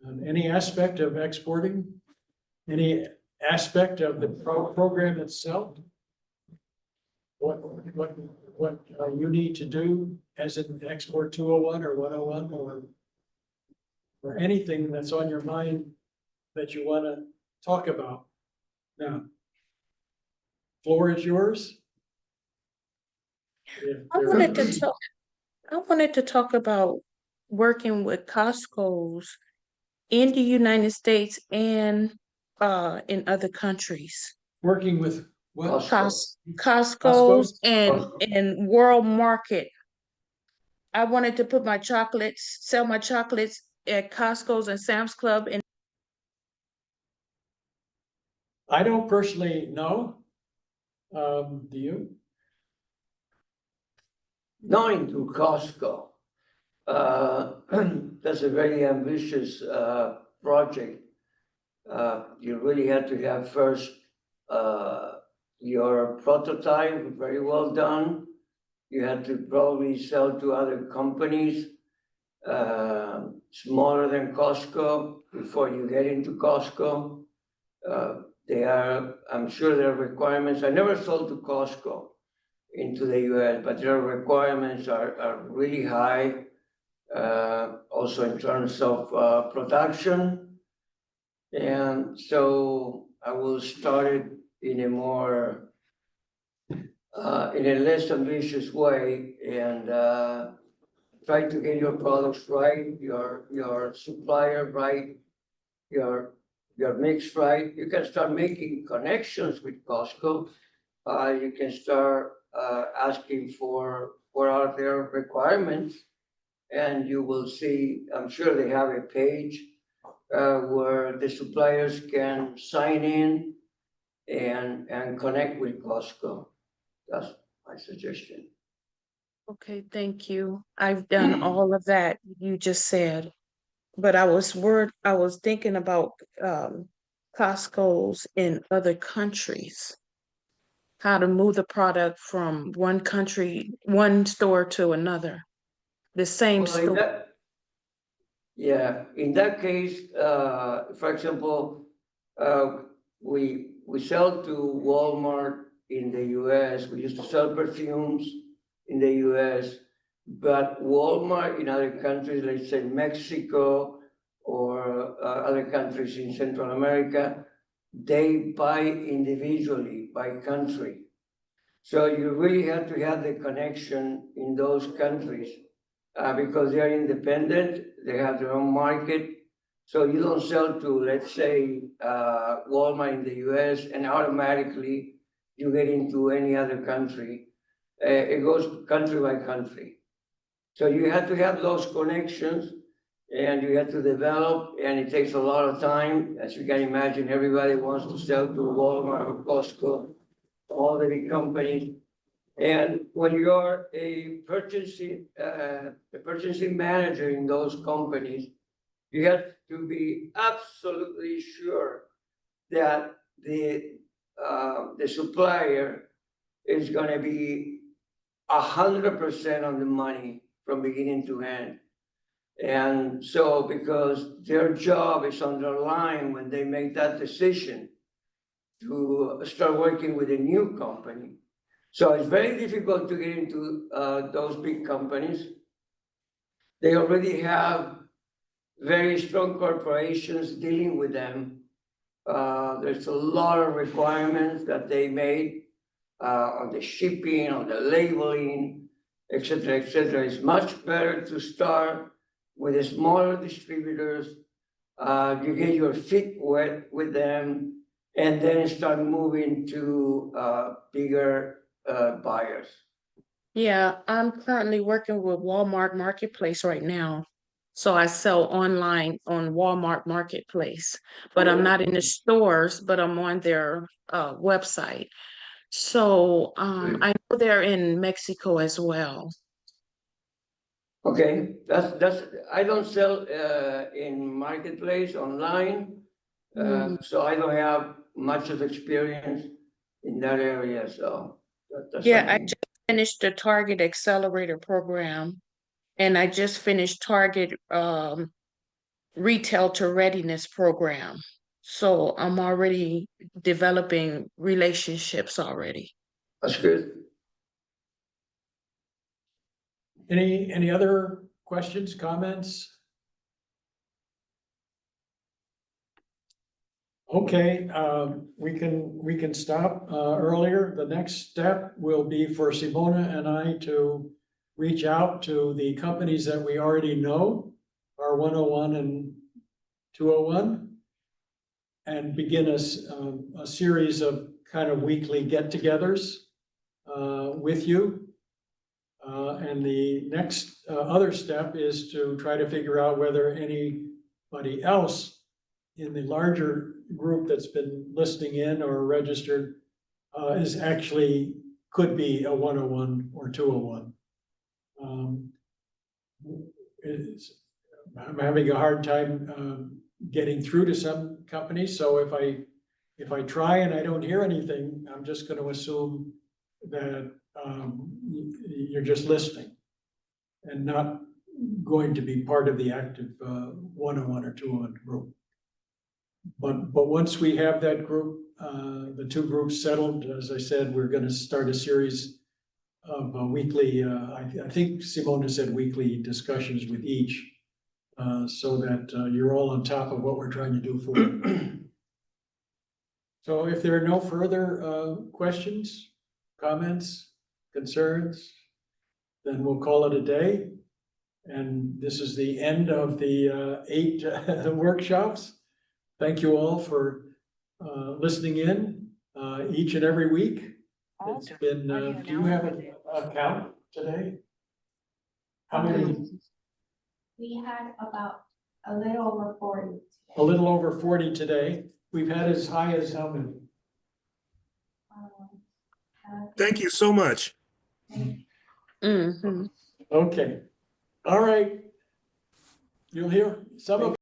on any aspect of exporting, any aspect of the program itself, what you need to do as an Export 201 or 101 or anything that's on your mind that you want to talk about. Now, floor is yours. I wanted to talk about working with Costco's in the United States and in other countries. Working with what? Costco's and World Market. I wanted to put sell my chocolates at Costco's and Sam's Club. And I don't personally know. Do you? Going to Costco, that's a very ambitious project. You really have to have first your prototype very well done. You have to probably sell to other companies smaller than Costco before you get into Costco. I'm sure there are requirements. I never sold to Costco into the US, but their requirements are really high. Also in terms of production. And so I will start it in a more, in a less ambitious way, and try to get your products right, your supplier right, your mix right. You can start making connections with Costco. You can start asking for what are their requirements, and you will see, I'm sure they have a page where the suppliers can sign in and connect with Costco. That's my suggestion. okay, thank you. I've done all of that you just said, but I was thinking about Costco's in other countries. How to move the product from one country, one store to another. The same Well, store. in that case, for example, we sell to Walmart in the US. We used to sell perfumes in the US, but Walmart in other countries, let's say Mexico or other countries in Central America, they buy individually by country. So you really have to have the connection in those countries because they are independent, they have their own market. So you don't sell to, let's say, Walmart in the US and automatically you get into any other country. It goes country by country. So you have to have those connections and you have to develop, and it takes a lot of time. As you can imagine, everybody wants to sell to Walmart or Costco, all the big companies. And when you're a purchasing manager in those companies, you have to be absolutely sure that the supplier is going to be 100% on the money from beginning to end. And so, because their job is on the line when they make that decision to start working with a new company, So it's very difficult to get into those big companies. They already have very strong corporations dealing with them. There's a lot of requirements that they made on the shipping, on the labeling, et cetera, et cetera. It's much better to start with the smaller distributors. You get your feet wet with them, and then start moving to bigger buyers. Yeah, I'm currently working with Walmart Marketplace right now. So I sell online on Walmart Marketplace, but I'm not in the stores, but I'm on their website. So I know they're in Mexico as well. Okay, that's I don't sell in marketplace online, so I don't have much of experience in that area. So that's Yeah, I something. just finished the Target Accelerator program, and I just finished Target Retail to Readiness program. So I'm already developing relationships already. That's good. Any other questions, comments? Okay, we can stop earlier. The next step will be for Simona and I to reach out to the companies that we already know, our 101 and 201, and begin a series of kind of weekly get-togethers with you. And the next other step is to try to figure out whether anybody else in the larger group that's been listening in or registered is actually could be a 101 or 201. I'm having a hard time getting through to some companies, so if I try and I don't hear anything, I'm just going to assume that you're just listening and not going to be part of the active 101 or 201 group. But once we have that group, the two groups settled, as I said, we're going to start a series of weekly, I think Simona said weekly discussions with each, so that you're all on top of what we're trying to do for you. So if there are no further questions, comments, concerns, then we'll call it a day. And this is the end of the 8 workshops. Thank you all for listening in each and every week. It's been, do you have a count today? How many? We had about a little over 40. A little over 40 today. We've had as high as how many? Thank you so much. Mm-hmm. Okay. All right. You'll hear some of